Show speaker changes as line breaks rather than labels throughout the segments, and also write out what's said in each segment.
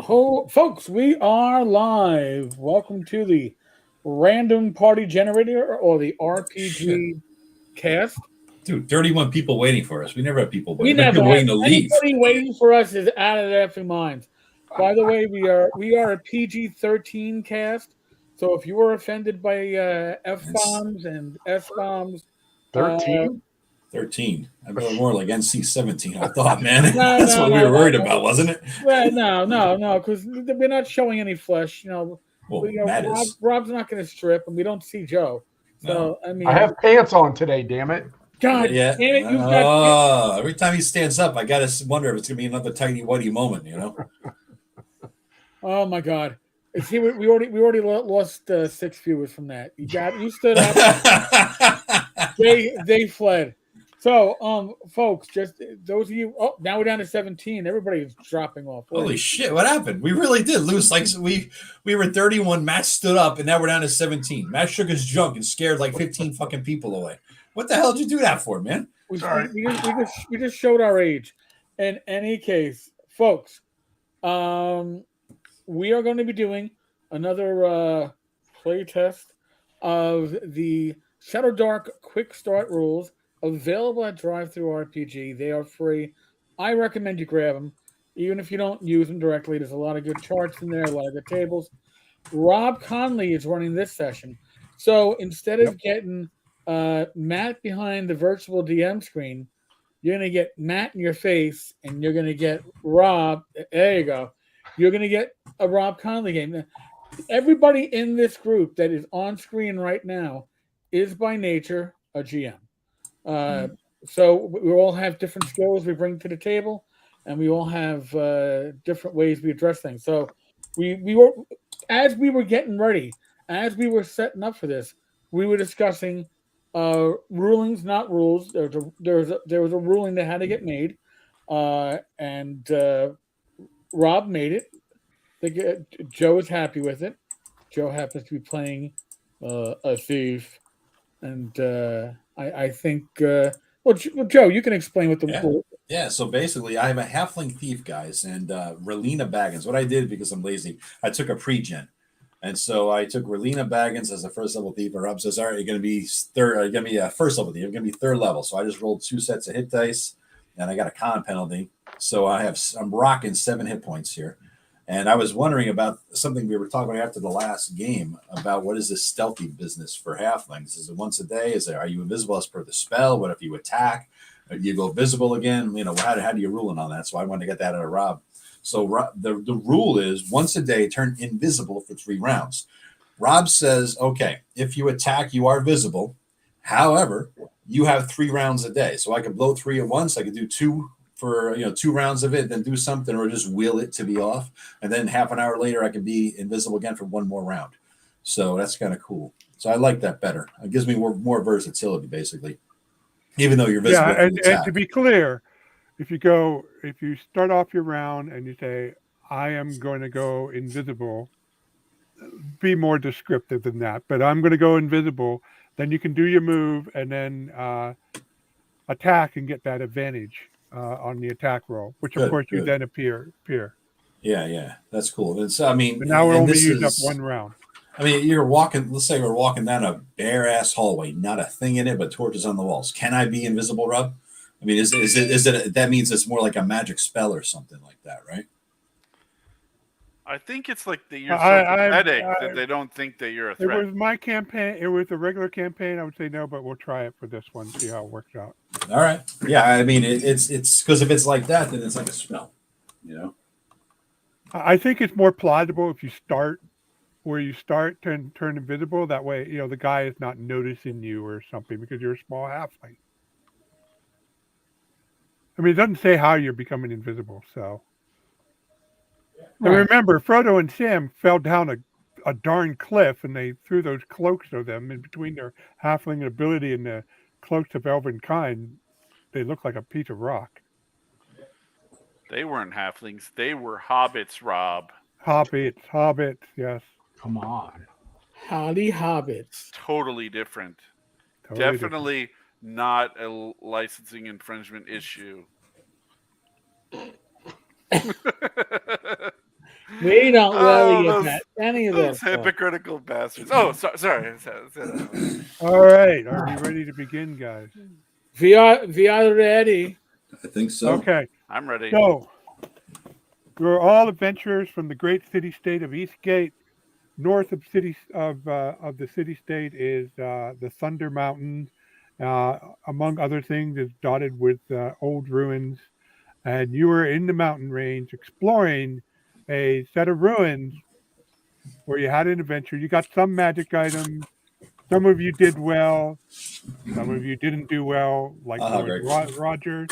Oh, folks, we are live. Welcome to the Random Party Generator or the
Shit.
RPG cast.
Dude, 31 people waiting for us. We never have people
We
waiting. We have
never
people
have
waiting to leave.
anybody waiting for us is out of their effing minds. By the way, we are a PG-13 cast. So if you were offended by F
It's
bombs and S bombs, uh,
13?
13. I feel more like NC 17. I thought, man.
no,
That's
no,
what we
no,
were worried
no,
about, wasn't it?
well, no, because we're not showing any flesh.
Well, Matt is.
Rob's not going to strip, and we don't see Joe.
No.
So I
I
mean,
have pants on today, damn it.
Yeah,
God
yeah.
damn it, you've got.
Oh, every time he stands up, I got to wonder if it's going to be another tighty whitey moment, you know?
Oh my God! See, we already lost 6 viewers from that. You stood up. They fled. So folks, just those of you. Oh, now we're down to 17. Everybody's dropping off.
Holy shit, what happened? We really did lose. Like, we were 31. Matt stood up, and now we're down to 17. Matt shook his junk and scared like 15 fucking people away. What the hell did you do that for, man?
Sorry.
We just showed our age. In any case, folks, we are going to be doing another play test of the ShadowDark Quickstart Rules available at Drive-Thru RPG. They are free. I recommend you grab them, even if you don't use them directly. There's a lot of good charts in there, a lot of good tables. Rob Conley is running this session, so instead of getting Matt behind the virtual DM screen, you're gonna get Matt in your face, and you're gonna get Rob. There you go. You're gonna get a Rob Conley game. Everybody in this group that is on screen right now is by nature a GM. Uh, so we all have different skills we bring to the table, and we all have different ways we address things. So we were as we were getting ready, as we were setting up for this, we were discussing rulings, not rules. There was a ruling that had to get made, and Rob made it. Joe is happy with it. Joe happens to be playing a thief, and I think. Joe, you can explain what the
Yeah. Yeah, so basically, I have a halfling thief, guys, and Relina Baggins. What I did, because I'm lazy, I took a pre-gen. And so I took Relina Baggins as a first level thief, and Rob says, all right, you're going to be third, you're going to be a first level thief. You're going to be third level. So I just rolled 2 sets of hit dice, and I got a con penalty. So I'm rocking 7 hit points here. And I was wondering about something we were talking about after the last game about what is this stealthy business for halflings? Is it once a day? Are you invisible as per the spell? What if you attack? You go visible again? You know, how do you rule in on that? So I wanted to get that out of Rob. So the rule is once a day, turn invisible for 3 rounds. Rob says, okay, if you attack, you are visible. However, you have 3 rounds a day. So I could blow 3 at once. I could do 2 for 2 rounds of it, then do something, or just will it to be off. And then half an hour later, I can be invisible again for 1 more round. So that's kind of cool. So I like that better. It gives me more versatility, basically. Even though you're visible.
Yeah, and to be clear, if you start off your round and you say, I am going to go invisible, be more descriptive than that. But I'm going to go invisible, then you can do your move and then attack and get that advantage on the attack roll, which of course you then appear.
Yeah, that's cool. And so, I mean,
but now we're only used up 1 round.
I mean, you're walking, let's say we're walking down a bare ass hallway, not a thing in it, but torches on the walls. Can I be invisible, Rob? I mean, is it that means it's more like a magic spell or something like that, right?
I think it's like that you're so pathetic that they don't think that you're a threat.
It was my campaign. It was a regular campaign. I would say no, but we'll try it for this one, see how it works out.
All right. Yeah, I mean, it's because if it's like that, then it's like a spell,
I think it's more plausible if you start where you start to turn invisible. That way, the guy is not noticing you or something because you're a small halfling. I mean, it doesn't say how you're becoming invisible, so. And remember, Frodo and Sam fell down a darn cliff, and they threw those cloaks of them in between their halfling ability and the cloaks of elven kind. They look like a piece of rock.
They weren't halflings. They were hobbits, Rob.
Hobbits, yes.
Come on.
Howdy, hobbits.
Totally different. Definitely not a licensing infringement issue.
We don't worry
those,
about any of
those
that stuff.
hypocritical bastards. Oh, sorry.
All right. Are we ready to begin, guys?
We are ready.
I think so.
Okay.
I'm ready.
So, we're all adventurers from the great city-state of Eastgate. North of the city-state is the Thunder Mountains. Among other things, is dotted with old ruins. And you were in the mountain range exploring a set of ruins where you had an adventure. You got some magic items. Some of you did well. Some of you didn't do well, like Lord
Greg.
Rogers.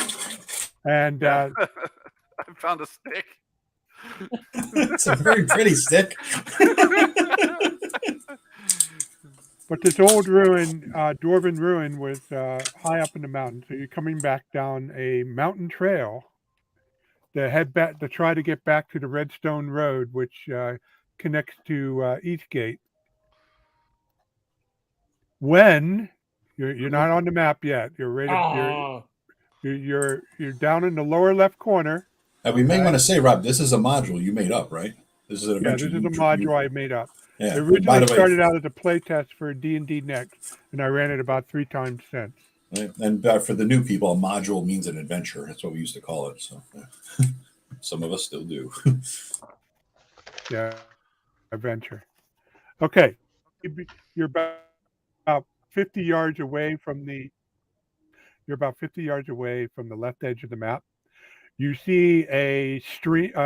And
I found a stick.
It's a very pretty stick.
but this old ruin, dwarven ruin, was high up in the mountain. So you're coming back down a mountain trail to head back to try to get back to the Redstone Road, which connects to Eastgate. When you're not on the map yet, you're down in the lower left corner.
And we may want to say, Rob, this is a module you made up, right? This is an adventure.
Yeah, this is a module I made up.
Yeah.
It originally started out as a play test for D&D Next, and I ran it about 3 times since.
Right? And for the new people, a module means an adventure. That's what we used to call it. So some of us still do.
Yeah, adventure. Okay, you're about 50 yards away from the. You're about 50 yards away from the left edge of the map. You see a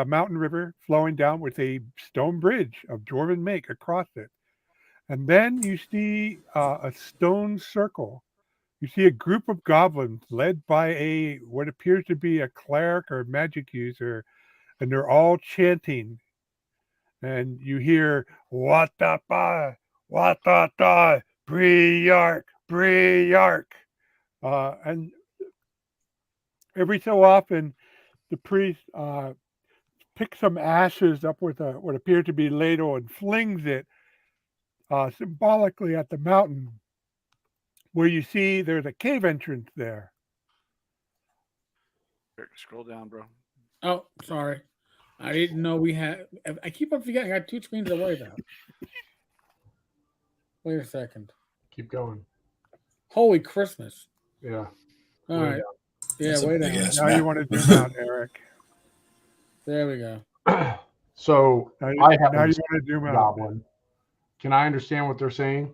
mountain river flowing down with a stone bridge of dwarven make across it. And then you see a stone circle. You see a group of goblins led by what appears to be a cleric or magic user, and they're all chanting. And you hear, "Watapa, watata, Bree-yark, Bree-yark." And every so often, the priest picks some ashes up with what appears to be ladle and flings it symbolically at the mountain, where you see there's a cave entrance there.
Scroll down, bro.
Oh, sorry. I didn't know we had. I keep on forgetting. I got 2 screens to worry about. Wait a second.
Keep going.
Holy Christmas!
Yeah.
All right. Yeah, way down.
Now
you want to zoom out, Eric.
There we go.
So
Now
I have
you want to zoom out.
goblin. Can I understand what they're saying?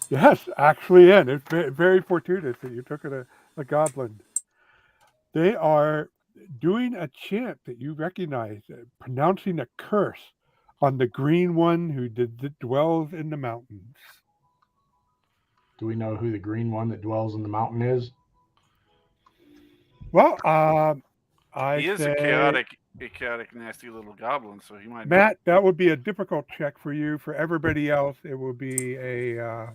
Yes, actually, it's very fortuitous that you took it a goblin. They are doing a chant that you recognize, pronouncing a curse on the green one who dwells in the mountains.
Do we know who the green one that dwells in the mountain is?
Well,
He is a chaotic, nasty little goblin, so he might.
Matt, that would be a difficult check for you. For everybody else, it will be a.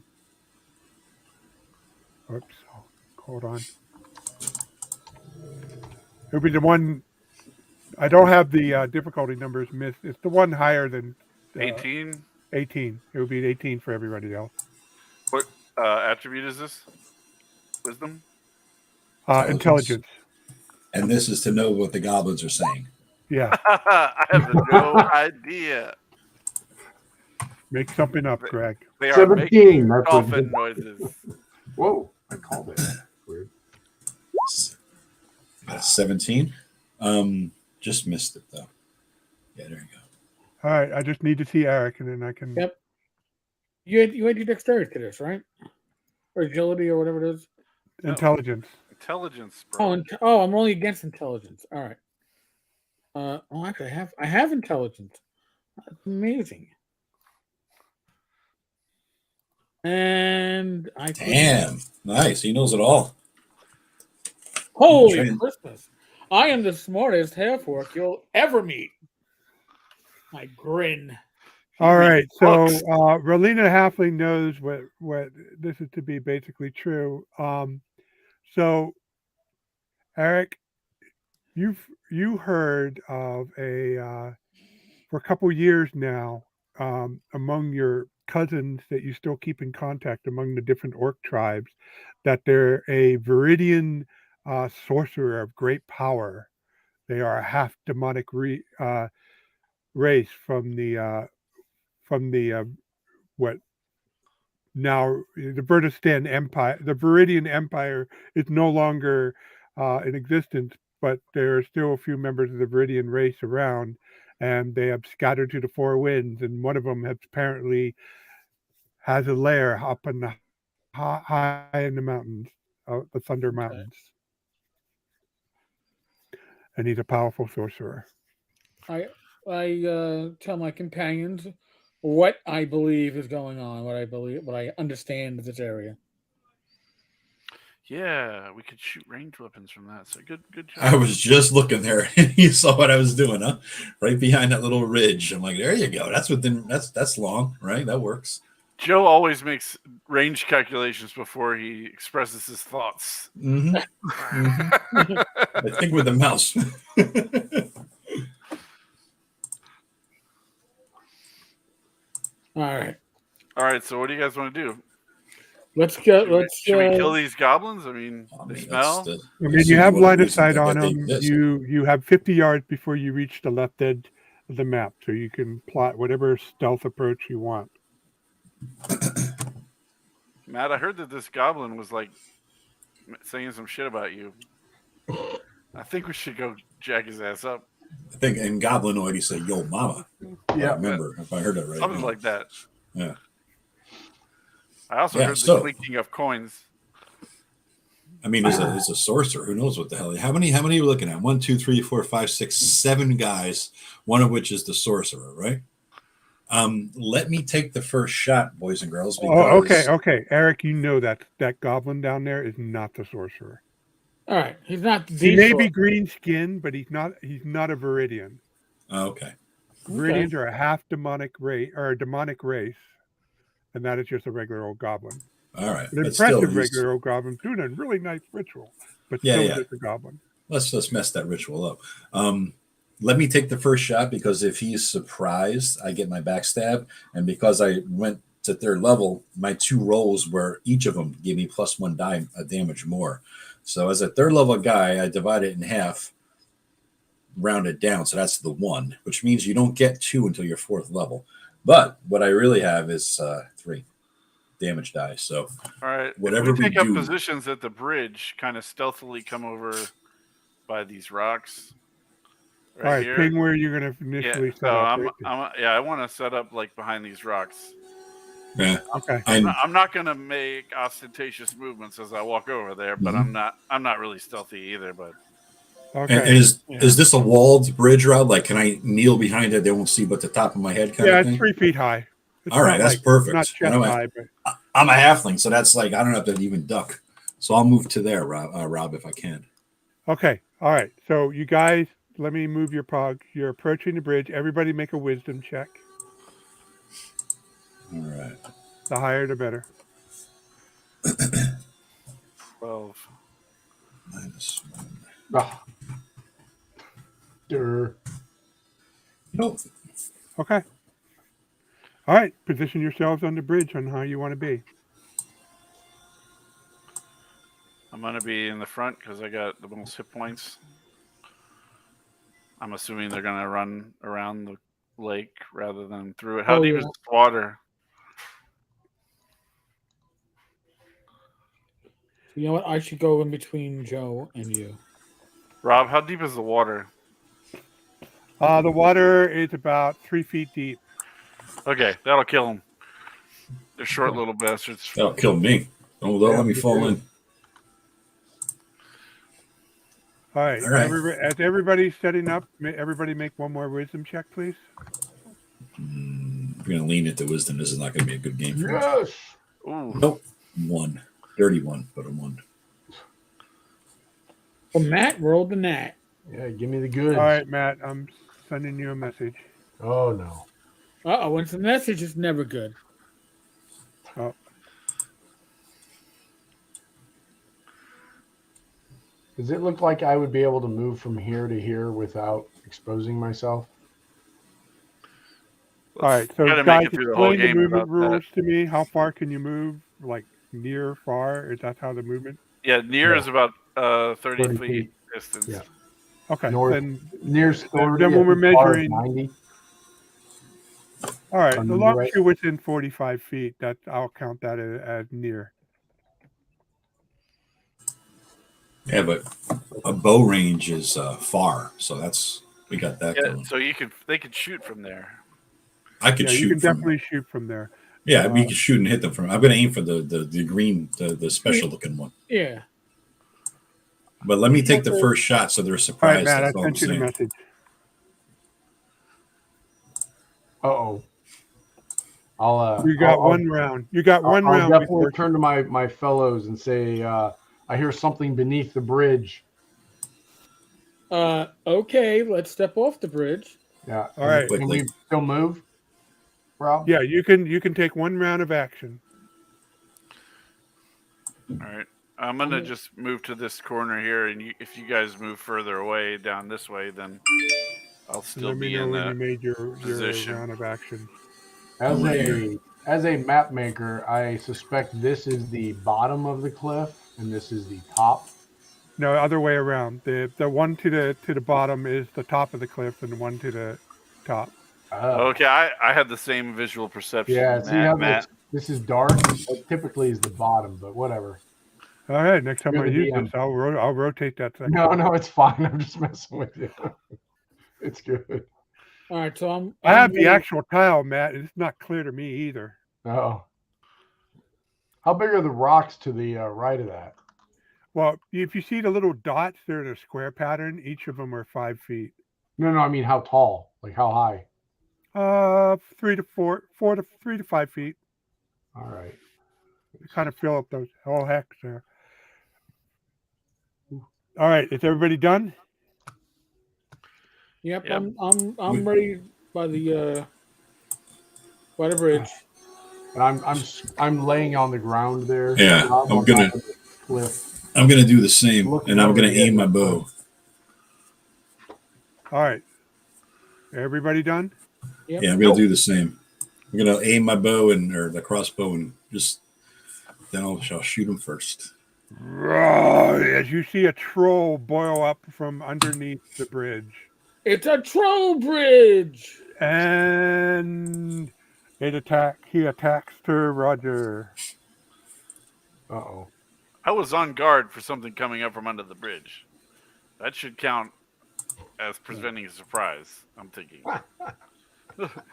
Oops, hold on. It'll be the one. I don't have the difficulty numbers missed. It's the one higher than
18.
18. It would be 18 for everybody else.
What attribute is this? Wisdom?
Intelligence.
And this is to know what the goblins are saying.
Yeah.
I have no idea.
Make something up, Greg.
They are
17.
making
That's
dolphin
what-
noises.
Whoa! I called it. Weird.
17. Just missed it though. Yeah, there you go.
All right. I just need to see Eric, and then I can.
Yep. You had your dexterity to this, right? Or agility, or whatever it is.
Intelligence.
Intelligence, bro.
I'm only against intelligence. All right. Actually, I have intelligence. That's amazing. And
Damn, nice. He knows it all.
Holy Christmas! I am the smartest half-orc you'll ever meet. I grin.
All right, so Relina Halfling knows what this is to be basically true. So, Eric, you heard of for a couple years now among your cousins that you still keep in contact among the different orc tribes, that they're a Viridian sorcerer of great power. They are a half demonic race from the what now the Viridian Empire. The Viridian Empire is no longer in existence, but there are still a few members of the Viridian race around, and they have scattered to the four winds. And one of them has apparently has a lair up in the high in the mountains, the Thunder Mountains, and he's a powerful sorcerer.
I tell my companions what I believe is going on, what I understand of this area.
Yeah, we could shoot ranged weapons from that. So good job.
I was just looking there, and you saw what I was doing, huh? Right behind that little ridge. I'm like, there you go. That's long, right? That works.
Joe always makes range calculations before he expresses his thoughts.
Mm-hmm. Mm-hmm. I think with the mouse.
All right.
So what do you guys want to do?
Let's go.
Should we kill these goblins? I mean, they smell.
You have line of sight on them. You have 50 yards before you reach the left edge of the map, so you can plot whatever stealth approach you want.
Matt, I heard that this goblin was like saying some shit about you. I think we should go jack his ass up.
I think in Goblinoid he said, "Yo, mama."
Yeah,
I remember if I heard that right.
Something like that.
Yeah.
I also heard the clinking of coins.
I mean, he's a sorcerer. Who knows what the hell? How many are we looking at? 1, 2, 3, 4, 5, 6, 7 guys. One of which is the sorcerer, right? Let me take the first shot, boys and girls. Because...
Okay. Eric, you know that goblin down there is not the sorcerer.
All right, he's not.
He may be green skinned, but he's not a Viridian.
Okay.
Viridians are a half demonic race, and that is just a regular old goblin.
All right.
An impressive regular old goblin doing a really nice ritual, but still just a goblin.
Let's mess that ritual up. Let me take the first shot because if he's surprised, I get my backstab, and because I went to 3rd level, my 2 rolls were each of them gave me +1 die damage more. So as a 3rd level guy, I divide it in half, rounded down, so that's the 1, which means you don't get 2 until your 4th level. But what I really have is 3 damage die. So
all right,
whatever
we take up positions at the bridge, kind of stealthily come over by these rocks.
All right, ping where you're going to initially set up.
I want to set up like behind these rocks.
Yeah.
Okay.
I'm not going to make ostentatious movements as I walk over there, but I'm not really stealthy either. But
okay. And is this a walled bridge, Rob? Like, can I kneel behind it? They won't see but the top of my head kind of thing?
It's 3 feet high.
All right, that's perfect.
Not chest high, but
I'm a halfling, so that's like I don't have to even duck. So I'll move to there, Rob, if I can.
Okay. All right. So you guys, let me move your prog. You're approaching the bridge. Everybody make a wisdom check.
All right.
The higher, the better.
12.
-1. Nope.
Okay. All right. Position yourselves on the bridge on how you want to be.
I'm going to be in the front because I got the most hit points. I'm assuming they're going to run around the lake rather than through it. How deep is the water?
You know what? I should go in between Joe and you.
Rob, how deep is the water?
The water is about 3 feet deep.
Okay, that'll kill them. They're short little bastards.
That'll kill me. Don't let me fall in.
All right. As everybody's setting up, everybody make one more wisdom check, please.
I'm going to lean into wisdom. This is not going to be a good game for me.
Yes.
Ooh.
Nope. 1. Dirty 1, but a 1.
Well, Matt rolled the nat.
Yeah, give me the goods.
All right, Matt, I'm sending you a message.
Oh, no.
When it's a message, it's never good.
Oh.
Does it look like I would be able to move from here to here without exposing myself?
All right, so guys, explain the movement rules to me. How far can you move? Like near, far? Is that how the movement?
Yeah, near is about 30 feet distance.
Yeah.
Okay.
North,
then
near story.
Then when we're measuring,
90.
All right.
If I
As
remember
long
right.
as you're within 45 feet, that I'll count that as near.
Yeah, but a bow range is far, so we got that
Yeah,
going.
so they could shoot from there.
I could
Yeah, you
shoot
can
from.
definitely shoot from there.
Yeah, we could shoot and hit them from. I'm going to aim for the green, the special looking one.
Yeah.
But let me take the first shot so they're
All right,
surprised.
Matt, I
That's all I'm
sent you the
saying.
message.
Uh-oh. I'll
You got one round. You got one
I'll
round
definitely
before.
turn to my fellows and say, I hear something beneath the bridge.
Okay, let's step off the bridge.
Yeah.
All right.
Can we still move, Rob?
Yeah, you can take one round of action.
All right. I'm gonna just move to this corner here, and if you guys move further away down this way, then I'll still
Let me
be
know
in
when
that
you made your
position.
round of action.
As a map maker, I suspect this is the bottom of the cliff and this is the top.
No, other way around. The one to the bottom is the top of the cliff, and the one to the top.
Okay, I had the same visual perception.
Yeah, see how
Matt.
this is dark? It typically is the bottom, but whatever.
All right, next time
You're
I
the
use
DM.
this, I'll rotate that section.
No, it's fine. I'm just messing with you. It's good.
All right, so
I have the actual tile, Matt, and it's not clear to me either.
Oh. How big are the rocks to the right of that?
Well, if you see the little dots, they're in a square pattern. Each of them are 5 feet.
No, I mean how tall? Like how high?
3 to 5 feet.
All right.
You kind of fill up those whole hex there. All right, is everybody done?
Yep. I'm ready by the bridge.
And I'm laying on the ground there.
Yeah, I'm gonna do the same, and I'm gonna aim my bow.
All right, everybody done?
Yep.
Yeah, I'm gonna do the same. I'm gonna aim my bow or the crossbow, and then I'll shoot them first.
As you see a troll boil up from underneath the bridge.
It's a troll bridge,
and he attacks to Roger.
Uh-oh.
I was on guard for something coming up from under the bridge. That should count as preventing a surprise, I'm thinking.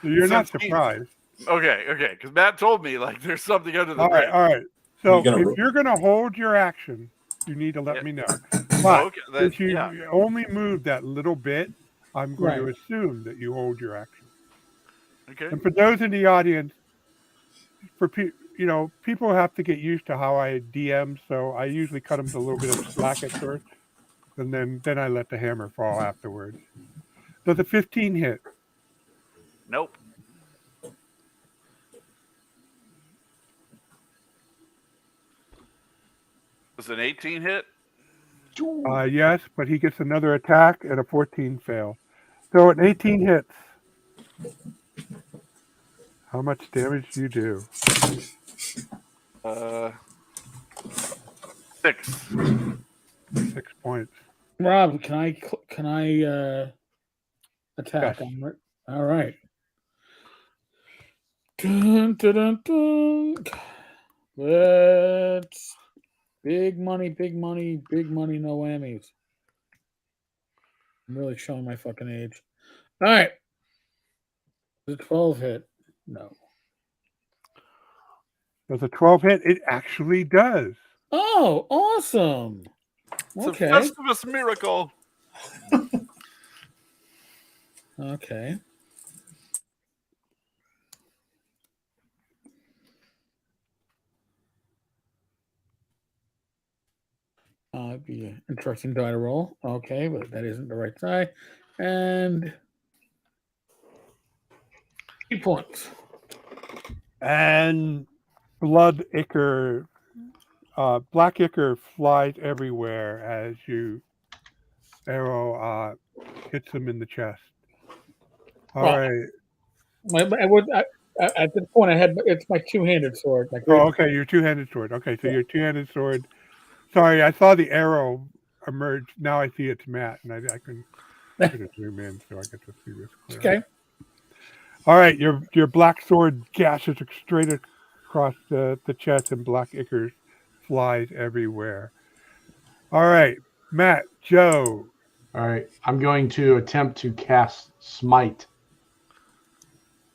You're not surprised.
Okay, because Matt told me there's something under the bridge.
All right. So if you're going to hold your action, you need to let me know. But if you only move that little bit, I'm going to assume that you hold your action.
Okay.
And for those in the audience, people have to get used to how I DM, so I usually cut them a little bit of slack at first, and then I let the hammer fall afterwards. Does a 15 hit?
Nope. Was an 18 hit?
Yes, but he gets another attack and a 14 fail. So an 18 hits. How much damage do you do?
6.
6 points.
Rob, can I attack?
Yes.
All right. Dun, dun, dun, dun. Let's big money, no whammies. I'm really showing my fucking age. All right. The 12 hit. No.
Does a 12 hit? It actually does.
Oh, awesome.
It's
Okay.
a Festivus miracle.
Okay. It'd be an interesting die to roll. Okay, but that isn't the right die. And 8 points.
And black ichor flies everywhere as you arrow hits him in the chest. All right.
At this point, it's my two-handed sword.
Okay, your two-handed sword. Okay, so your two-handed sword. Sorry, I saw the arrow emerge. Now I see it's Matt, and I can zoom in so I get to see this clearly.
Okay.
All right, your black sword gashes straight across the chest, and black ichor flies everywhere. All right, Matt, Joe.
All right, I'm going to attempt to cast Smite.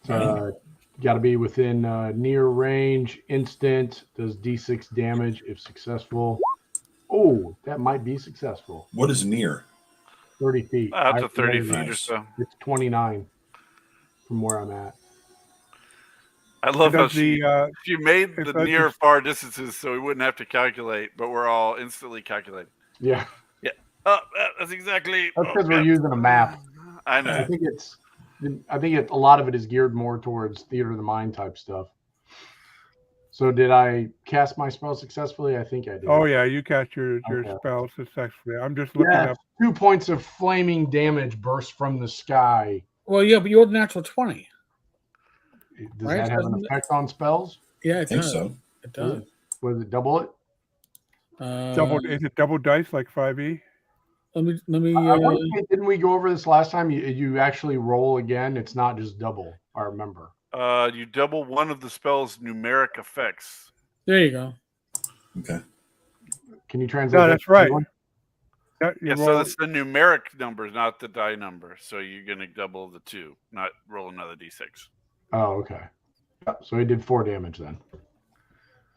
Got to be within near range, instant, does D6 damage if successful. Oh, that might be successful.
What is near?
30 feet.
Up
I
to 30
rolled
feet
it.
or
Nice.
so.
It's 29 from where I'm at.
I love how
Does the
she made
it
the
does
near
the-
far distances so we wouldn't have to calculate, but we're all instantly calculating.
Yeah,
Oh, that's exactly.
that's because we're using a map.
I
I
know.
think a lot of it is geared more towards theater of the mind type stuff. So did I cast my spell successfully? I think I did.
Oh yeah, you cast your
Okay.
spell successfully. I'm just looking
Yes,
up.
2 points of flaming damage burst from the sky.
Well, yeah, but you rolled a natural 20.
Does
Right,
that have an
doesn't it?
effect on spells?
Yeah,
I
it
think
does.
so.
It does.
Was it double it?
Is it double dice like 5e?
Let me.
I want to say, didn't we go over this last time? You actually roll again. It's not just double. I remember.
You double one of the spell's numeric effects.
There you go.
Okay.
Can you translate?
No,
that
that's
to
right.
anyone?
Yeah, you
Yeah, so
roll-
that's the numeric number, not the die number. So you're going to double the 2, not roll another d6.
Oh, okay. Yep, so he did 4 damage then.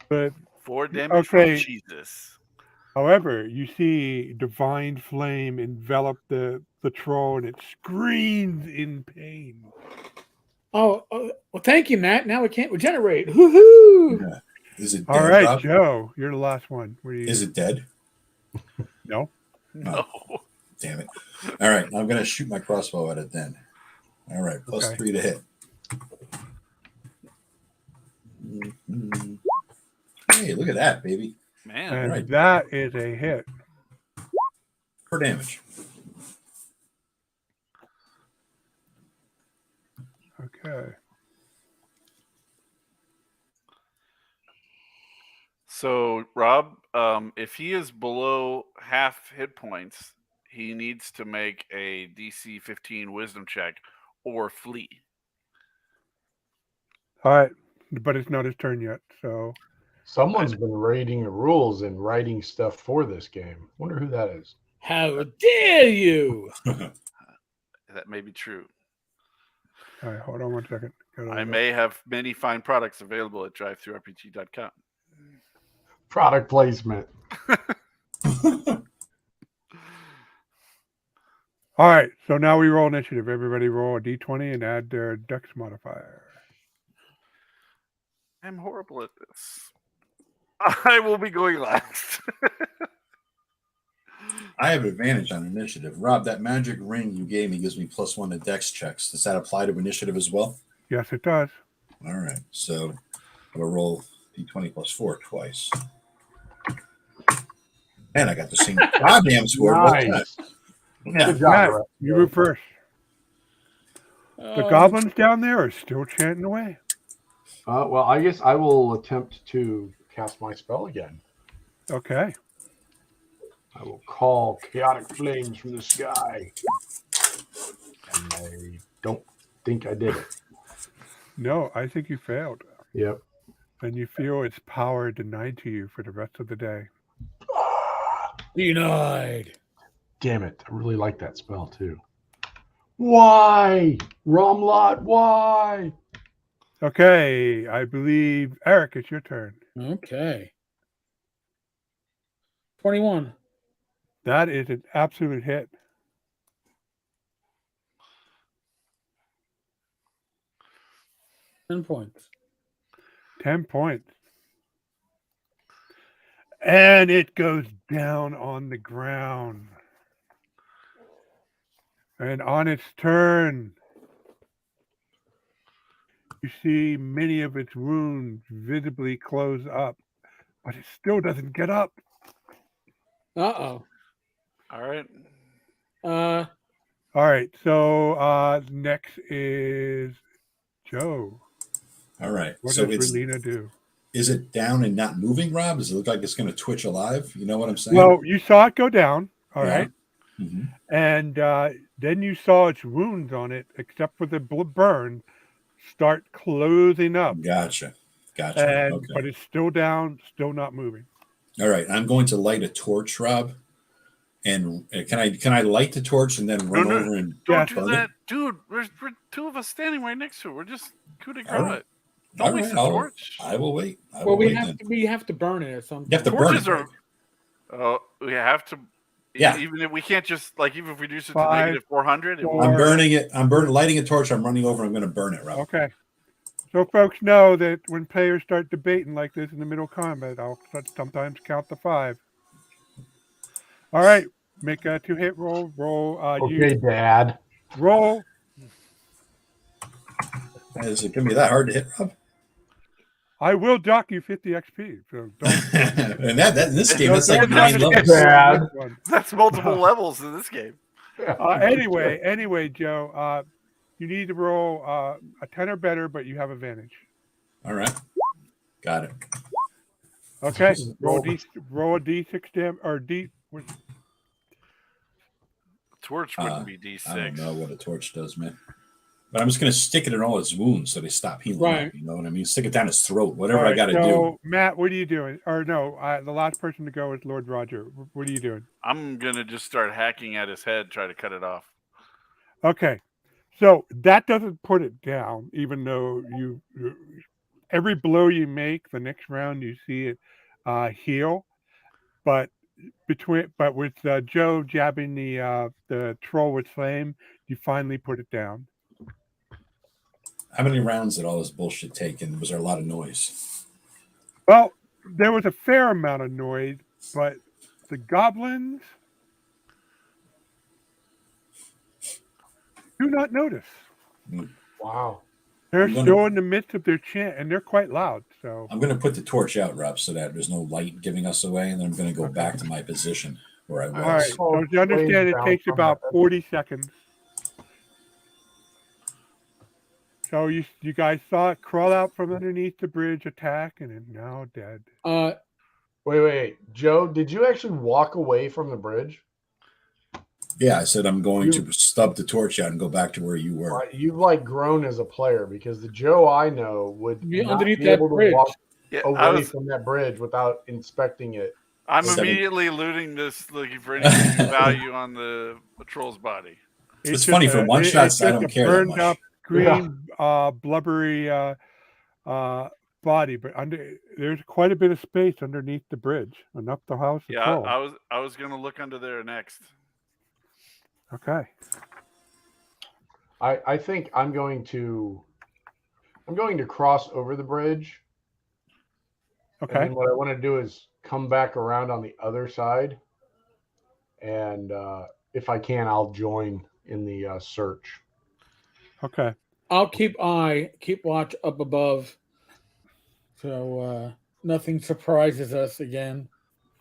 but
4 damage
Okay.
from Jesus.
however, you see divine flame envelop the troll, and it screams in pain.
Oh, well, thank you, Matt. Now we can't regenerate. Woohoo!
Yeah. Is it dead,
All right,
Rob?
Joe, you're the last one. What do you?
Is it dead?
No.
No.
Damn it. All right. I'm going to shoot my crossbow at it then. All right. Plus
Okay.
3 to hit. Mhm. Hey, look at that, baby.
Man.
And
right.
that is a hit.
For damage.
Okay.
So, Rob, if he is below half hit points, he needs to make a DC 15 wisdom check or flee.
All right, but it's not his turn yet. So
Someone's been reading the rules and writing stuff for this game. Wonder who that is.
How dare you?
That may be true.
all right, hold on one second.
I may have many fine products available at drivethrurpg.com.
Product placement.
All right, so now we roll initiative. Everybody roll a d20 and add their dex modifier.
I'm horrible at this. I will be going last.
I have advantage on initiative. Rob, that magic ring you gave me gives me +1 to dex checks. Does that apply to initiative as well?
Yes, it does.
All right. So I'll roll d20 +4 twice. And I got the same goddamn score. What's that?
Nice.
Yeah.
Good job,
Matt,
Brett.
you move first. The goblins down there are still chanting away.
Well, I guess I will attempt to cast my spell again.
Okay.
I will call chaotic flames from the sky. And I don't think I did it.
No, I think you failed.
Yep.
And you feel its power denied to you for the rest of the day.
Denied.
Damn it. I really like that spell too. Why? Romlot, why?
Okay, I believe, Eric, it's your turn.
Okay. 21.
That is an absolute hit.
Ten points.
10 points. And it goes down on the ground. And on its turn, you see many of its wounds visibly close up, but it still doesn't get up.
Uh-oh.
All right.
Uh,
All right, so next is Joe.
All right.
What
So
does Relina do?
is it down and not moving, Rob? Does it look like it's going to twitch alive? You know what I'm saying?
Well, you saw it go down, all
Yeah.
right,
Mhm.
and then you saw its wounds on it, except for the burn, start closing up.
Gotcha.
But
Okay.
it's still down, still not moving.
All right. I'm going to light a torch, Rob. And can I light the torch and then run over and
Don't do
burn
that,
it?
dude. We're two of us standing right next to it. We're just coup de grace.
All right.
Don't waste the torch.
I will wait.
We have to burn it at some point.
You have to burn
Torches
it.
are. We have to.
Yeah.
Even if we can't just even if we reduce it to
5,
negative 400.
I'm burning it. Lighting a torch. I'm running over. I'm going to burn it, Rob.
Okay. So folks know that when players start debating like this in the middle of combat, I'll sometimes count to 5. All right. Make a 2-hit roll.
Okay, Dad.
Roll.
Is it going to be that hard to hit, Rob?
I will dock you 50 XP. So don't.
And that in this game, that's like
Don't
9 levels.
Bad.
That's multiple levels in this game.
Anyway, Joe, you need to roll a 10 or better, but you have advantage.
All right. Got it.
Okay. Roll a D6 damage or D.
Torch wouldn't be D6.
I don't know what a torch does, man. But I'm just going to stick it in all his wounds so they stop healing.
Right.
Up, you know what I mean? Stick it down his throat. Whatever
Right,
I got to
so,
do.
Matt, what are you doing? Or no, the last person to go is Lord Roger. What are you doing?
I'm gonna just start hacking at his head, try to cut it off.
Okay. So that doesn't put it down, even though you every blow you make, the next round you see it heal. But with Joe jabbing the troll with flame, you finally put it down.
How many rounds did all this bullshit take? And was there a lot of noise?
Well, there was a fair amount of noise, but the goblins do not notice.
Wow.
They're still in the midst of their chant, and they're quite loud. So
I'm going to put the torch out, Rob, so that there's no light giving us away, and then I'm going to go back to my position where I was.
all right. So you understand it takes about 40 seconds. So you guys saw it crawl out from underneath the bridge, attack, and is now dead.
Wait. Joe, did you actually walk away from the bridge?
Yeah, I said I'm going to stub the torch out and go back to where you were.
You've grown as a player, because the Joe I know would
Be
not
underneath
be
that
able to
bridge.
walk
Yeah,
away from that bridge without inspecting it.
I'm
Seven.
immediately looting this, looking for any value on the troll's body.
It's funny, for one shots, I don't care that
burned
much.
up, green, blubbery body, but there's quite a bit of space underneath the bridge and up the house.
Yeah, I was gonna look under there next.
Okay.
I think I'm going to cross over the bridge.
Okay.
And then what I want to do is come back around on the other side, and if I can, I'll join in the search.
Okay.
I'll keep watch up above, so nothing surprises us again.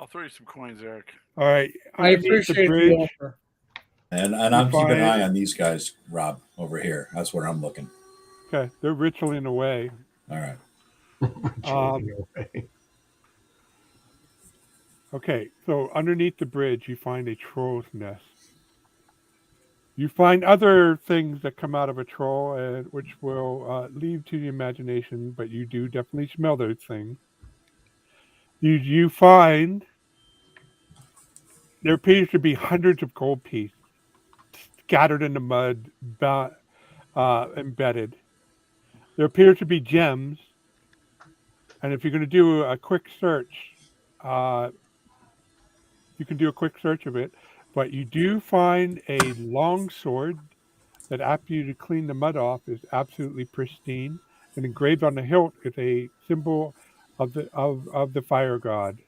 I'll throw you some coins, Eric.
All right.
I
Underneath
appreciate the
bridge,
offer.
And I'm keeping an eye on these guys, Rob, over here. That's where I'm looking.
Okay, they're ritualing away.
All right.
Okay, so underneath the bridge, you find a troll's nest. You find other things that come out of a troll, which will leave to the imagination, but you do definitely smell those things. You find there appears to be hundreds of gold pieces scattered in the mud, embedded. There appears to be gems, and if you're going to do a quick search, you can do a quick search of it, but you do find a long sword that, after you clean the mud off, is absolutely pristine, and engraved on the hilt is a symbol of the fire god.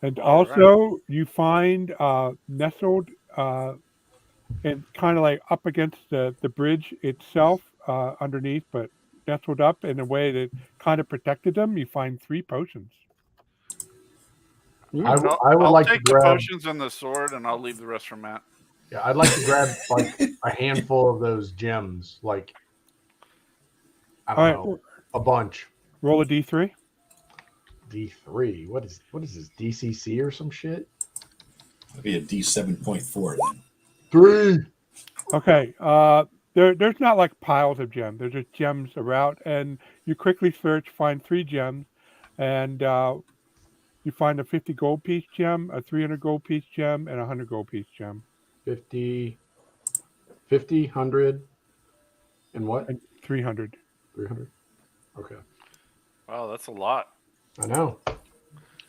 And also, you find nestled and kind of like up against the bridge itself, underneath, but nestled up in a way that kind of protected them, you find 3 potions.
I would
I'll
like
take
to
the
grab
potions and the sword, and I'll leave the rest for Matt.
Yeah, I'd like to grab a handful of those gems, I don't know, a bunch.
Roll a D3.
D3. What is this? DCC or some shit?
It'll be a D7.4 then.
3.
Okay. There's not like piles of gems. There's just gems around, and you quickly search, find 3 gems, and you find a 50 gold piece gem, a 300 gold piece gem, and a 100 gold piece gem.
50, 100, and what?
And 300.
300. Okay.
Wow, that's a lot.
I know.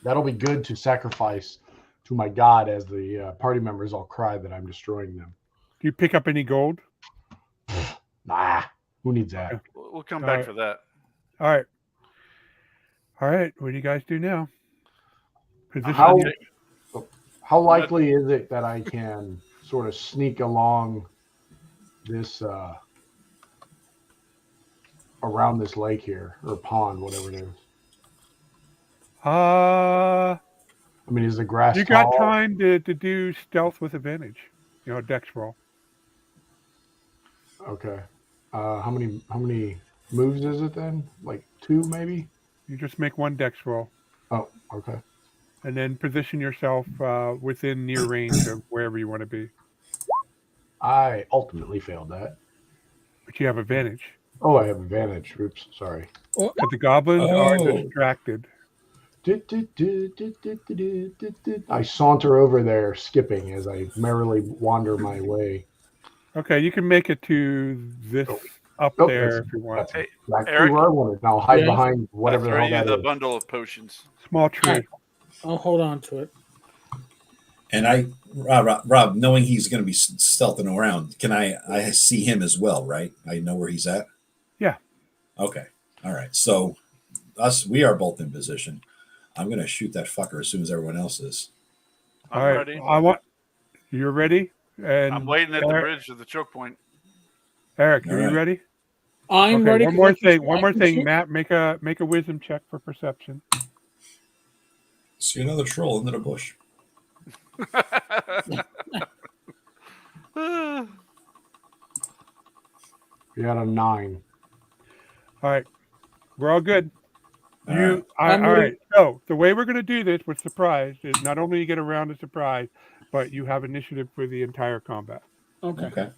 That'll be good to sacrifice to my god as the party members all cry that I'm destroying them.
Do you pick up any gold?
Nah, who needs that?
Okay.
We'll come
All
back
right.
for that.
All right. All right. What do you guys do now?
How,
Position.
how likely is it that I can sort of sneak along this around this lake here or pond, whatever it is? I mean, is the grass
You got
tall?
time to do stealth with advantage. Dex roll.
Okay. How many moves is it then? Like 2 maybe?
You just make 1 dex roll.
Oh, okay.
And then position yourself within near range of wherever you want to be.
I ultimately failed that.
But you have advantage.
Oh, I have advantage. Oops, sorry.
But the goblins are
Oh.
distracted.
I saunter over there, skipping as I merrily wander my way.
Okay, you can make it to this up
Oh,
there
that's-
if you want.
That's
Hey,
exactly
Eric?
where I wanted. And I'll hide
Yeah.
behind
I
whatever the
throw
hell
you
that
the
is.
bundle of potions.
Small tree.
Alright. I'll hold on to it.
And Rob, knowing he's going to be stealthing around, can I see him as well, right? I know where he's at.
Yeah.
Okay. All right. So we are both in position. I'm going to shoot that fucker as soon as everyone else is.
I'm
All right.
ready.
You're ready? And
I'm waiting at the
Eric,
bridge of the choke point.
Eric,
All
are you
right.
ready?
I'm
Okay,
ready.
one more
I can
thing.
shoot-
One
I
more
can
thing,
shoot.
Matt. Make a wisdom check for perception.
See another troll into the bush.
You had a 9.
All right. We're all good.
All right.
All
I'm ready.
right. So the way we're going to do this with surprise is not only you get a round of surprise, but you have initiative for the entire combat.
Okay.
Okay.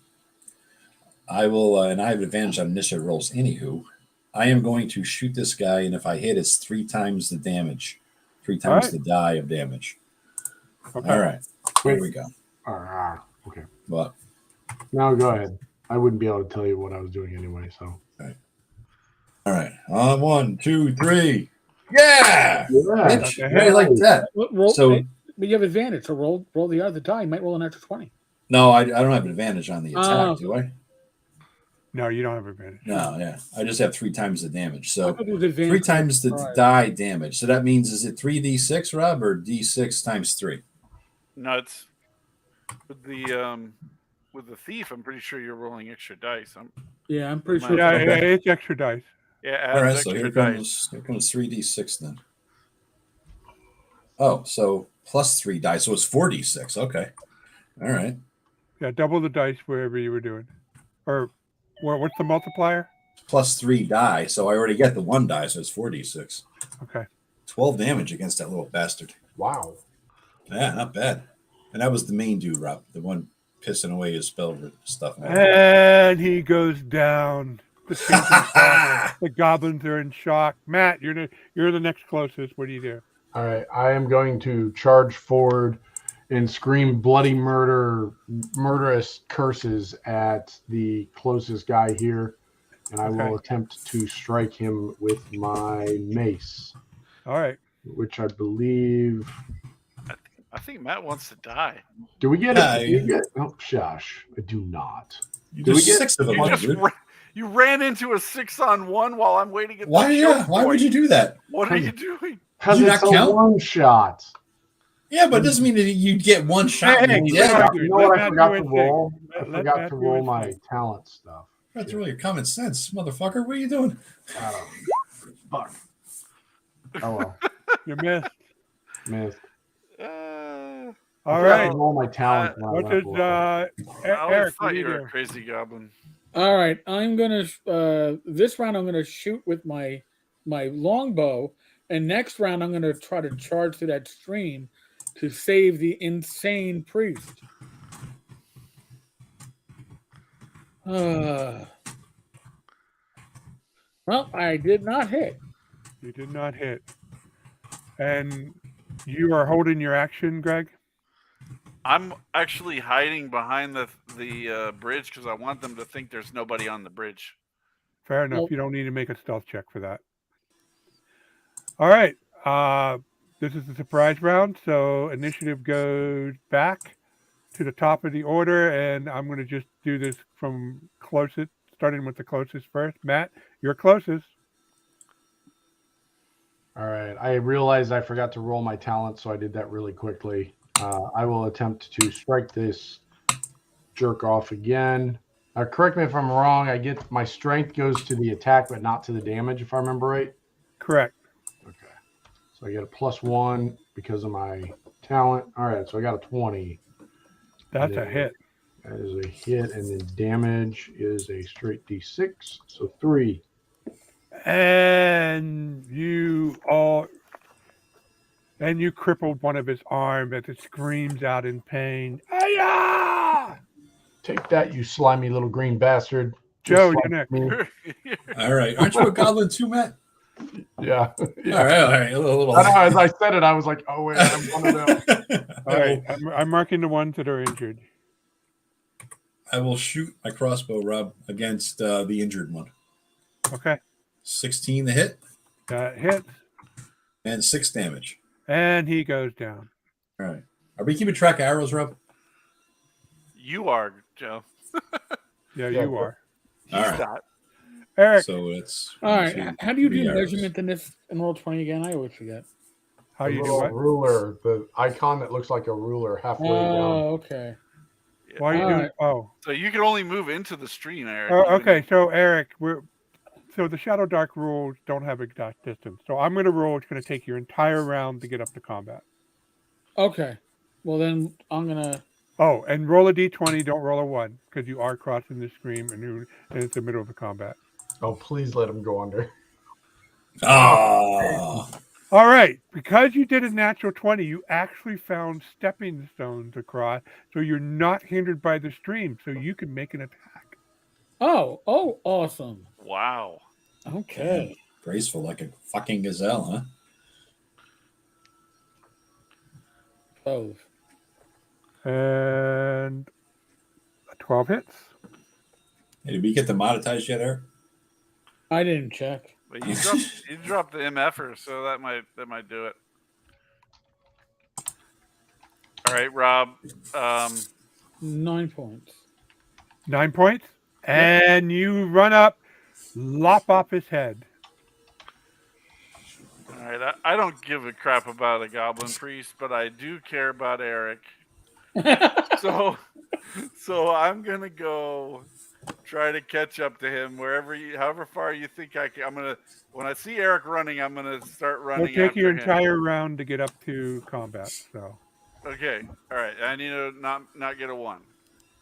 I will, and I have advantage on initiative rolls. Anywho, I am going to shoot this guy, and if I hit, it's 3 times the damage, 3 times
right.
the die of damage.
Okay.
All right. Here we go.
Okay.
Well,
Now go ahead. I wouldn't be able to tell you what I was doing anyway. So.
all right. On 1, 2, 3. Yeah.
Yeah.
Bitch.
Okay.
How do you like that?
Roll,
So
but you have advantage, so roll the other die. You might roll an extra 20.
no, I don't have an advantage on the attack,
Oh.
do I?
No, you don't have advantage.
No, yeah. I just have 3 times the damage.
I
So
thought it was advantage
3 times the
surprise.
die damage. So that means, is it 3d6, Rob, or d6 times 3?
No, it's with the thief. I'm pretty sure you're rolling extra dice.
Yeah, I'm pretty sure.
Yeah,
Okay.
yeah, it's extra dice.
Yeah,
All right,
adds
so
extra
here
dice.
comes 3d6 then. Oh, so plus 3 dice, so it's 4d6. Okay. All right.
Yeah, double the dice wherever you were doing. Or what's the multiplier?
Plus 3 die, so I already get the 1 die, so it's 4d6.
Okay.
12 damage against that little bastard.
Wow.
Yeah, not bad. And that was the main dude, Rob, the one pissing away his spell stuff.
And he goes down. The goblins are in shock. Matt, you're the next closest. What do you do?
All right. I am going to charge forward and scream bloody murderous curses at the closest guy here. And I will attempt to strike him with my mace,
All right.
which I believe.
I think Matt wants to die.
Do we get
Yeah,
it? Do we get? Oh, shush! I do not.
You
Do we
just
get-
6 of them,
You just
dude.
you ran into a 6-on-1 while I'm waiting at
Why?
the
Yeah.
choke
Why would
point.
you do that?
What are you doing?
Because
Do you
it's
not
a
count?
one shot.
Yeah, but it doesn't mean that you'd get 1 shot.
Hey,
and
hey,
you're
let
dead.
Matt do it.
You know
Let
what I
Matt
forgot
do
to
his
roll?
thing.
I
Let
forgot
Matt
to
do
roll
his
my
thing.
talent stuff.
That's really your common sense, motherfucker. What are you doing?
Fuck. Oh well,
You missed.
missed.
All
I
right.
roll my talent. when I
What
left
does
a little.
I always
Eric? What
thought
do
you
you
were
do?
a crazy goblin.
All right, I'm gonna this round I'm gonna shoot with my longbow, and next round I'm gonna try to charge through that stream to save the insane priest. Well, I did not hit.
You did not hit. And you are holding your action, Greg?
I'm actually hiding behind the bridge because I want them to think there's nobody on the bridge.
Fair enough.
Nope.
You don't need to make a stealth check for that. All right. This is the surprise round, so initiative goes back to the top of the order, and I'm going to just do this from closest, starting with the closest first. Matt, you're closest.
All right. I realized I forgot to roll my talent, so I did that really quickly. I will attempt to strike this jerk off again. Correct me if I'm wrong. I get my strength goes to the attack, but not to the damage, if I remember right.
Correct.
Okay. So I get a +1 because of my talent. All right. So I got a 20.
That's a hit.
That is a hit, and then damage is a straight D6, so 3.
And you crippled one of his arms as it screams out in pain. Aya!
Take that, you slimy little green bastard.
Joe,
Just
you're next.
me.
All right. Aren't you a goblin too, Matt?
Yeah. Yeah.
All right. A little.
I know, as I said it, I was like, oh, wait, I'm one of them.
All right, I'm marking the ones that are injured.
I will shoot my crossbow, Rob, against the injured one.
Okay.
16 to hit.
That hits.
And 6 damage.
And he goes down.
All right. Are we keeping track of arrows, Rob?
You are, Joe.
Yeah,
Yeah,
you are.
He's
All right.
not.
Eric,
So it's
All right.
1, 2,
How do you
3
do
arrows.
measurement in Roll20 again? I always forget.
how
The
you do
little
what?
ruler, the icon that looks like a ruler halfway down.
Oh, okay.
Why are you
All
doing?
right.
Oh,
So you can only move into the stream, Eric.
okay. So Eric, so the ShadowDark rules don't have exact distance. So I'm going to roll. It's going to take your entire round to get up to combat.
Okay. Well, then I'm going to.
Oh, and roll a d20. Don't roll a 1 because you are crossing the stream and it's the middle of the combat.
Oh, please let him go under.
Oh.
All right. Because you did a natural 20, you actually found stepping stones across, so you're not hindered by the stream, so you can make an attack.
Oh, awesome.
Wow.
Okay.
Graceful like a fucking gazelle, huh?
12.
And 12 hits.
Hey, did we get the monetized yet, Eric?
I didn't check.
But you dropped the MFer, so that might do it. All right, Rob.
9 points.
9 points. And you run up, lop off his head.
All right, I don't give a crap about a goblin priest, but I do care about Eric. So I'm gonna go try to catch up to him however far you think I can. When I see Eric running, I'm gonna start running.
It'll take
after
your
him.
entire round to get up to combat. So
Okay, all right. I need to not get a 1.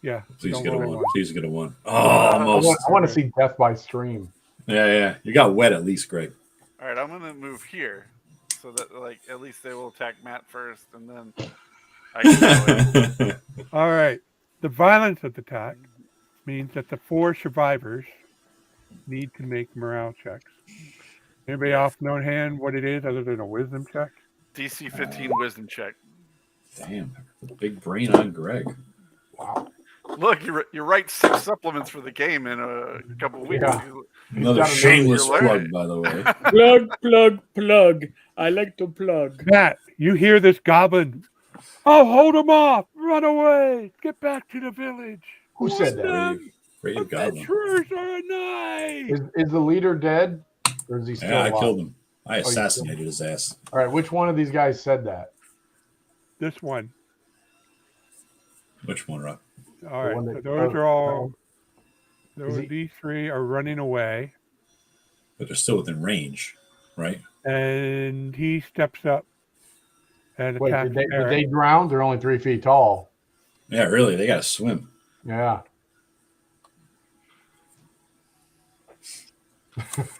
yeah,
Please
don't
get a
roll
1. Please get a 1. Oh,
I
almost.
want to see death by stream.
Yeah. You got wet at least, Greg.
All right, I'm gonna move here so that at least they will attack Matt first, and then I can go in.
All right. The violence of the attack means that the 4 survivors need to make morale checks. Anybody off no hand what it is other than a wisdom check?
DC 15 wisdom check.
Damn. Big brain on Greg.
Wow.
Look, you write 6 supplements for the game in a couple of weeks.
Yeah.
Another
gotta know
shameless
you're
plug,
learning.
by the way.
Plug. I like to plug.
Matt, you hear this goblin? Oh, hold him off! Run away! Get back to the village!
Who said that?
Brave goblin.
Adventurers are nice!
Is the leader dead? Or is he still
Yeah, I
alive?
killed him. I
you killed
assassinated his ass.
All right, which one of these guys said that?
This one.
Which one, Rob?
All right.
one
So
that-
those are all.
Is he-
These 3 are running away,
But they're still within range, right?
and he steps up and
Wait,
attacks
did
Eric.
they drown? They're only 3 feet tall.
Yeah, really. They got to swim.
Yeah.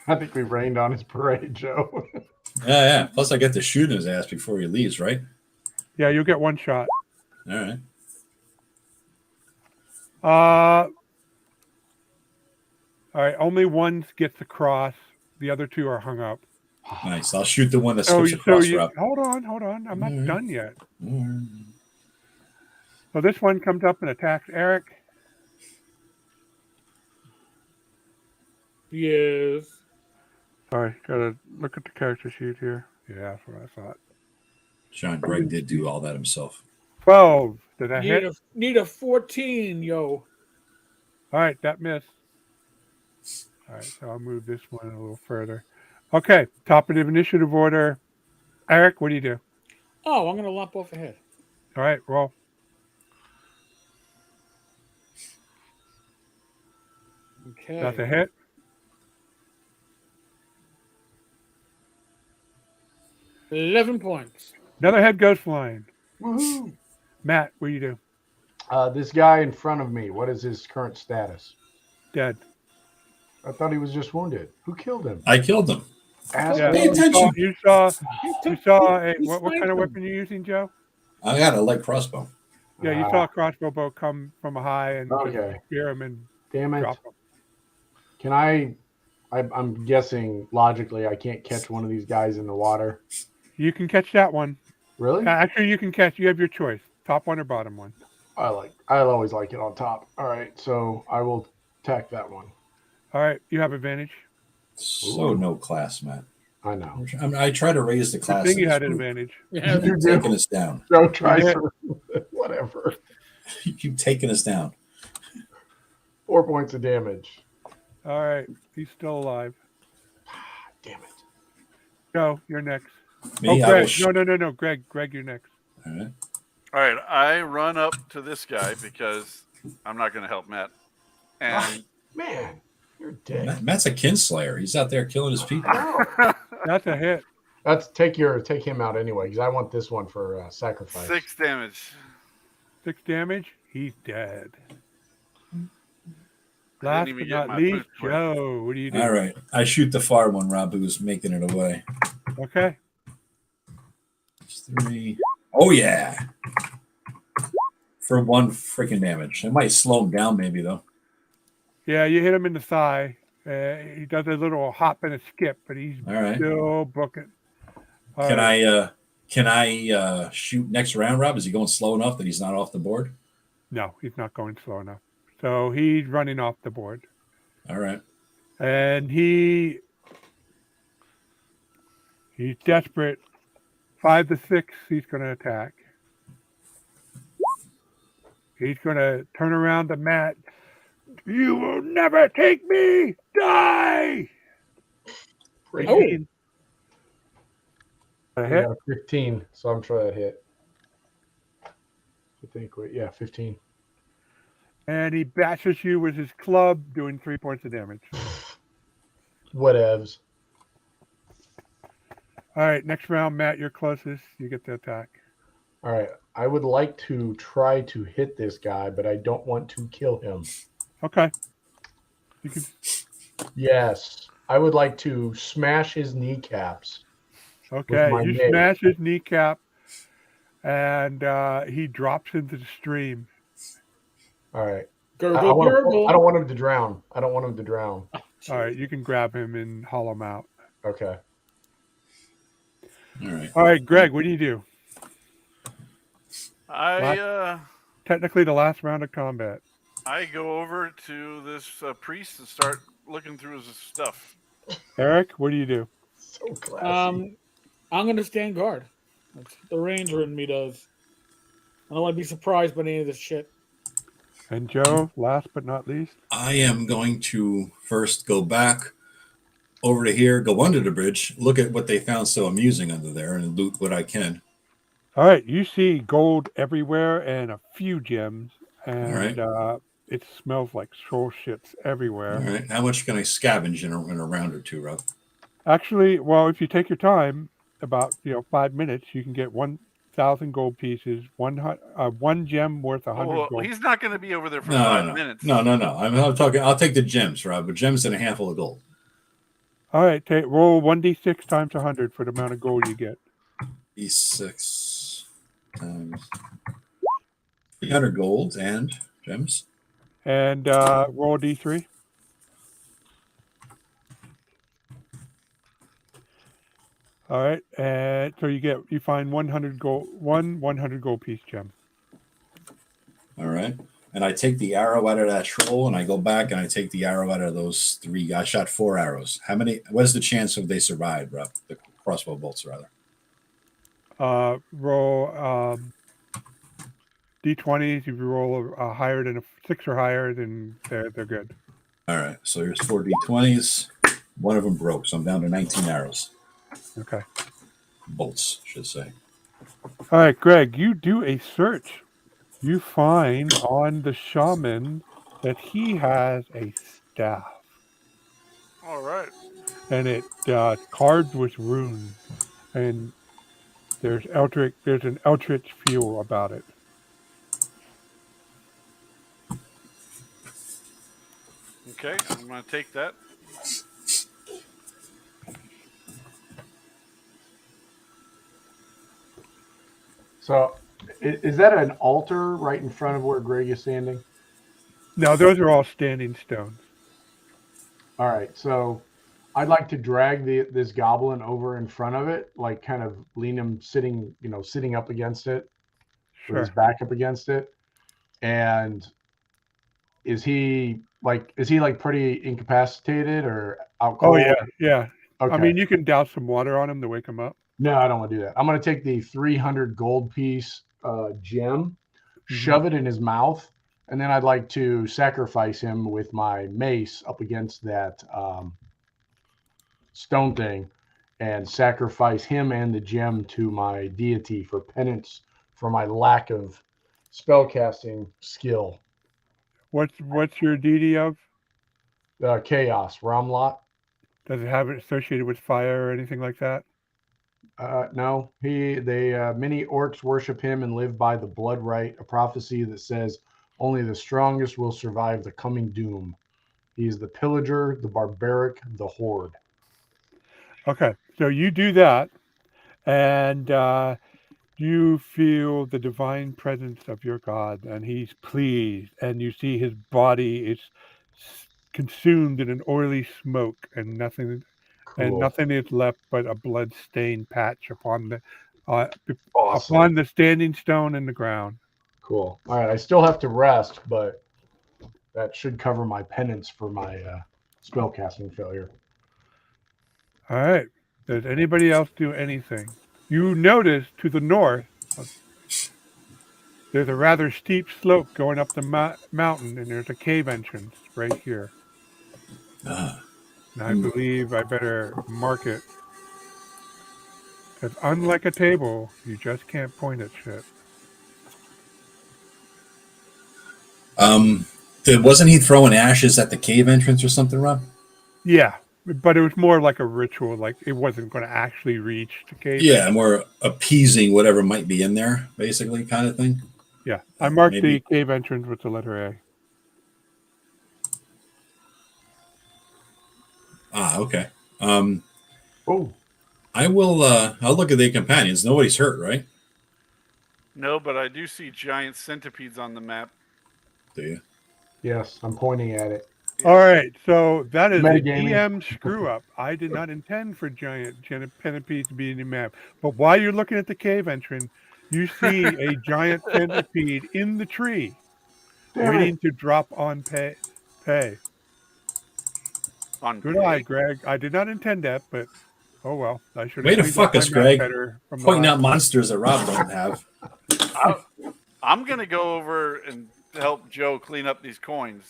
I think we rained on his parade, Joe.
Yeah. Plus, I get to shoot his ass before he leaves, right?
Yeah, you'll get 1 shot.
All right.
All right, only one gets across. The other two are hung up.
Nice. I'll shoot the one that
So,
skips across, Rob.
hold on. I'm not
Alright.
done yet.
Alright.
So this one comes up and attacks Eric.
Yes.
Sorry, gotta look at the character sheet here. Yeah, that's what I thought.
John Greg did do all that himself.
12. Did that hit?
Need a 14, yo.
All right, that missed. All right, so I'll move this one a little further. Okay, top of the initiative order. Eric, what do you do?
Oh, I'm gonna lop off ahead.
All right, roll.
Okay.
That's a hit.
$11
Another head goes flying.
Woohoo!
Matt, what do you do?
This guy in front of me, what is his current status?
Dead.
I thought he was just wounded. Who killed him?
I killed him.
Asshole.
Pay attention.
You saw a,
He
what kind
sniped
of
him.
weapon you using, Joe?
I got a light crossbow.
Yeah, you saw a crossbow bolt come from a high and
Okay.
spear him and
Damn it.
drop him.
Can I'm guessing logically I can't catch one of these guys in the water.
You can catch that one.
Really?
Actually, you can catch. You have your choice. Top one or bottom one.
I'll always like it on top. All right, so I will attack that one.
All right, you have advantage.
So no class, Matt.
I know.
I try to raise the
Good
class.
thing
of
you
this
had
group.
advantage.
Yeah.
You
Keep
do.
taking us down.
Go try
Yeah.
whatever.
You keep taking us down.
4 points of damage.
All right, he's still alive.
Damn it.
Go, you're next.
Me,
Oh,
I will
Greg.
sh-
No. Greg, you're next.
All right.
All right, I run up to this guy because I'm not going to help Matt. And
Man, you're dead.
Matt's a kinslayer. He's out there killing his people.
That's a hit.
That's take him out anyway, because I want this one for sacrifice.
6 damage.
6 damage. He's dead.
I
Last
didn't
but
even get
not
my
least,
boost point.
Joe. What do you do?
All right. I shoot the far one, Rob, who's making it away.
Okay.
It's 3. Oh, yeah. For 1 freaking damage. It might slow him down, maybe, though.
Yeah, you hit him in the thigh. He does a little hop and a skip, but he's
All right.
still booking. All
Can
right.
I shoot next round, Rob? Is he going slow enough that he's not off the board?
No, he's not going slow enough. So he's running off the board.
All right.
And he's desperate. 5 to 6, he's going to attack. He's going to turn around to Matt. You will never take me. Die.
Great.
18. A
I
hit.
got a 15, so I'm sure that hit. I think, 15.
And he bashes you with his club, doing 3 points of damage.
Whatevs.
All right, next round, Matt, you're closest. You get the attack.
All right. I would like to try to hit this guy, but I don't want to kill him.
Okay. You can.
Yes. I would like to smash his kneecaps.
Okay,
my
you
mate.
smash his kneecap, and he drops into the stream.
All right. I
Gurgle,
don't
gurgle.
want him to drown. I don't want him to drown.
All right, you can grab him and haul him out.
Okay.
All right.
All right, Greg, what do you do?
I
Technically, the last round of combat.
I go over to this priest and start looking through his stuff.
Eric, what do you do?
So classy.
I'm going to stand guard. That's what the ranger in me does. I don't want to be surprised by any of this shit.
And Joe, last but not least.
I am going to first go back over to here, go under the bridge, look at what they found so amusing under there, and loot what I can.
All right, you see gold everywhere and a few gems, and it smells like soul shits everywhere.
All right. How much can I scavenge in a round or two, Rob?
Actually, well, if you take your time, about 5 minutes, you can get 1,000 gold pieces, one gem worth 100
Oh,
gold.
he's not going to be over there for
No,
5 minutes.
No. I'm talking. I'll take the gems, Rob. But gems and a handful of gold.
All right, roll 1d6 times 100 for the amount of gold you get.
E6 times 300 gold and gems.
And roll a d3. All right, and so you find 100 gold piece gem.
All right. And I take the arrow out of that troll, and I go back and I take the arrow out of those 3. I shot 4 arrows. How many? What is the chance of they survive, bro? The crossbow bolts, rather.
Roll d20s. If you roll higher than a 6 or higher, then they're good.
All right. So here's 4 d20s. One of them broke, so I'm down to 19 arrows.
Okay.
Bolts, should say.
All right, Greg, you do a search. You find on the shaman that he has a staff,
All right.
and it carved with runes, and there's an eldritch feel about it.
Okay, I'm going to take that.
So, is that an altar right in front of where Greg is standing?
Now, those are all standing stones.
All right. So, I'd like to drag this goblin over in front of it, like kind of lean him sitting up against it, with his
Sure.
back up against it. And is he like pretty incapacitated or out cold?
Oh, yeah.
Okay.
I mean, you can douse some water on him to wake him up.
No, I don't want to do that. I'm going to take the 300 gold piece gem, shove it in his mouth, and then I'd like to sacrifice him with my mace up against that stone thing and sacrifice him and the gem to my deity for penance for my lack of spellcasting skill.
What's your deity of?
Chaos, Ramlot.
Does it have it associated with fire or anything like that?
No, many orcs worship him and live by the blood rite, a prophecy that says only the strongest will survive the coming doom. He is the pillager, the barbaric, the horde.
Okay, so you do that, and you feel the divine presence of your God, and he's pleased, and you see his body is consumed in an oily smoke, and nothing is left but a blood-stained patch upon the standing stone in the ground.
Cool. All right, I still have to rest, but that should cover my penance for my spellcasting failure.
All right. Does anybody else do anything? You notice to the north, there's a rather steep slope going up the mountain, and there's a cave entrance right here. And I believe I better mark it. Because unlike a table, you just can't point at shit.
Wasn't he throwing ashes at the cave entrance or something, Rob?
Yeah, but it was more like a ritual. Like it wasn't going to actually reach the cave.
Yeah, more appeasing whatever might be in there, basically, kind of thing.
Yeah, I marked the cave entrance with the letter A.
Okay. I will. I'll look at the companions. Nobody's hurt, right?
No, but I do see giant centipedes on the map.
Do you?
Yes, I'm pointing at it.
All right, so that is
Metagaming.
a DM screw up. I did not intend for giant centipedes to be in the map, but while you're looking at the cave entrance, you see a giant centipede in the tree, waiting to drop on pay. Good eye, Greg. I did not intend that, but oh well. I should have
way to fuck us, Greg. Pointing out monsters that Rob don't have.
I'm gonna go over and help Joe clean up these coins.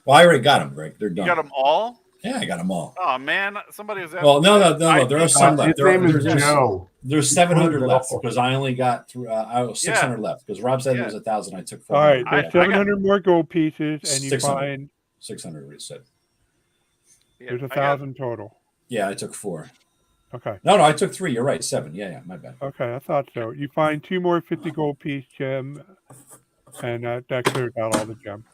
Well, I already got them, Greg. They're done.
You got them all?
Yeah, I got them all.
Oh man, somebody was asking.
Well, no. There are some left.
His name is Joe.
There's 700 left because I only got through. 600 left because Rob said there was 1,000. I took 400.
All right, there's 700 more gold pieces, and you
600.
find
600. We said
there's 1,000 total.
Yeah, I took 4.
Okay.
No, I took 3. You're right. 7. Yeah, my bad.
Okay, I thought so. You find 2 more 50 gold piece gem, and that clears out all the gem.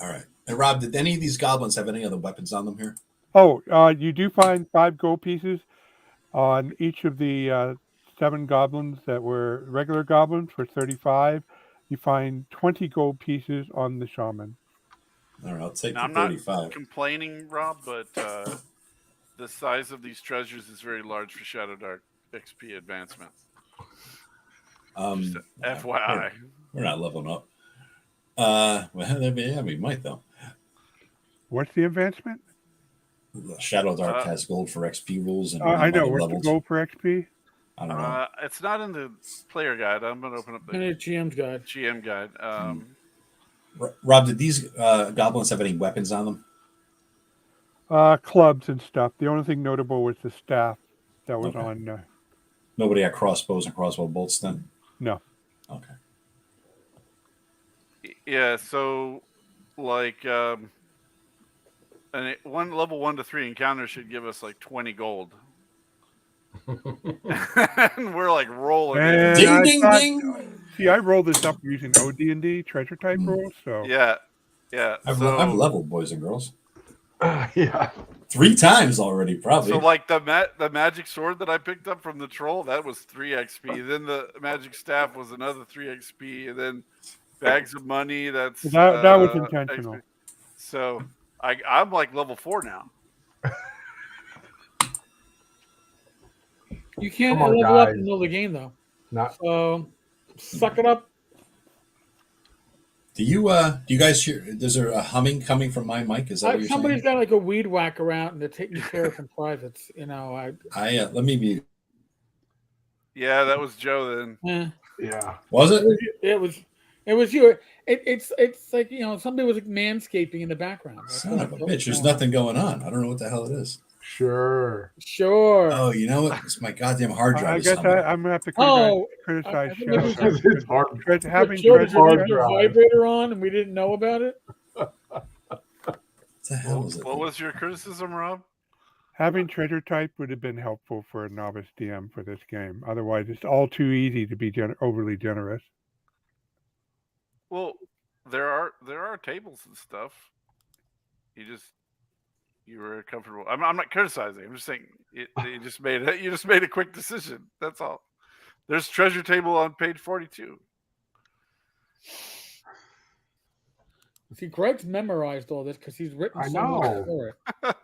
All right. And Rob, did any of these goblins have any other weapons on them here?
Oh, you do find 5 gold pieces on each of the 7 goblins that were regular goblins for 35. You find 20 gold pieces on the shaman.
All right, I'll take
now,
the 35.
I'm not complaining, Rob, but the size of these treasures is very large for ShadowDark. XP advancement.
Um,
Just FYI.
we're not leveling up. Well, yeah, we might though.
What's the advancement?
ShadowDark has gold for XP rules and
I know.
money
What's
levels.
the goal for XP?
I don't know.
It's not in the player guide. I'm gonna open up the
And it's GM's guide.
GM guide.
Rob, did these goblins have any weapons on them?
Clubs and stuff. The only thing notable was the staff that was
Okay.
on.
Nobody had crossbows and crossbow bolts then?
No.
Okay.
Yeah, so like one level 1 to 3 encounter should give us like 20 gold. And we're like rolling.
And
Ding,
I
ding,
thought-
ding.
See, I rolled this up using OD&D treasure type rules. So
Yeah.
I've
So
leveled, boys and girls.
Yeah.
3 times already, probably.
so like the magic sword that I picked up from the troll, that was 3 XP. Then the magic staff was another 3 XP, and then bags of money. That
was intentional.
XP. So I'm like level 4 now.
You can't
Come on,
level up
guys.
in the middle of the game though.
Not
So suck it up.
Do you guys hear? Is there a humming coming from my mic? Is that what you're
Somebody's
saying?
got like a weed whacker out and they're taking care of some privates. You know,
Let me be.
Yeah, that was Joe then.
yeah.
Was it?
It was you. It's like, you know, somebody was like manscaping in the background. That's
Son of a
what
bitch. There's
going on.
nothing going on. I don't know what the hell it is.
Sure.
Sure.
Oh, you know what? It's my goddamn hard drive.
I
is
guess
humming.
I'm gonna have to
Oh,
criticize
I think it was
Shadow.
It's hard.
Having
Joe,
treasure
did you leave
hard
your
drive.
vibrator on and we didn't know about it?
What the hell is it?
What was your criticism, Rob?
Having treasure type would have been helpful for a novice DM for this game. Otherwise, it's all too easy to be overly generous.
Well, there are tables and stuff. You were comfortable. I'm not criticizing. I'm just saying you just made a quick decision. That's all. There's treasure table on page 42.
See, Greg's memorized all this because he's written
I
so much
know.
for it.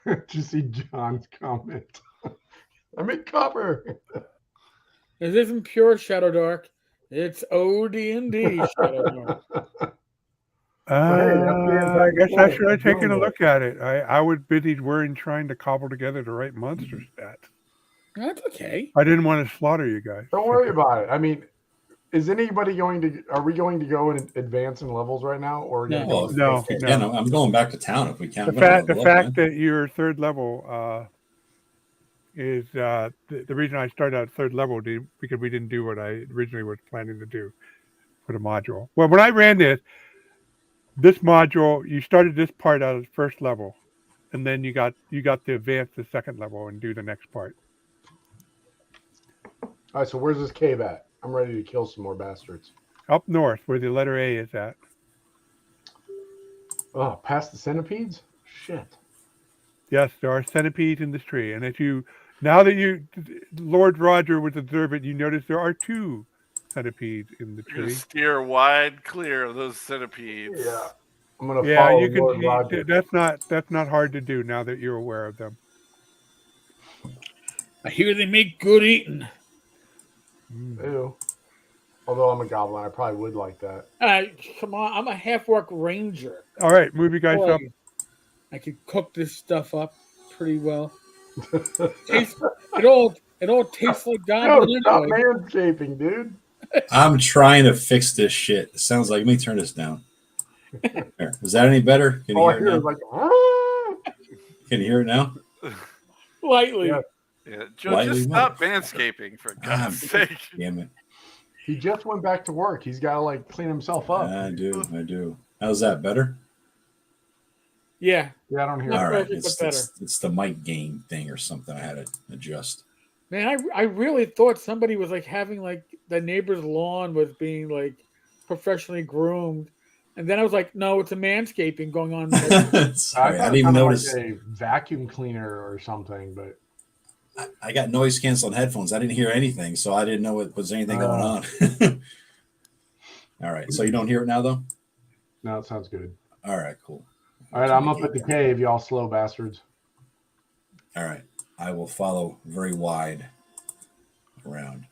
Did you see John's comment? I'm in cover.
This isn't pure ShadowDark. It's OD&D ShadowDark.
I guess I should have taken a
Doing
look at it. I was busy trying to cobble together the right monster stats.
That's okay.
I didn't want to slaughter you guys.
Don't worry about it. I mean, is anybody going to? Are we going to go and advance in levels right now, or are we
No.
gonna go
No,
fix it?
Yeah, no, I'm going back to town if we can.
The
We don't
fact
level up, man.
that you're third level is the reason I started at third level because we didn't do what I originally was planning to do for the module. Well, when I ran this module, you started this part out of first level, and then you got to advance the second level and do the next part.
All right. So where's this cave at? I'm ready to kill some more bastards.
Up north, where the letter A is at.
Oh, past the centipedes? Shit.
Yes, there are centipedes in this tree, and now that Lord Roger was observant, you notice there are 2 centipedes in the
You're gonna
tree.
steer wide clear of those centipedes.
Yeah. I'm gonna
Yeah,
follow
you
Lord Roger.
can. That's not hard to do now that you're aware of them.
I hear they make good eating.
Ew. Although I'm a goblin, I probably would like that.
Come on, I'm a half-orc ranger.
All right, move you guys
Boy,
up.
I could cook this stuff up pretty well. It all tastes like
No,
goblin
stop
anyway.
manscaping, dude.
I'm trying to fix this shit. It sounds like. Let me turn this down. There. Is that any better? Can you
All I
hear it
hear
now?
is like, "Ah."
Can you hear it now?
Lightly.
Yeah.
Yeah, Joe,
Lightly
just stop manscaping for God's sake.
Damn it.
He just went back to work. He's got to like clean himself up.
I do. How's that better?
Yeah.
Yeah, I don't hear.
Not
All
it.
right.
perfect, but better.
It's the mic gain thing or something I had to adjust.
Man, I really thought somebody was like having like the neighbor's lawn was being like professionally groomed. And then I was like, no, it's a manscaping going on.
Sorry, I
thought
didn't even
it sounded
notice.
like a vacuum cleaner or something, but
I got noise canceling headphones. I didn't hear anything, so I didn't know if was anything going on. All right, so you don't hear it now, though.
no, it sounds good.
All right, cool.
All right, I'm up at the cave, y'all slow bastards.
All right. I will follow very wide around.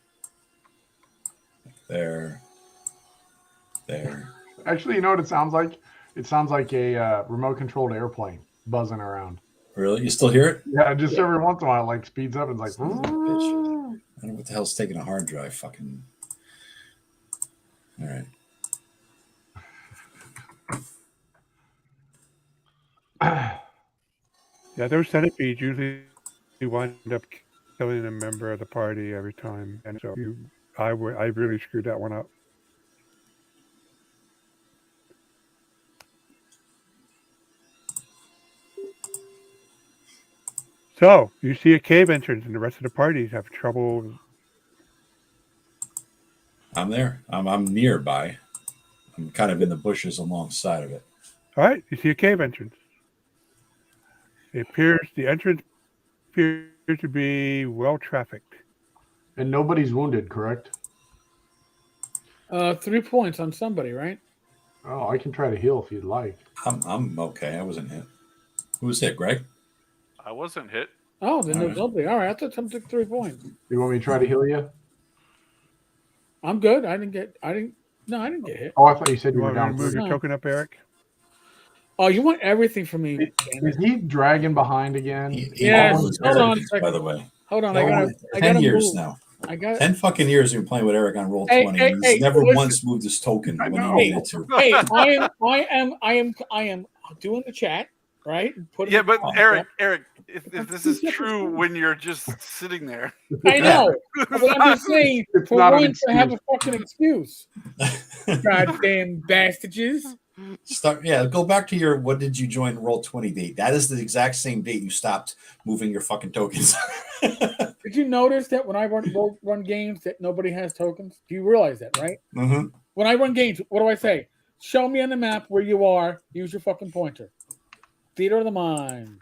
There.
Actually, you know what it sounds like? It sounds like a remote-controlled airplane buzzing around.
Really? You still hear it?
Yeah, just every once in a while, it like speeds up and it's like.
Son of a bitch. I don't know what the hell's taking a hard drive. Fucking. All right.
Yeah, those centipedes usually wind up killing a member of the party every time, and so I really screwed that one up. So you see a cave entrance, and the rest of the parties have trouble.
I'm there. I'm nearby. I'm kind of in the bushes alongside of it.
All right, you see a cave entrance. The entrance appears to be well trafficked.
And nobody's wounded, correct?
3 points on somebody, right?
Oh, I can try to heal if you'd like.
I'm okay. I wasn't hit. Who was hit, Greg?
I wasn't hit.
Oh, then
All
there's
right.
nobody. All right, I thought someone took 3 points.
You want me to try to heal you?
I'm good. I didn't get hit.
Oh, I thought you said
You
you were
want me to
down.
move your
No.
token up, Eric?
Oh, you want everything from me? Damn
Is
it.
he dragging behind again?
Yes,
almost
hold on a
Eric, by
second.
the way.
Hold on,
I
10
gotta years
move.
now.
I got
10 fucking years you've been playing with Eric on roll
Hey,
20.
hey,
He's
hey,
never
listen.
once moved his token
I
when he
know.
needed to.
Hey, I am doing the chat, right? Putting
Yeah, but
the
Eric, if this is true when you're just sitting there,
I know. But I'm just saying,
It's
for
not an
once, I have a
excuse.
fucking excuse. Goddamn bastards.
Go back to your what did you join roll 20 date. That is the exact same date you stopped moving your fucking tokens.
Did you notice that when I run games that nobody has tokens? Do you realize that, right?
Mm-hmm.
When I run games, what do I say? Show me on the map where you are. Use your fucking pointer. Theater of the mind.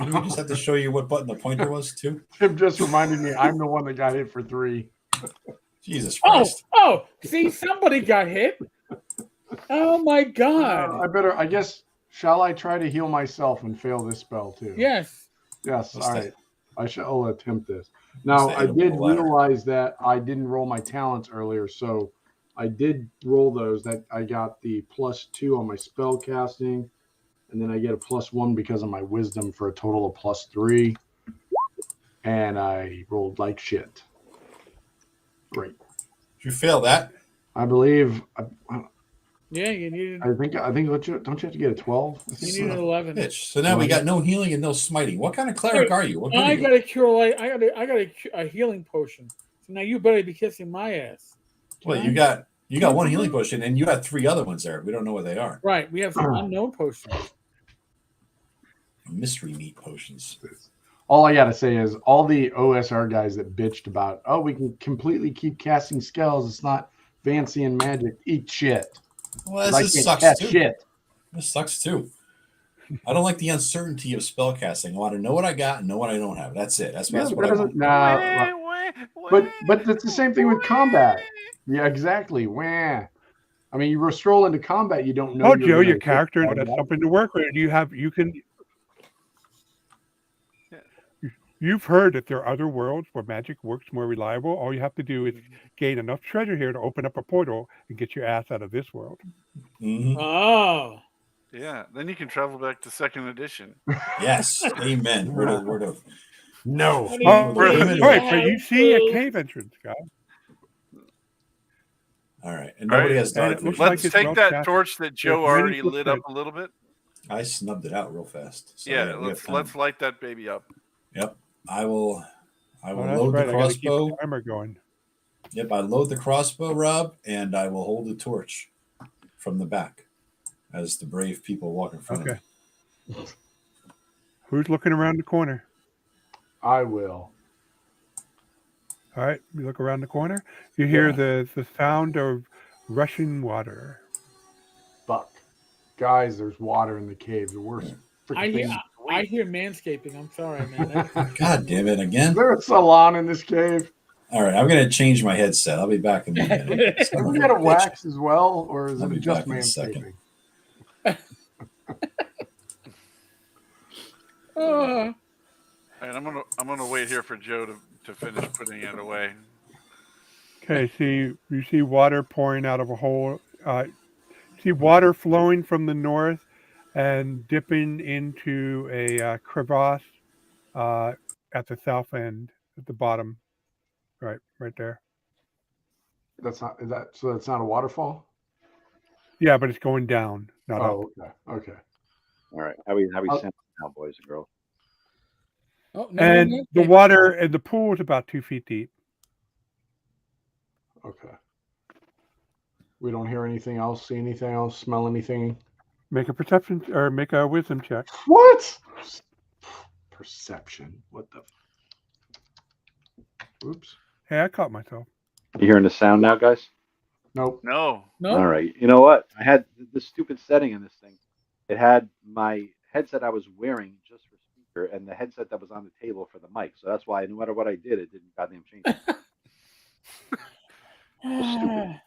You just have to show you what button the pointer was too.
Tim just reminded me I'm the one that got hit for 3.
Jesus Christ.
Oh, see, somebody got hit. Oh my god.
I guess, shall I try to heal myself and fail this spell too?
Yes.
Yes,
Let's
all
stay.
right. I shall attempt this. Now,
stay
I
up
did
the ladder.
realize that I didn't roll my talents earlier, so I did roll those. That I got the +2 on my spell casting, and then I get a +1 because of my wisdom for a total of +3. And I rolled like shit. Great.
Did you fail that?
I believe.
Yeah, you needed.
I think. Don't you have to get a 12? I
You
think.
needed 11.
Bitch. So now we got no healing and no smiting. What kind of cleric are you? What good
I
are you?
got a cure light. I got a healing potion. So now you better be kissing my ass.
Well, you got one healing potion and you got 3 other ones there. We don't know what they are.
Right. We have some unknown potions.
Mystery meat potions.
All I gotta say is all the OSR guys that bitched about, oh, we can completely keep casting spells. It's not fancy and magic. Eat shit.
Well,
I
this
can't
sucks
cast
too.
shit.
This sucks too. I don't like the uncertainty of spell casting. I want to know what I got and know what I don't have. That's it. That's
Yeah,
what
but
I want.
but it's the same thing with combat. Yeah, exactly. Wah. I mean, you stroll into combat, you don't know.
Oh,
you're
Joe,
gonna
your
hit
character
somebody.
has something to work with. You've heard that there are other worlds where magic works more reliable. All you have to do is gain enough treasure here to open up a portal and get your ass out of this world.
Mhm.
Oh.
Yeah, then you can travel back to 2nd edition.
Yes. Amen. Word of.
No.
What do
All
you mean?
right, so you see a cave entrance, guys.
All right. And nobody has
And
dark
it looks
vision.
like
Let's
it's
take
well
that
crafted.
torch that Joe
There's many
already lit up
footprints.
a little bit.
I snubbed it out real fast. So
Yeah,
we have time.
let's light that baby up.
Yep. I will
Oh,
load
that's
the
right. I got to keep
crossbow.
the timer going.
Yep, I load the crossbow, Rob, and I will hold the torch from the back as the brave people walk in front of me.
Who's looking around the corner?
I will.
All right, you look around the corner. You hear the sound of rushing water.
Fuck. Guys, there's water in the cave. The worst freaking thing.
I hear manscaping. I'm sorry, man.
God damn it
Is
again.
there a salon in this cave?
All right, I'm going to change my headset. I'll be back in a minute. Son
Have
of
we
a
got a
bitch.
wax as well, or is
I'll
it
be
just
back in a second.
manscaping?
I'm gonna wait here for Joe to finish putting it away.
Okay, you see water pouring out of a hole. See water flowing from the north and dipping into a crevasse at the south end, at the bottom, right there.
That's not is that. So that's not a waterfall.
Yeah, but it's going down, not up.
Oh, okay. Okay.
All right. How we
Oh.
sound now, boys and girls?
Oh, no,
And
no,
the
no.
water and the pool is about 2 feet deep.
Okay. We don't hear anything else, see anything else, smell anything.
Make a perception or make a wisdom check.
What? Perception. What the? Oops.
Hey, I caught myself.
You hearing the sound now, guys?
Nope.
No.
No?
All right. You know what? I had this stupid setting in this thing. It had my headset I was wearing just for speaker and the headset that was on the table for the mic. So that's why no matter what I did, it didn't goddamn change. Stupid.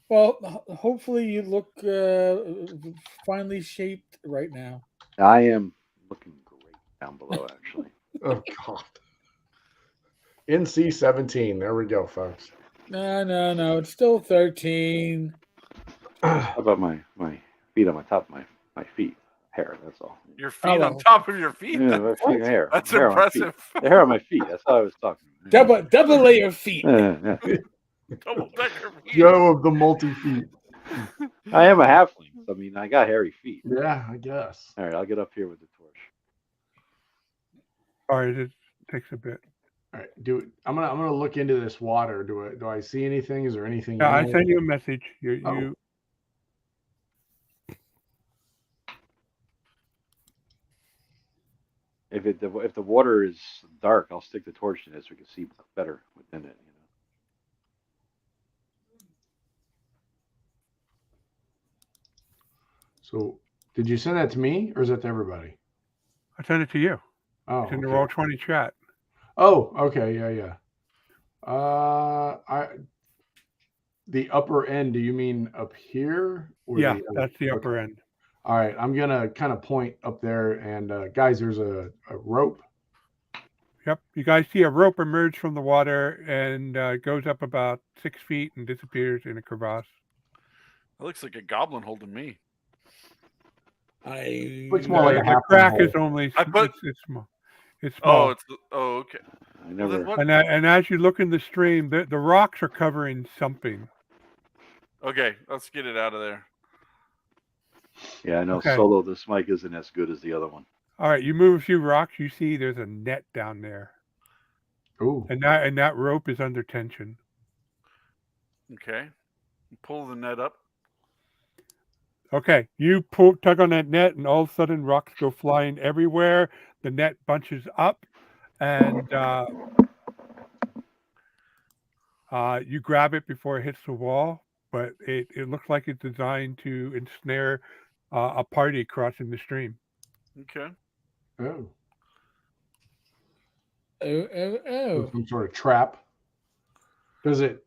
Well, hopefully you look finely shaped right now.
I am looking great down below, actually.
Oh God. NC 17. There we go, folks.
No. It's still 13.
How about my feet on my top of my feet? Hair, that's all.
Your feet on
well.
top of your feet.
Yeah, my feet, hair.
That's
hair on my feet.
impressive.
The hair on my feet. That's how I was talking. Yeah.
Double layer feet.
Yeah.
Double decker feet.
Joe of the multi feet.
I am a halfling. So, I mean, I got hairy feet.
Yeah, I guess.
All right, I'll get up here with the torch.
All right, it takes a bit.
All right, I'm gonna look into this water. Do I see anything? Is there anything?
Yeah, I
in it?
sent you a message. You
Oh.
If the water is dark, I'll stick the torch in it so we can see better within it. You know.
So, did you send that to me or is that to everybody?
I sent it to you.
Oh,
It's in the
okay.
Roll20 chat.
Oh, okay, yeah. The upper end. Do you mean up here? Or
Yeah,
the
that's the
okay.
upper end.
All right, I'm gonna kind of point up there, and guys, there's a rope.
Yep. You guys see a rope emerge from the water and goes up about 6 feet and disappears in a crevasse.
That looks like a goblin holding me.
Looks more like a
The
half
crack
hole.
is only
I put-
it's small. It's small.
Okay.
I
Well, then
never.
what?
And as you look in the stream, the rocks are covering something.
Okay, let's get it out of there.
Yeah, I know.
Okay.
Solo, this mic isn't as good as the other one.
All right, you move a few rocks, you see there's a net down there.
Ooh.
And that rope is under tension.
Okay. Pull the net up.
Okay, you tug on that net, and all of a sudden rocks go flying everywhere. The net bunches up, and you grab it before it hits the wall. But it looks like it's designed to ensnare a party crossing the stream.
Okay.
Oh.
Oh.
Some sort of trap. Does it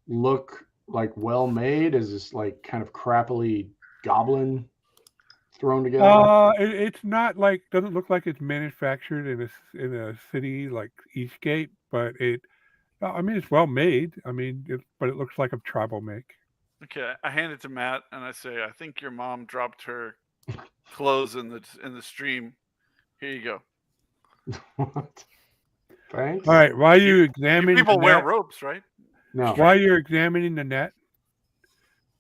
look like well made? Is this like kind of crappily goblin thrown together?
It's not like, doesn't look like it's manufactured in a city like Eastgate, but I mean, it's well made. I mean, but it looks like a tribal make.
Okay. I hand it to Matt and I say, I think your mom dropped her clothes in the stream. Here you go.
What? Thanks.
All right, while you
You
examine
people
the
wear
net,
ropes, right?
No.
while you're examining the net,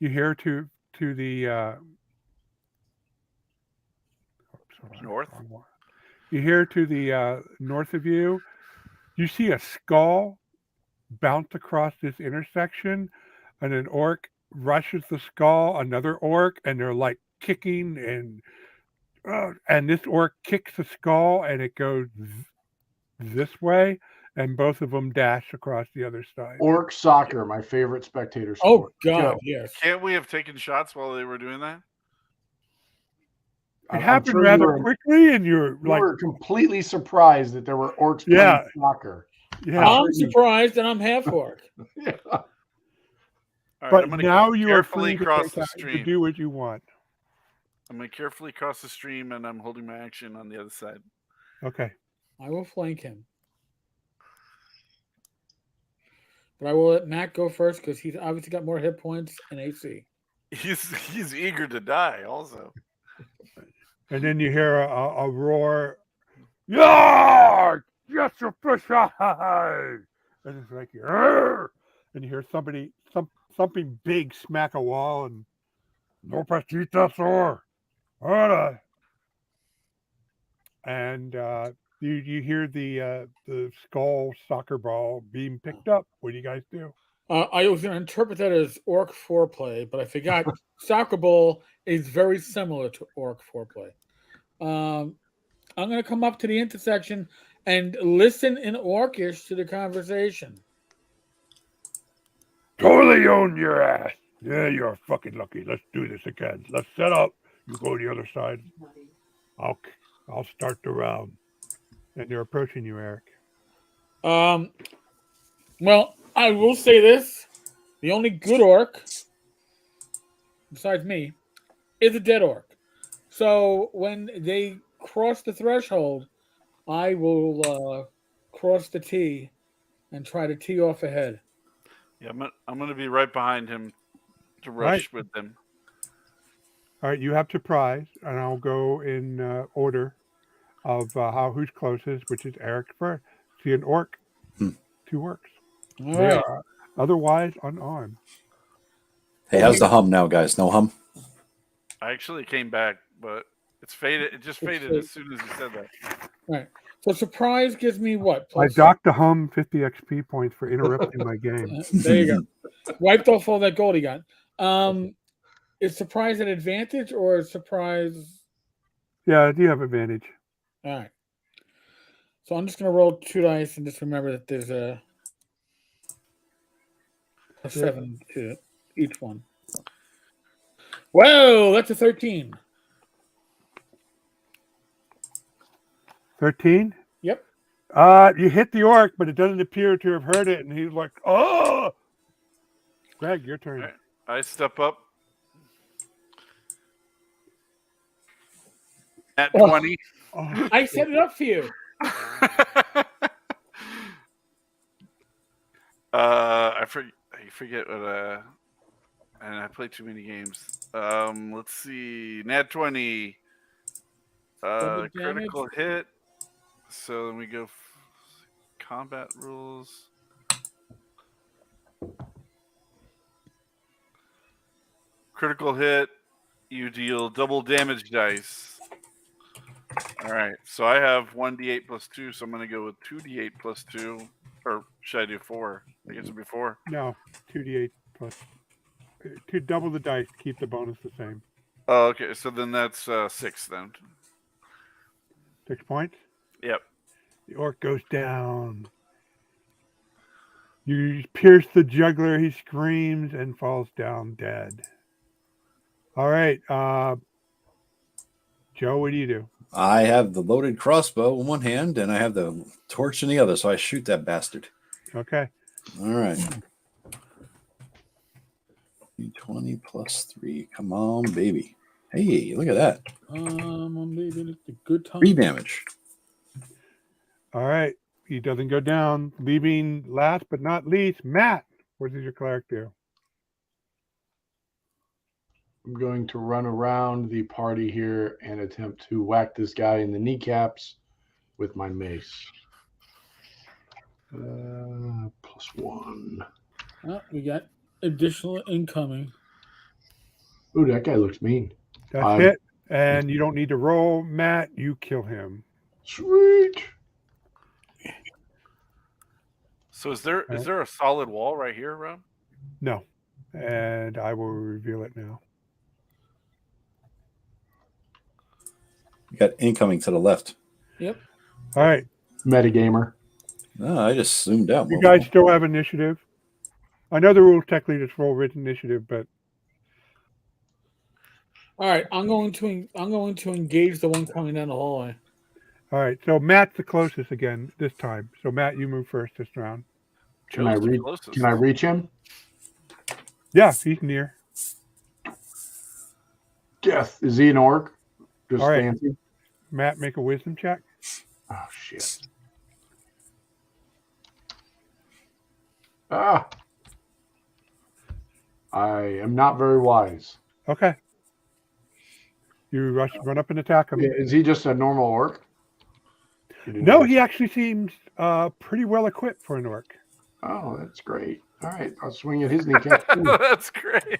you hear to the
North?
You hear to the north of you, you see a skull bounce across this intersection, and an orc rushes the skull, another orc, and they're like kicking, and this orc kicks the skull, and it goes this way, and both of them dash across the other side.
Orc soccer, my favorite spectator
Oh
sport.
God,
Joe,
yes.
Can't we have taken shots while they were doing that?
It
I'm
happened
sure
rather quickly, and you're
You
like,
were completely surprised that there were orcs
Yeah.
playing soccer.
yeah.
I'm surprised and I'm half orc.
Yeah.
All right,
But
I'm gonna
now you are
carefully
free to,
cross
take
the
out- to
stream.
do what you want.
I'm gonna carefully cross the stream, and I'm holding my action on the other side.
Okay.
I will flank him. But I will let Matt go first because he's obviously got more hit points and AC.
He's eager to die. Also,
And then you hear a roar. Yeah, yes, your fish eye. And it's like, "Arr!" And you hear something big smack a wall, and no pastita sor. Hola. And you hear the skull soccer ball being picked up. What do you guys do?
I was going to interpret that as orc foreplay, but I forgot soccer ball is very similar to orc foreplay. I'm going to come up to the intersection and listen in orcish to the conversation.
Totally own your ass. Yeah, you're fucking lucky. Let's do this again. Let's set up. You go to the other side. I'll start the round. And they're approaching you, Eric.
Well, I will say this: the only good orc, besides me, is a dead orc. So when they cross the threshold, I will cross the T and try to tee off ahead.
yeah, I'm gonna be right behind him to rush with them.
All right, you have surprise, and I'll go in order of who's closest, which is Eric first. See an orc, two orcs.
All
They
right.
are otherwise unarmed.
Hey, how's the hum now, guys? No hum?
I actually came back, but it's faded. It just faded as soon as you said that.
All right. So surprise gives me what?
I docked the hum 50 XP points for interrupting my game.
There you go. Wiped off all that gold he got. Is surprise an advantage or is surprise?
Yeah, you have advantage.
All right. So I'm just going to roll 2 dice and just remember that there's a 7 to each one. Whoa, that's a 13.
13?
Yep.
You hit the orc, but it doesn't appear to have hurt it, and he's like, oh! Greg, your turn.
Right. I step up. At 20.
Oh,
I set it up for you.
I forget what and I play too many games. Let's see. Nat 20.
Double
Critical hit. So then we go combat rules. Critical hit. You deal double damage dice. All right. So I have 1d8 plus 2, so I'm going to go with 2d8 plus 2. Or should I do 4? I guess it'd be 4.
No, 2d8 plus. To double the dice, keep the bonus the same.
Oh, okay. So then that's 6 then.
6 points?
Yep.
The orc goes down. You pierce the jugular. He screams and falls down dead. All right. Joe, what do you do?
I have the loaded crossbow in one hand, and I have the torch in the other, so I shoot that bastard.
Okay.
All right. 20 plus 3. Come on, baby. Hey, look at that.
Maybe it's a good time.
3 damage.
All right. He doesn't go down. Leaving last but not least, Matt. What does your cleric do?
I'm going to run around the party here and attempt to whack this guy in the kneecaps with my mace. +1.
Oh, we got additional incoming.
Ooh, that guy looks mean.
That's it. And you don't need to roll, Matt. You kill him.
Sweet.
So is there a solid wall right here, Rob?
No. And I will reveal it now.
You got incoming to the left.
Yep.
All right.
Metagamer.
No, I just zoomed out.
You guys still have initiative. I know the rules technically just roll written initiative, but
All right, I'm going to engage the one coming down the hallway.
all right. So Matt's the closest again this time. So Matt, you move first this round.
Can I reach him?
Yeah, he's near.
Death. Is he an orc? Just
All right.
fancy.
Matt, make a wisdom check.
Oh shit. Ah, I am not very wise.
Okay. You run up and attack him.
Is he just a normal orc?
No, he actually seems pretty well equipped for an orc.
Oh, that's great. All right, I'll swing at his kneecap.
That's great.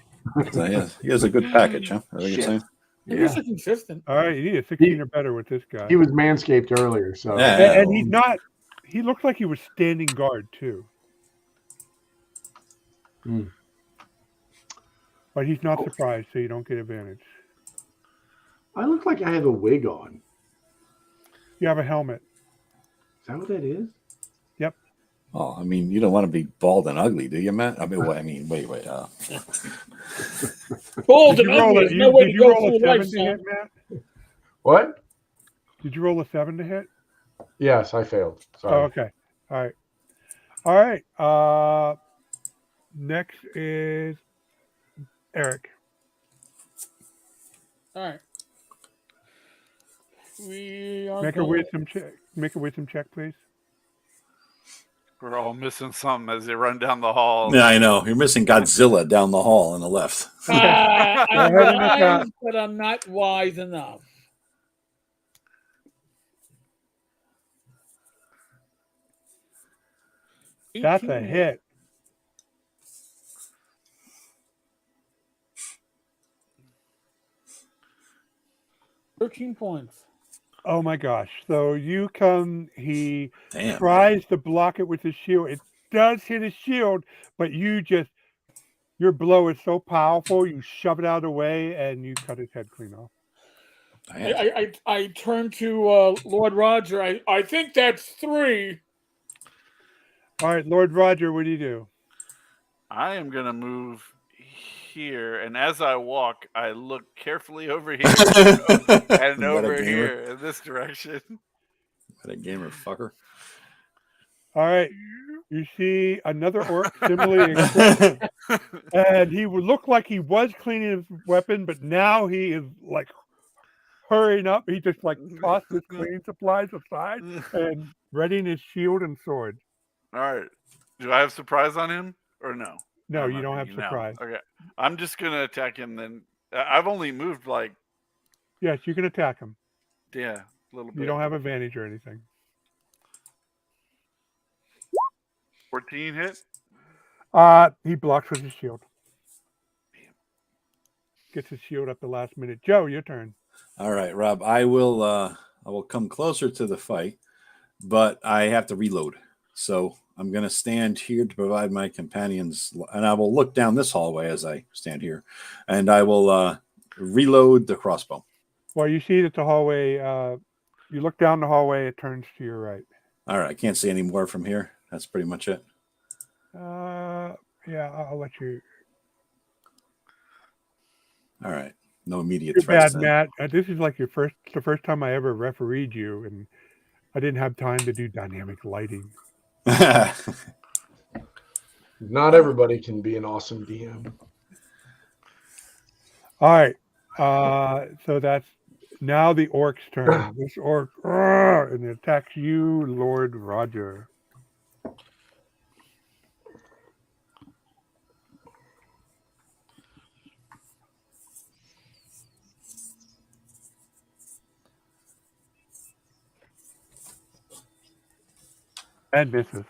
So, yeah, he has a good package, huh? I think
Shit.
you're saying.
He's
Yeah,
so consistent.
All right, you need a 16 or better with this guy.
he was manscaped earlier, so
Yeah.
And he's not. He looked like he was standing guard too.
Hmm.
But he's not surprised, so you don't get advantage.
I look like I have a wig on.
You have a helmet.
Is that what that is?
Oh, I mean, you don't want to be bald and ugly, do you, Matt? I mean, wait.
Bald
Did
and
you roll
ugly.
a,
There's no way
did
to
you
go
roll a
through
7
life,
to
son.
hit, Matt?
What?
Did you roll a 7 to hit?
Yes, I failed. Sorry.
Oh, okay. All right. Next is Eric.
All right. We are
Make a
going-
wisdom check. Make a wisdom check, please.
We're all missing something as they run down the hall.
Yeah, I know. You're missing Godzilla down the hall on the left.
I'm
Go ahead and attack.
wise, but I'm not wise enough.
That's a
18.
hit.
$13 points.
Oh my gosh. So you come, he
Damn.
tries to block it with his shield. It does hit his shield, but your blow is so powerful, you shove it out of the way and you cut his head clean off.
Damn.
I turn to Lord Roger. I think that's 3.
All right, Lord Roger, what do you do?
I am going to move here, and as I walk, I look carefully over here and over here in this direction.
What a gamer fucker.
All right. You see another orc similarly equipped, and he would look like he was cleaning his weapon, but now he is like hurrying up. He just like tossed his cleaning supplies aside and readying his shield and sword.
All right. Do I have surprise on him or no?
No,
I'm
you
not
don't have
thinking now.
surprise.
Okay. I'm just going to attack him then. I've only moved like,
Yes, you can attack him.
yeah, a little bit.
You don't have advantage or anything.
14 hit?
He blocks with his shield. Gets his shield up the last minute. Joe, your turn.
All right, Rob. I will come closer to the fight, but I have to reload. So I'm going to stand here to provide my companions, and I will look down this hallway as I stand here, and I will reload the crossbow.
Well, you see that the hallway, you look down the hallway, it turns to your right.
All right, I can't see any more from here. That's pretty much it.
Yeah, I'll let you.
All right, no immediate
You're
threats.
bad, Matt. This is like the first time I ever refereed you, and I didn't have time to do dynamic lighting.
Not everybody can be an awesome DM.
All right. So that's now the orc's turn. This orc and it attacks you, Lord Roger. And misses.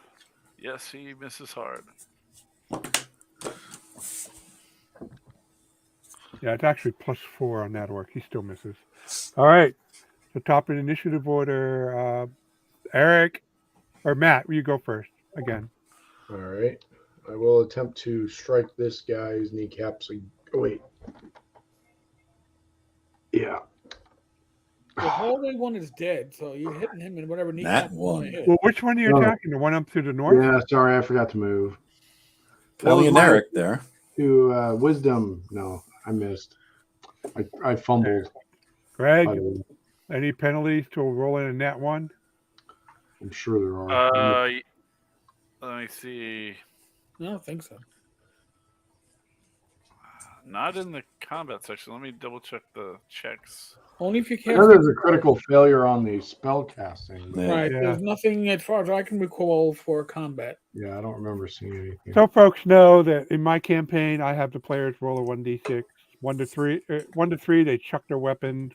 Yes, he misses hard.
Yeah, it's actually +4 on that orc. He still misses. All right. So top of the initiative order, Eric or Matt, you go first again.
All right. I will attempt to strike this guy's kneecaps. Oh, wait. Yeah.
The hallway one is dead, so you're hitting him in whatever kneecap you want to hit.
Well, which one are you
Oh.
attacking? The one up to the north?
Yeah, sorry, I forgot to move.
Pelly and Eric there.
To wisdom. No, I missed. I fumbled.
Greg,
by the way.
any penalties to rolling a nat 1?
I'm sure there are.
Let me see.
I don't think so.
Not in the combat section. Let me double check the checks.
Only if you
I
cast.
know there's a critical failure on the spell casting. But
Yeah.
Right.
Yeah.
There's nothing as far as I can recall for combat.
yeah, I don't remember seeing anything.
So folks know that in my campaign, I have the players roll a 1d6. 1 to 3, 1 to 3, they chuck their weapon.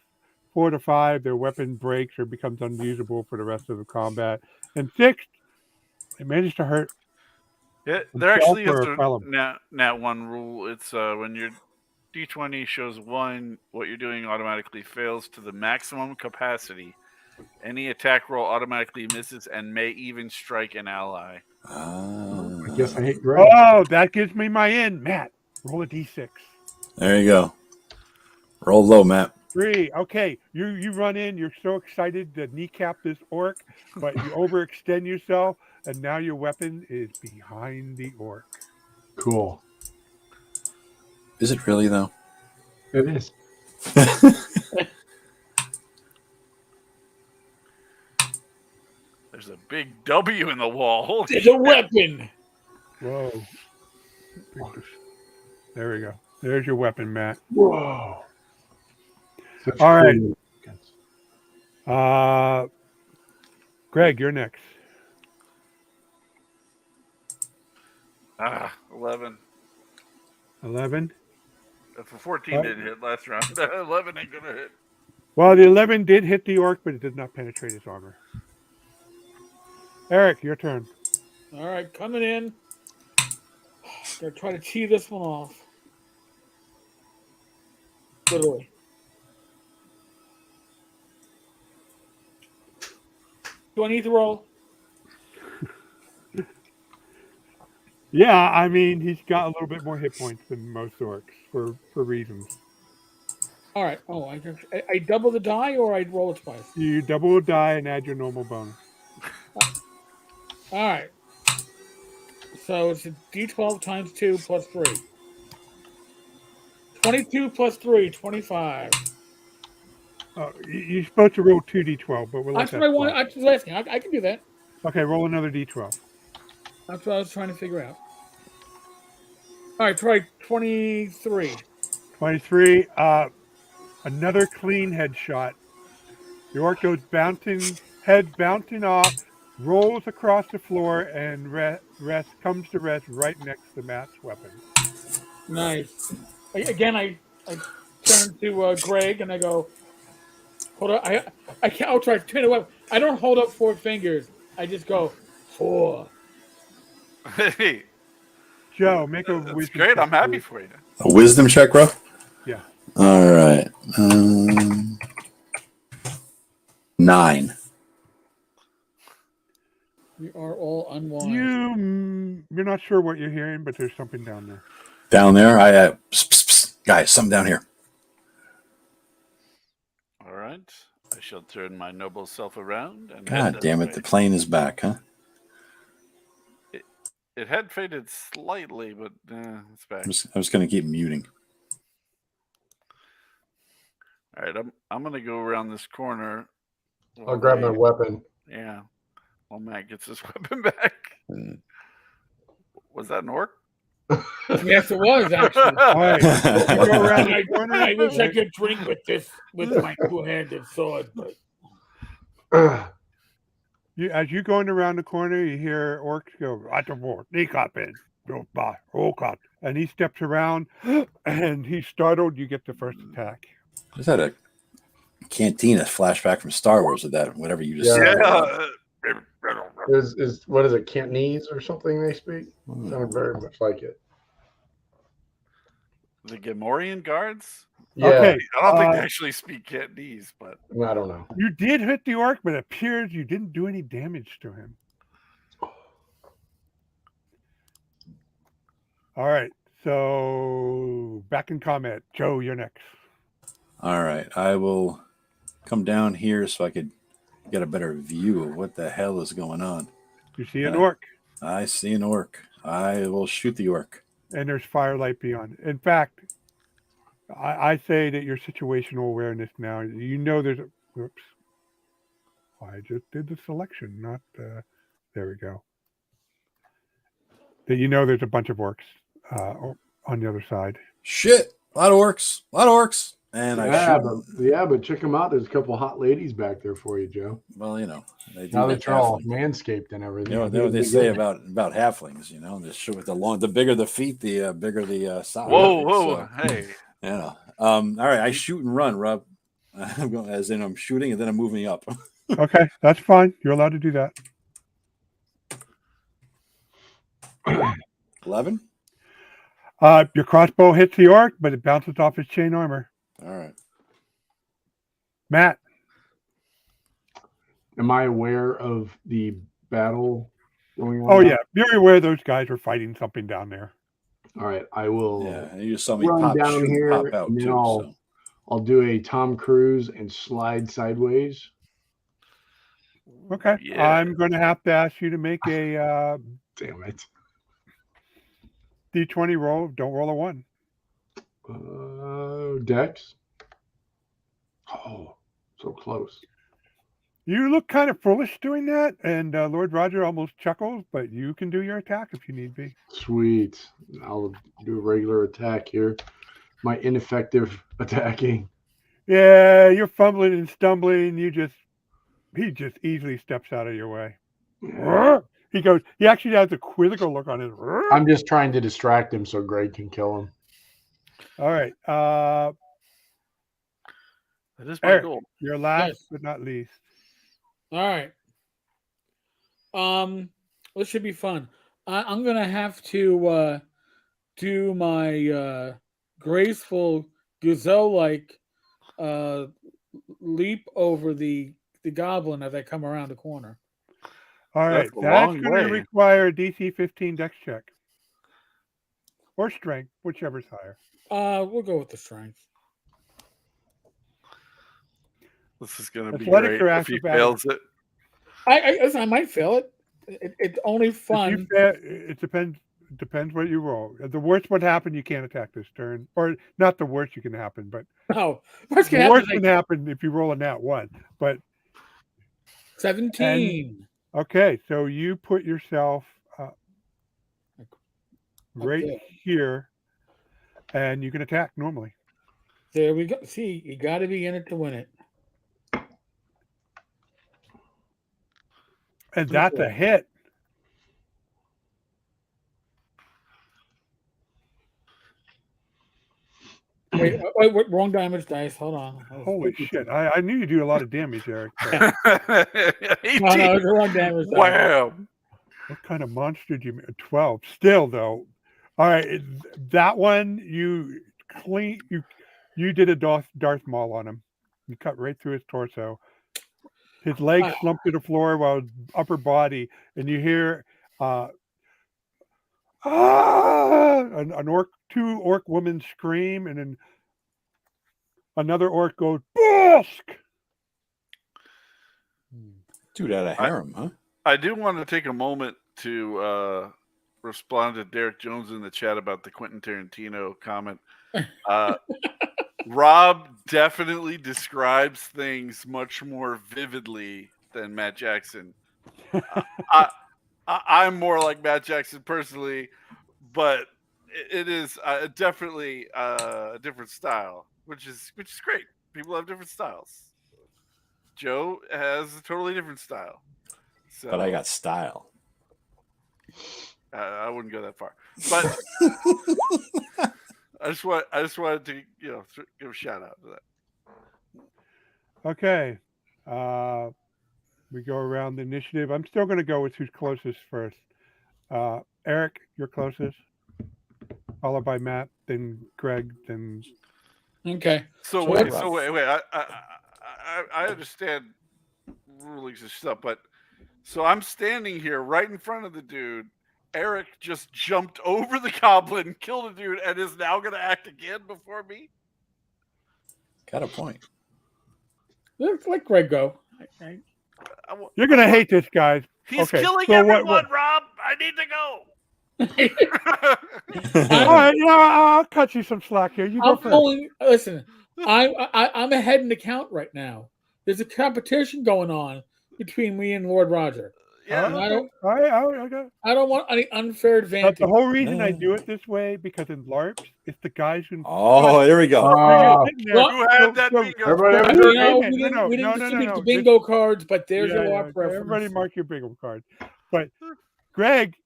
4 to 5, their weapon breaks or becomes unusable for the rest of the combat. And 6, they manage to hurt.
Yeah,
I'm
there actually is
for a fellow.
a nat 1 rule. It's when your D20 shows 1, what you're doing automatically fails to the maximum capacity. Any attack roll automatically misses and may even strike an ally.
I guess I hate Greg.
Oh, that gives me my in. Matt, roll a d6.
There you go. Roll low, Matt.
3. Okay, you run in. You're so excited to kneecap this orc, but you overextend yourself, and now your weapon is behind the orc.
Cool.
Is it really, though?
It is.
There's a big W in the wall. Holy
There's a weapon.
Whoa. There we go. There's your weapon, Matt.
Whoa. Such
All right.
cool.
Greg, you're next.
11.
11.
If a 14 didn't hit last round, 11 ain't gonna hit.
Well, the 11 did hit the orc, but it did not penetrate his armor. Eric, your turn.
All right, coming in. Gonna try to tee this one off. Literally. Do I need to roll?
Yeah, I mean, he's got a little bit more hit points than most orcs for reasons.
All right. Oh, I double the die or I roll it twice?
You double a die and add your normal bonus.
All right. So it's a D12 times 2 plus 3. 22 plus 3, 25.
You're supposed to roll 2d12, but we'll let
That's
that
what I want.
fly.
I was asking. I can do that.
Okay, roll another d12.
That's what I was trying to figure out. All right, try 23.
23. Another clean headshot. The orc goes head bouncing off, rolls across the floor, and comes to rest right next to Matt's weapon.
Nice. Again, I turn to Greg and I go, hold on. I can't. I'll try to turn it away. I don't hold up 4 fingers. I just go 4.
Hey,
Joe, make a
that's
wisdom
great.
check,
I'm happy
please.
for you.
A wisdom check, bro?
Yeah.
All right. 9.
We are all unwise.
You're not sure what you're hearing, but there's something down there.
Down there, psst, psst, psst. Guys, something down here.
All right. I shall turn my noble self around and
God
head
damn
this
it, the
way.
plane is back, huh?
It had faded slightly, but it's back.
I was going to keep muting.
All right, I'm gonna go around this corner.
I'll grab my weapon.
Yeah. While Matt gets his weapon back. Was that an orc?
Yes, it was actually.
All right. You go around the corner.
I wish I could drink with my 2-handed sword, but
As you're going around the corner, you hear orcs go, and he steps around, and he's startled. You get the first attack.
Is that a cantina flashback from Star Wars with that, whatever you just
Yeah.
said?
Is what is it, Cantonese or something they speak? Sounded very much like it.
The Gamorrean guards?
Yeah.
Okay.
I don't think they actually speak Cantonese, but
I don't know.
You did hit the orc, but it appears you didn't do any damage to him. All right. So back in combat. Joe, you're next.
All right. I will come down here so I could get a better view of what the hell is going on.
You see an orc,
I see an orc. I will shoot the orc.
and there's firelight beyond. In fact, I say that your situational awareness now, you know there's a... Whoops. I just did the selection, not... there we go. That you know there's a bunch of orcs on the other side.
Shit. A lot of orcs. A lot of orcs. And I
Yeah,
shoot.
but check them out. There's a couple hot ladies back there for you, Joe.
Well, they do
Now
like
that you're all
halflings.
manscaped and everything.
You know,
I
you
think
know what
it'd
they
be
say
good.
about halflings. The bigger the feet, the bigger the size.
Whoa,
right?
whoa,
So,
hey.
all right, I shoot and run, Rob. I'm going, as in I'm shooting and then I'm moving up.
Okay, that's fine. You're allowed to do that.
11.
Your crossbow hits the orc, but it bounces off his chain armor.
All right.
Matt.
Am I aware of the battle going on?
Oh yeah, you're aware those guys are fighting something down there.
All right, I will.
Yeah, and you saw me
run down
shoot
here,
and pop out
and then
too.
I'll do a Tom Cruise and slide sideways.
Okay,
Yeah.
I'm going to have to ask you to make a
Damn it.
D20 roll. Don't roll a 1.
Dex. Oh, so close.
You look kind of foolish doing that, and Lord Roger almost chuckles, but you can do your attack if you need be.
Sweet. I'll do a regular attack here. My ineffective attacking.
Yeah, you're fumbling and stumbling. He just easily steps out of your way.
Yeah.
He actually has a quizzical look on his.
I'm just trying to distract him so Greg can kill him.
All right.
That is my
Eric,
goal.
you're last
Yes.
but not least.
All right. This should be fun. I'm gonna have to do my graceful gazelle-like leap over the goblin as I come around the corner.
All right.
That's a
That's
long
going to
way.
require a DC 15 dex check. Or strength, whichever's higher.
We'll go with the strength.
This is going to be
Athletics
great
or
if he
acrobatics?
fails it.
I might fail it. It's only
If you
fun.
it depends what you roll. The worst would happen, you can't attack this turn. Or not the worst you can happen, but
Oh, what's
the
gonna
worst
happen?
can happen if you roll a nat 1. But
17.
okay, so you put yourself right
there.
here, and you can attack normally.
There we go. See, you got to be in it to win it.
And that's a hit.
Wait, wrong damage dice. Hold on.
Holy shit. I knew you do a lot of damage, Eric. But
No, it's the wrong damage dice.
Wow.
what kind of monster did you make? 12. Still, though. All right. That one, you did a Darth Maul on him. You cut right through his torso. His legs slumped to the floor while his upper body, and you hear two orc women scream, and then another orc goes, "Busk!"
Dude, out of harem, huh?
I do want to take a moment to respond to Derek Jones in the chat about the Quentin Tarantino comment. Rob definitely describes things much more vividly than Matt Jackson. I'm more like Matt Jackson personally, but it is definitely a different style, which is great. People have different styles. Joe has a totally different style. So,
But I got style.
I wouldn't go that far, but I just wanted to give a shout out to that.
Okay. We go around the initiative. I'm still going to go with who's closest first. Eric, you're closest, followed by Matt, then Greg, then.
Okay.
So wait. I understand rulings and stuff, but so I'm standing here right in front of the dude. Eric just jumped over the goblin, killed a dude, and is now going to act again before me.
Got a point.
Let Greg go.
You're going to hate this, guys.
He's
Okay,
killing
so
everyone, Rob. I need to go.
All right, I'll cut you some slack here. You go first.
Listen, I'm ahead in the count right now. There's a competition going on between me and Lord Roger.
Yeah.
And I don't
Okay.
I don't want any unfair
But
advantage.
the whole reason I do it this way because in LARPs, it's the guys who.
Oh, here we go.
Uh,
Who had that bingo?
everybody have a
You
drink.
know,
Wait a minute,
we didn't
no,
distribute the
no.
bingo cards, but there's your
Yeah,
LARP reference.
everybody mark your bingo card. But Greg,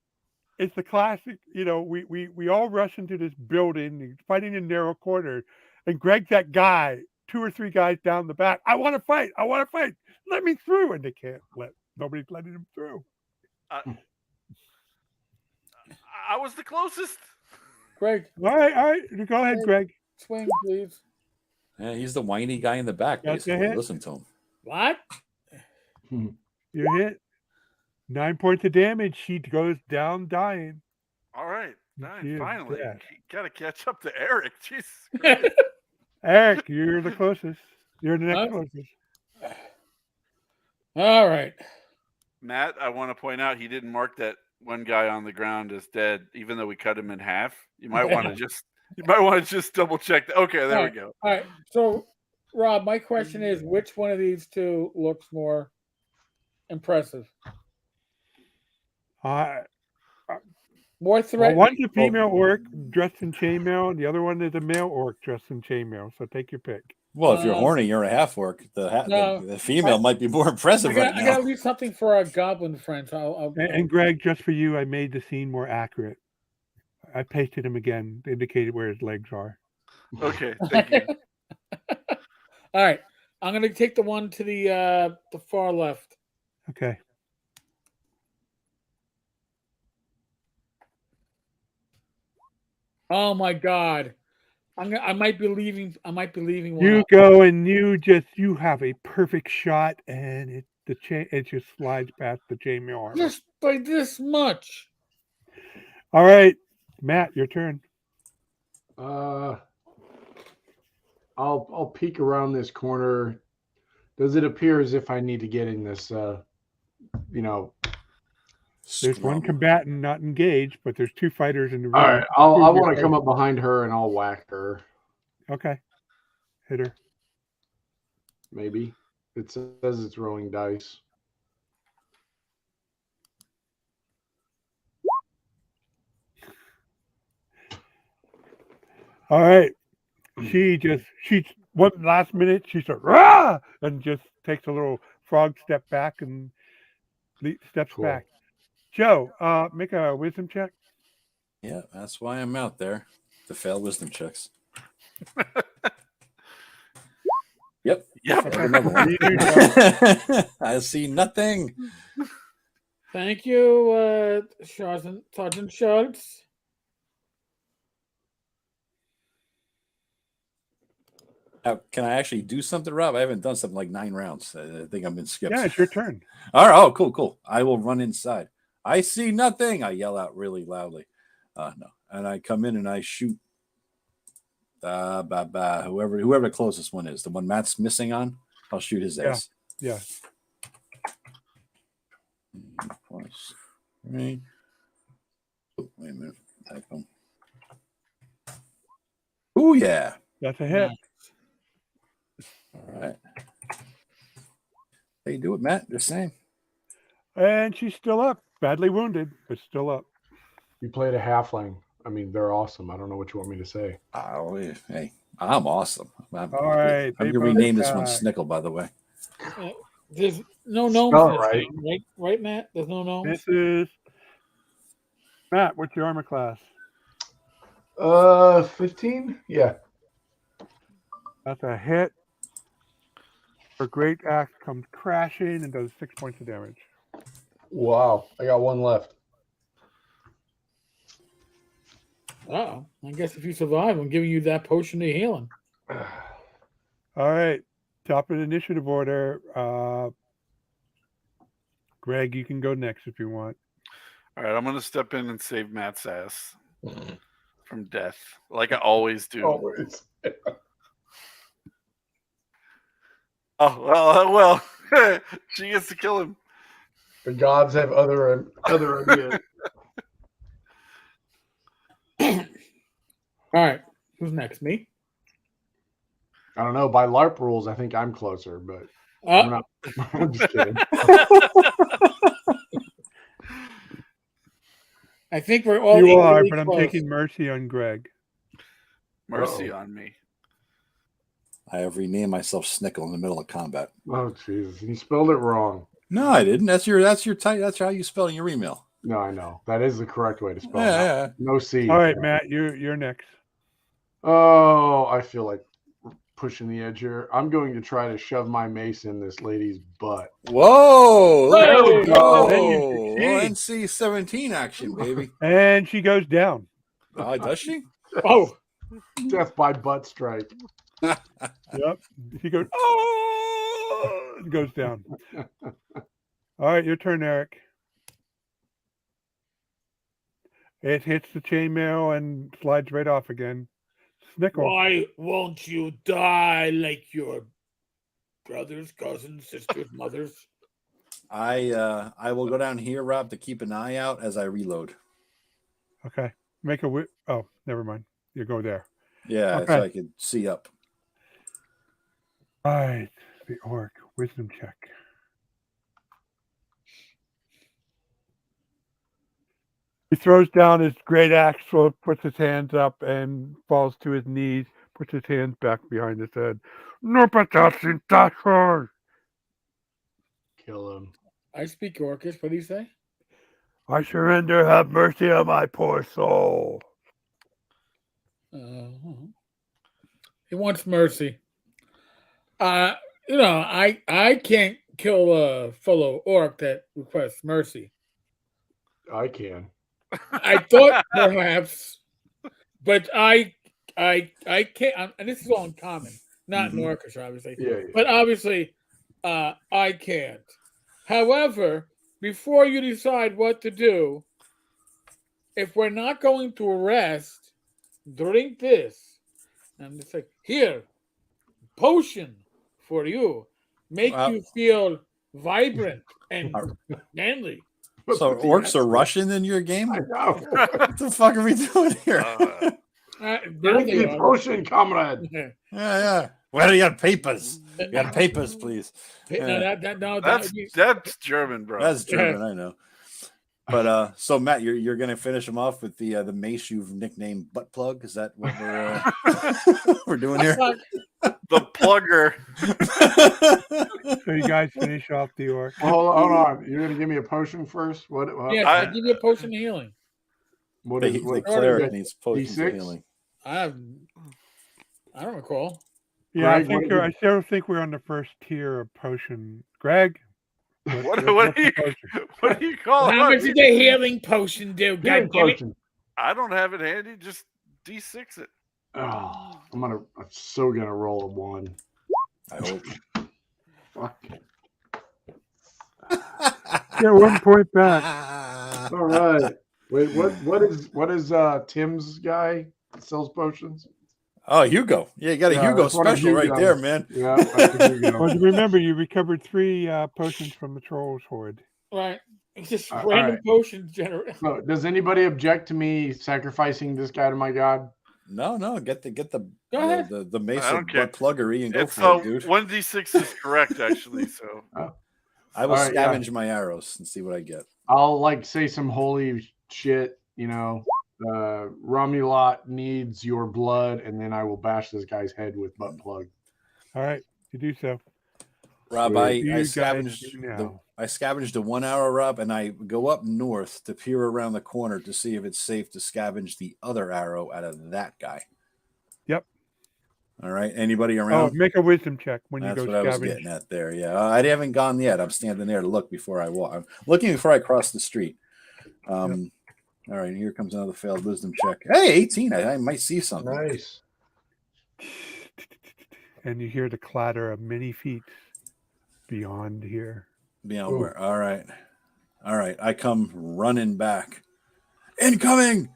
it's the classic. We all rush into this building, fighting in narrow corner, and Greg's that guy, 2 or 3 guys down the back. I want to fight. Let me through, and they can't let. Nobody's letting him through.
I was the closest.
Greg,
All right. Go ahead, Greg.
swing, please.
Yeah, he's the whiny guy in the back,
That's a
basically.
hit.
Listen to him.
What?
You hit 9 points of damage. She goes down dying.
All right.
She is
Finally.
dead.
Got to catch up to Eric. Jesus.
Eric, you're the closest. You're the next
Huh?
closest.
All right.
Matt, I want to point out he didn't mark that one guy on the ground as dead, even though we cut him in half. You might want to just double check that. Okay, there we go.
All right. So, Rob, my question is, which one of these two looks more impressive? More
Well,
threatening.
one's a female orc dressed in chainmail, and the other one is a male orc dressed in chainmail. So take your pick.
Well, if you're horny, you're a half orc. The female might be more impressive
I
right now.
gotta leave something for our goblin friends.
And Greg, just for you, I made the scene more accurate. I pasted him again, indicated where his legs are.
Okay, thank you.
All right. I'm gonna take the one to the far left.
Okay.
Oh my God. I might be leaving. One.
You go and you have a perfect shot, and it just slides past the chainmail armor.
Just by this much.
All right, Matt, your turn.
I'll peek around this corner. Does it appear as if I need to get in this?
There's one combatant not engaged, but there's 2 fighters in the room.
All right, I want to come up behind her and I'll whack her.
Okay, hit her.
Maybe it says it's rolling dice.
All right. She one last minute, she said, "Rah!" and just takes a little frog step back and steps back. Joe, make a wisdom check.
Yeah, that's why I'm out there to fail wisdom checks. Yep. Another one. I see nothing.
Thank you, Sergeant Schultz.
Can I actually do something, Rob? I haven't done something like 9 rounds. I think I've been skipped.
Yeah, it's your turn.
All right. Oh, cool. I will run inside. I see nothing. I yell out really loudly. No. And I come in and I shoot. Whoever the closest one is, the one Matt's missing on, I'll shoot his ass.
Yeah.
Plus 3. Oh, wait a minute. Typo. Oh, yeah.
That's a hit.
All right. How you do it, Matt? The same.
And she's still up. Badly wounded, but still up.
You played a halfling. I mean, they're awesome. I don't know what you want me to say.
Oh, hey, I'm awesome.
All right.
I'm going to rename this one Snickle, by the way.
There's no gnomes. Right, Matt? There's no gnomes.
This is Matt. What's your armor class?
15. Yeah.
That's a hit. Her great axe comes crashing and does 6 points of damage.
Wow. I got one left.
Oh, I guess if you survive, I'm giving you that potion of healing.
All right. Top of the initiative order. Greg, you can go next if you want.
All right, I'm going to step in and save Matt's ass from death, like I always do.
Always.
Oh, well, she gets to kill him.
The gods have other ideas.
All right, who's next? Me?
I don't know. By LARP rules, I think I'm closer, but I'm not. I'm just kidding.
I think we're all
You are,
equally
but I'm
close.
taking mercy on Greg.
Mercy on me.
I have renamed myself Snickle in the middle of combat.
Oh Jesus! You spelled it wrong.
No, I didn't. That's your type. That's how you spell in your email.
No, I know that is the correct way to spell it.
Yeah.
No C.
All right, Matt, you're next.
Oh, I feel like pushing the edge here. I'm going to try to shove my mace in this lady's butt.
Whoa!
There we
Whoa!
go. You succeed.
NC-17 action, baby.
And she goes down.
Oh, does she?
Oh,
Death by butt strike.
Yep. She goes, oh, and goes down. All right, your turn, Eric. It hits the chainmail and slides right off again. Snickle.
why won't you die like your brothers, cousins, sisters, mothers?
I will go down here, Rob, to keep an eye out as I reload.
Okay. Make a oh, never mind. You go there.
Yeah,
Okay.
so I could see up.
All right. The orc. Wisdom check. He throws down his great axe, puts his hands up, and falls to his knees, puts his hands back behind his head. No, but that's in that hard.
Kill him.
I speak Orcish. What do you say?
I surrender, have mercy on my poor soul.
He wants mercy. I can't kill a fellow orc that requests mercy.
I can.
I thought perhaps, but I can't. And this is all in common, not in Orcish, obviously.
Yeah.
But obviously, I can't. However, before you decide what to do, if we're not going to rest, drink this. And it's like, here, potion for you. Make you feel vibrant and manly.
So orcs are Russian in your game?
I know.
What the fuck are we doing here?
There
Drink
they
the
are.
potion, comrade.
Yeah. Where are your papers? You got papers, please.
No,
That's German, bro.
That's German, I know. But so Matt, you're gonna finish him off with the mace you've nicknamed Butt Plug. Is that what we're doing here?
The plugger.
So you guys finish off the orc.
Hold on. You're gonna give me a potion first? What?
Yes, I give you a potion of healing.
What
The cleric needs potions of
D6?
healing.
I don't recall.
Yeah,
Greg,
I still think we're on the first tier of potion. Greg,
What do you call
How much
it?
did the healing potion do?
Healing
God damn it.
potion.
I don't have it handy. Just D6 it.
Oh, I'm so gonna roll a 1.
I hope.
Fuck.
get 1 point back.
All right. Wait, what is Tim's guy that sells potions?
Oh, Hugo. Yeah, you got a Hugo
that's one of
special right
Hugo's.
there, man.
Yeah, that's a Hugo.
Well, remember, you recovered 3 potions from the trolls horde.
Right. It's just
All
random
right.
potions generate.
So, does anybody object to me sacrificing this guy to my god?
No, get the
Go ahead.
the mace
I don't
of
care.
butt pluggery and go
It's
for it, dude.
1d6 is correct, actually. So
I will
All right, yeah.
scavenge my arrows and see what I get.
I'll say some holy shit, Romulot needs your blood, and then I will bash this guy's head with butt plug.
All right, you do so.
Rob,
What
I
do you guys
scavenged
do now?
I scavenged a 1 arrow, Rob, and I go up north to peer around the corner to see if it's safe to scavenge the other arrow out of that guy.
Yep.
All right. Anybody
Oh,
around?
make a wisdom check when
That's
you
what
go
I was
scavenge.
getting at there. Yeah, I haven't gone yet. I'm standing there to look before I walk. I'm looking before I cross the street. All right, here comes another failed wisdom check. Hey, 18. I might see something.
Nice.
And you hear the clatter of many feet beyond here.
Beyond where? All right. I come running back. Incoming!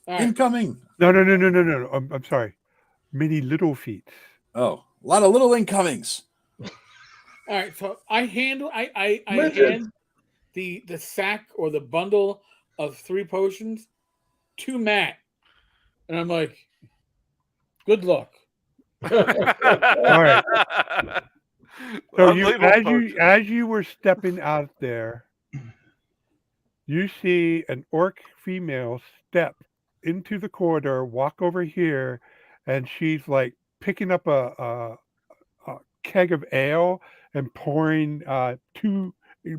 All right.
Incoming!
No. I'm sorry. Many little feet.
Oh, a lot of little incomings.
All right. So I hand
Midget.
the sack or the bundle of 3 potions to Matt, and I'm like, "Good luck."
All right. So as you were stepping out there, you see an orc female step into the corridor, walk over here, and she's like picking up a keg of ale and pouring 2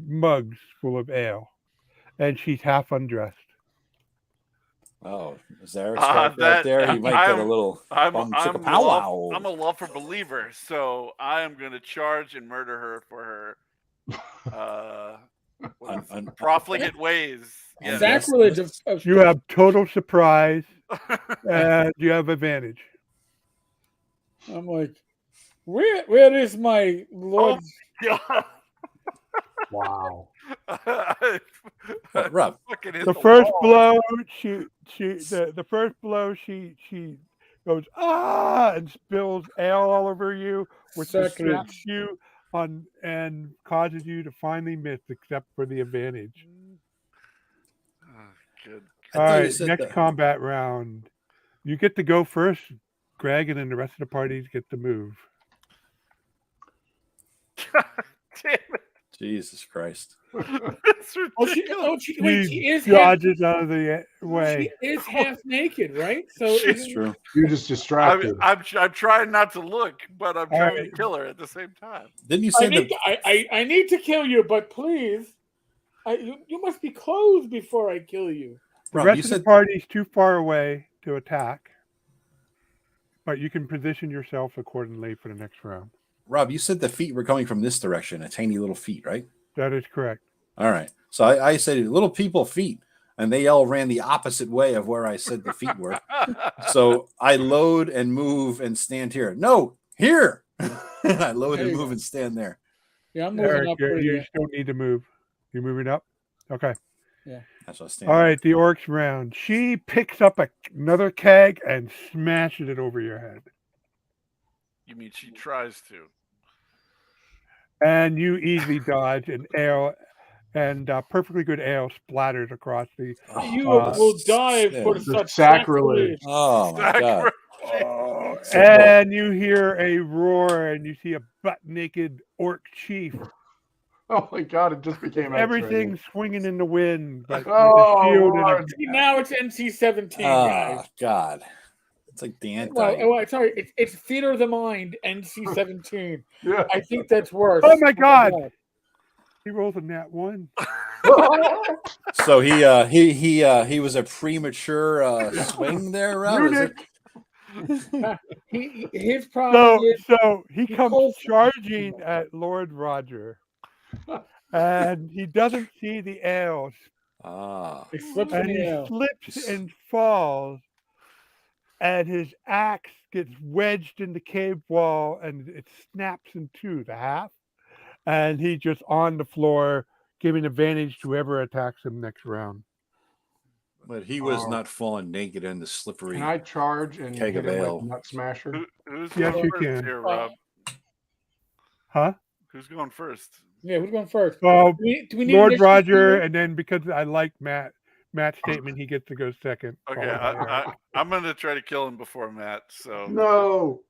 mugs full of ale, and she's half undressed.
Oh, is Eric's character out there? He might get a little bum chicka powwow.
I'm a lawful believer, so I am going to charge and murder her for her profligate ways. Yes.
Sacrilege of
You have total surprise, and you have advantage.
I'm like, where is my lord?
God.
Wow.
Rob.
The first blow, the first blow, she goes and spills ale all over you, which distracts you and causes you to finally miss, except for the advantage.
Good.
All right, next combat round. You get to go first, Greg, and then the rest of the parties get to move.
God damn it.
Jesus Christ.
That's ridiculous.
She is
dodges out of the way.
She is half naked, right? So
it's true.
You're just distracted.
I'm trying not to look, but I'm trying to kill her at the same time.
Didn't you say
I need to kill you, but please, you must be clothed before I kill you.
The rest of the party's too far away to attack, but you can position yourself accordingly for the next round.
Rob, you said the feet were coming from this direction, a tiny little feet, right?
That is correct.
All right. So I said little people feet, and they all ran the opposite way of where I said the feet were. So I load and move and stand here. No, here. I load and move and stand there.
Yeah, I'm moving up.
You don't need to move. You're moving up? Okay.
Yeah.
That's what I stand.
All right, the orcs round. She picks up another keg and smashes it over your head.
You mean she tries to?
And you easily dodge, and ale and perfectly good ale splatters across the.
You will die for such sacrilege.
Oh my God!
And you hear a roar, and you see a butt-naked orc chief.
Oh my God! It just became
everything swinging in the wind, but
now it's NC-17, guys.
Oh God! It's like the anti.
Well, sorry, it's Theater of the Mind, NC-17.
Yeah.
I think that's worse.
Oh my God! He rolls a nat 1.
So he was a premature swing there, Rob.
His problem is
so he comes charging at Lord Roger, and he doesn't see the ale.
He slips
and he slips and falls, and his axe gets wedged in the cave wall, and it snaps in two, the half, and he's just on the floor, giving advantage to whoever attacks him next round.
But he was not falling naked in the slippery.
Can I charge and
keg
hit
of
him
ale?
like Nut Smasher?
Who's
Yes,
going
you
first
can.
here, Rob?
Huh?
Who's going first?
Yeah, who's going first?
Well,
do we need
Lord Roger, and then because I like Matt's statement, he gets to go second.
Okay, I'm going to try to kill him before Matt. So
No.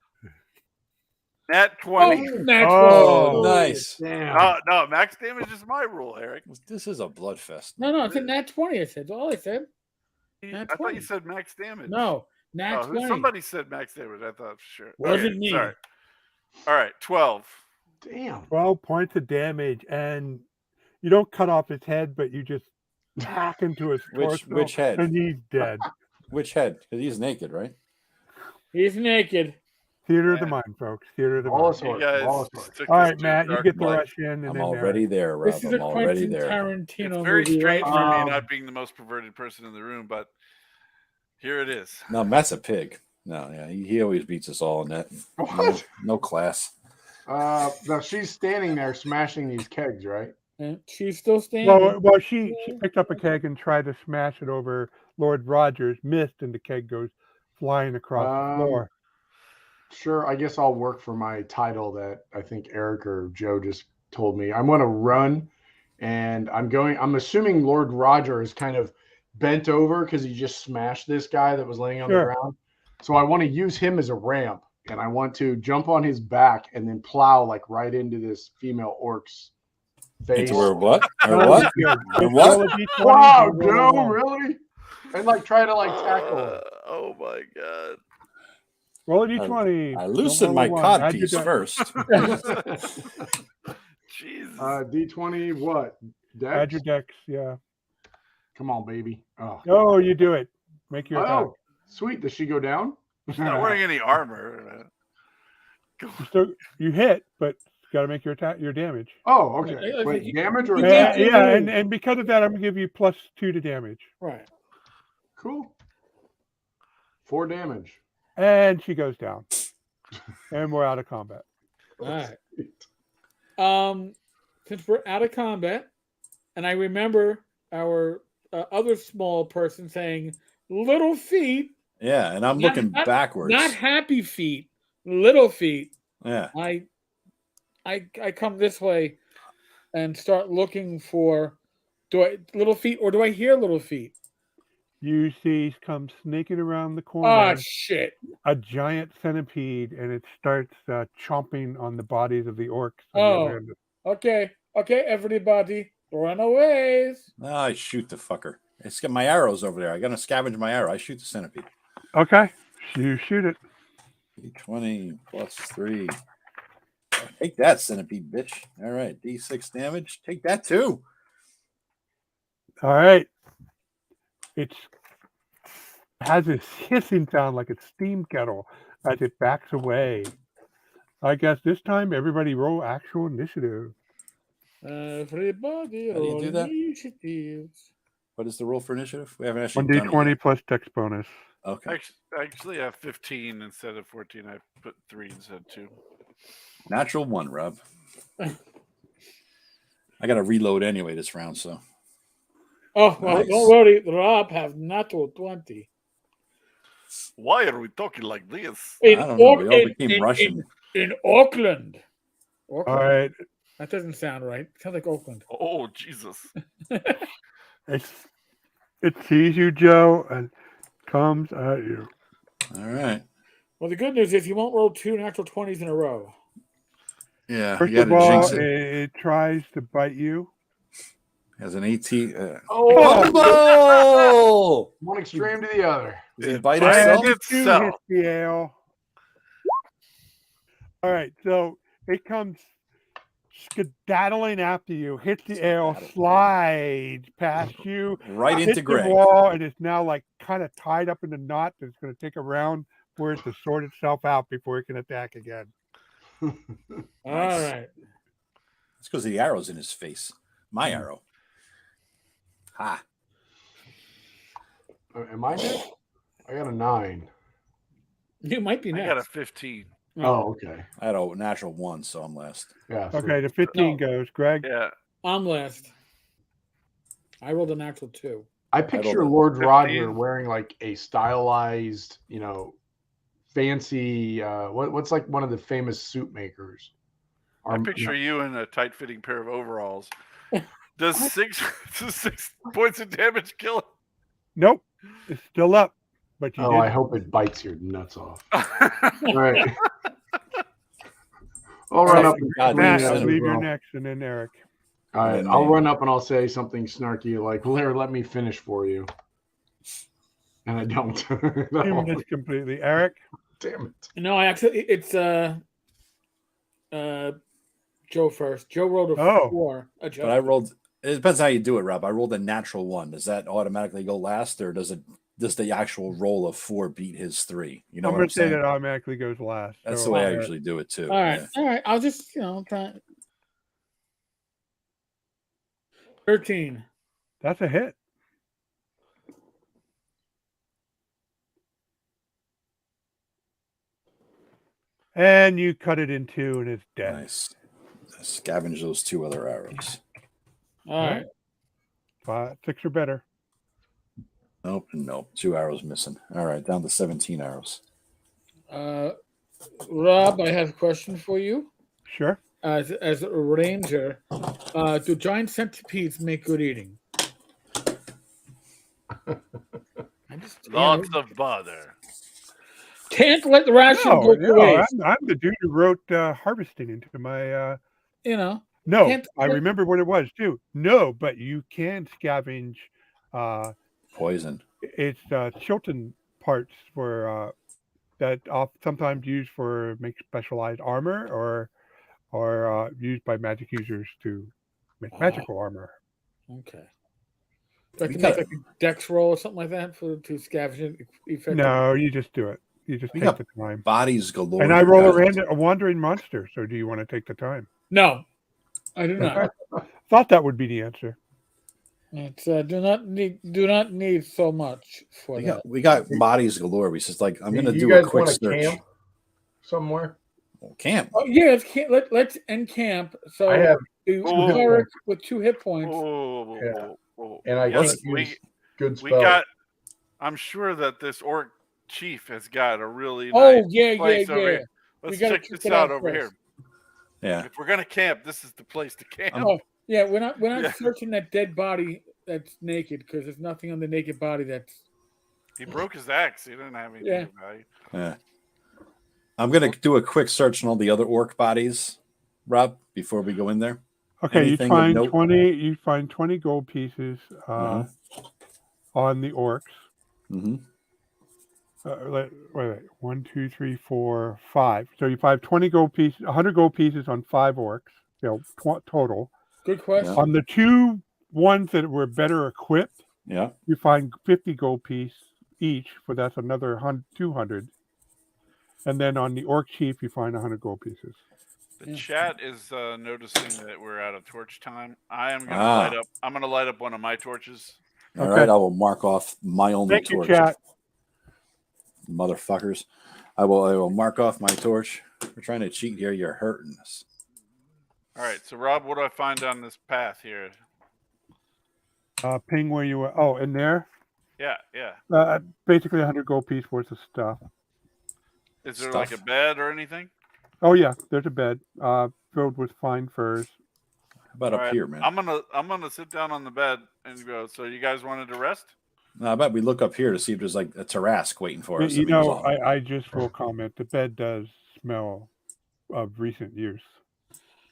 Nat 20.
Oh, nice.
Damn.
No, max damage is my rule, Eric.
This is a blood fest.
No, it's a nat 20. I said. That's all I said.
I thought you said max damage.
No, nat 20.
Somebody said max damage. I thought for sure.
Wasn't me.
Sorry. All right, 12.
Damn.
12 points of damage, and you don't cut off his head, but you just hack into his torso.
Which head?
And he's dead.
Which head? Because he's naked, right?
He's naked.
Theater of the mind, folks. Theater of the mind.
All
right, Matt, you get the rush in. And
I'm already there, Rob.
This is a Quentin Tarantino
It's very
movie,
strange
right?
for me not being the most perverted person in the room, but here it is.
No, Matt's a pig. No, yeah, he always beats us all in that.
What?
No class.
Now she's standing there smashing these kegs, right?
And she's still standing.
Well, she picked up a keg and tried to smash it over Lord Rogers, missed, and the keg goes flying across the floor.
Sure, I guess I'll work for my title that I think Eric or Joe just told me. I'm going to run, and I'm assuming Lord Roger is kind of bent over because he just smashed this guy that was laying on the ground. So I want to use him as a ramp, and I want to jump on his back and then plow like right into this female orc's face.
Into her what? Her
No,
what?
good.
Her
Just
what?
roll a D20,
Wow,
roll a
Joe,
one.
really? And like try to like tackle her.
Oh my god.
Roll a D20.
I
Don't
loosened
roll a
my
one.
cod
Add your
piece
dex.
first.
Jesus.
D20 what?
Add
Dex?
your dex, yeah.
Come on, baby. Oh.
Oh, you do it. Make your attack.
Oh, sweet. Does she go down?
She's not wearing any armor.
You hit, but you got to make your attack, your damage.
Oh, okay.
I
Wait,
think you-
damage or
you
attack?
can't-
Yeah, and because of that, I'm gonna give you +2 to damage.
Right.
Cool. 4 damage.
And she goes down. And we're out of combat.
All right. Since we're out of combat, and I remember our other small person saying, "Little feet."
Yeah, and I'm looking backwards.
Not happy feet, little feet.
Yeah.
I come this way and start looking for little feet, or do I hear little feet?
You see come snaking around the
Oh
corner
shit!
a giant centipede, and it starts chomping on the bodies of the orcs. on the other end.
Okay, everybody, run away.
No, I shoot the fucker. It's got my arrows over there. I gotta scavenge my arrow. I shoot the centipede.
Okay, you shoot it.
20 plus 3. Take that, centipede bitch. All right, D6 damage. Take that too.
All right. It has this hissing sound like a steam kettle as it backs away. I guess this time everybody roll actual initiative.
Everybody,
How do you
roll
do that?
initiative.
What is the roll for initiative? We haven't actually done it
1d20
yet.
plus dex bonus.
Okay.
Actually, I have 15 instead of 14. I put 3 instead of 2.
Natural 1, Rob. I gotta reload anyway this round, so.
Oh, well,
Nice.
don't worry. Rob have natural 20.
Why are we talking like this?
I don't know. We all became Russian.
In Auckland.
All right.
That doesn't sound right. It sounds like Oakland.
Oh, Jesus.
It sees you, Joe, and comes at you.
All right.
Well, the good news is you won't roll 2 natural 20s in a row.
Yeah.
First
You
of
gotta
all,
jinx it.
it tries to bite you.
Has an AT.
Oh,
Fumble!
one extreme to the other.
Does it bite
Bites
itself?
And
itself.
you hit the ale. All right, so it comes skedaddling after you, hits the ale, slides past you,
Right
hits
into
the
Greg.
wall, and it's now like kind of tied up in a knot. That's going to take a round for it to sort itself out before it can attack again.
All right.
It's because the arrow's in his face. My arrow. Ha.
Am I next? I got a 9.
You might be
I
next.
got a 15.
Oh, okay.
I had a natural 1, so I'm last.
Yeah. so-
Okay, the 15 goes. Greg?
Yeah.
I'm last. I rolled a natural 2.
I picture
don't know.
Lord
15.
Roger wearing like a stylized, fancy. What's like one of the famous suit makers?
I picture you in a tight-fitting pair of overalls. Does 6 points of damage kill him?
Nope, it's still up. But you
Oh,
did.
I hope it bites your nuts off. All right. I'll run up. And
God,
Matt,
son
I
of a
believe you're
well.
next, and then Eric.
All right, I'll run up and I'll say something snarky like, "Blair, let me finish for you," and I don't.
You
No.
missed completely. Eric?
Damn it!
No, it's Joe first. Joe rolled a
Oh.
4.
But I rolled. It depends how you do it, Rob. I rolled a natural 1. Does that automatically go last, or does the actual roll of 4 beat his 3? You know
I'm
what
going
I'm
to say
saying?
that automatically goes last.
That's
so,
the way I usually do it too.
All right.
Yeah.
All right. I'll just, try. 13.
That's a hit. And you cut it in 2, and it's dead.
Nice. Scavenge those 2 other arrows.
All right.
6 or better.
Nope, and nope. 2 arrows missing. All right, down to 17 arrows.
Rob, I have a question for you.
Sure.
As a ranger, do giant centipedes make good eating?
Lots of bother.
Can't let the ration go to waste.
I'm the dude who wrote harvesting into my.
You know,
No,
Can't-
I remember what it was too. No, but you can scavenge.
Poison.
It's Chilton parts for that sometimes used for make specialized armor or used by magic users to make magical armor.
Okay. Do I have
We
to
got-
make like a dex roll or something like that to scavenge it effectively?
No, you just do it. You just
We
take
got
the time.
Bodies galore.
And I
here,
roll
guys.
a wandering monster. So do you want to take the time?
No, I do not.
Thought that would be the answer.
It's do not need so much for that.
We got bodies galore. We just like I'm gonna
You
do a
guys
quick
want to
search.
camp somewhere?
Well, camp.
Oh, yeah, let's encamp. So
I have
you-
Two hit
Eric with 2 hit points.
Whoa.
and I
Yes,
can't use good
we
spells.
got. I'm sure that this orc chief has got a really
Oh
nice
yeah,
place over
yeah.
here. Let's
gotta
check
check
this
it
out
out
over
first.
here.
Yeah.
If we're gonna camp, this is the place to camp.
Oh yeah, we're not
Yeah.
searching that dead body that's naked because there's nothing on the naked body that's.
He broke his axe. He didn't have anything
Yeah.
of value.
Yeah. I'm gonna do a quick search on all the other orc bodies, Rob, before we go in there.
Okay,
Anything
you
of
find
note?
20. You find 20 gold pieces
Uh-huh.
on the orcs.
Mm-hmm.
Wait. 1, 2, 3, 4, 5. So you find 20 gold pieces, 100 gold pieces on 5 orcs. Total.
Good question.
On the 2 ones that were better equipped,
Yeah.
you find 50 gold piece each. For that's another 200. And then on the orc chief, you find 100 gold pieces.
The chat is noticing that we're out of torch time. I am gonna
Ah.
light up. I'm gonna light up one of my torches.
All
Okay.
right. I will mark off my only
Thank you,
torch.
chat.
Motherfuckers. I will mark off my torch. We're trying to cheat here. You're hurting us.
All right. So Rob, what do I find on this path here?
Ping where you were. Oh, in there?
Yeah.
Basically 100 gold piece worth of stuff.
Is there like a bed or anything?
Oh, yeah. There's a bed filled with fine furs.
How about
All
up
right,
here, man?
I'm gonna sit down on the bed and go. So you guys wanted to rest?
No, I bet we look up here to see if there's like a Tarrasque waiting for us.
You know, I just will comment. The bed does smell of recent use.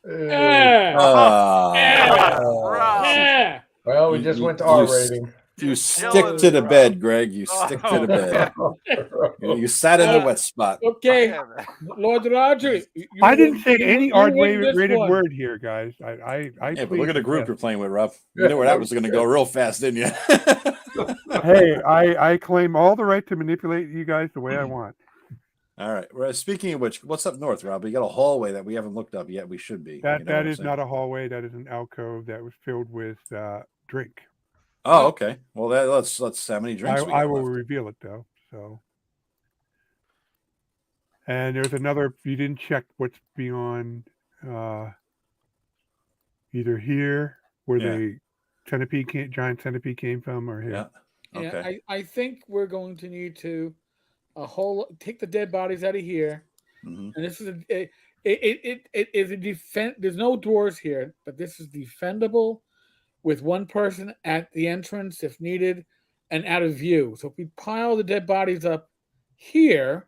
Yeah.
Ah.
Rob.
Yeah.
Well, we
You-
just
you-
went to
you
R
s-
rating.
You
You're
stick
killing
to the
me,
bed,
Rob.
Greg. You stick to
Oh,
the bed. You sat in the wet spot.
Okay,
Damn it.
Lord Roger. you
I didn't
win-
say
you-
any
you win
R-rated
this one.
word here, guys. I
Yeah, but look at the group
plead
you're
the
playing with, Rob. You know where that was going to go real fast, didn't you?
fifth. Hey, I claim all the right to manipulate you guys the way I want.
All right. Well, speaking of which, what's up north, Rob? We got a hallway that we haven't looked up yet. We should be.
That is not a hallway. That is an alcove that was filled with drink.
Oh, okay. Well, let's how many drinks we got
I will
left?
reveal it though. So, and there's another. You didn't check what's beyond either here where
Yeah.
the giant centipede came from, or here.
Yeah.
Yeah,
Okay.
I think we're going to need to take the dead bodies out of here.
Mhm.
And this is it is a defend. There's no doors here, but this is defendable with one person at the entrance if needed and out of view. So if we pile the dead bodies up here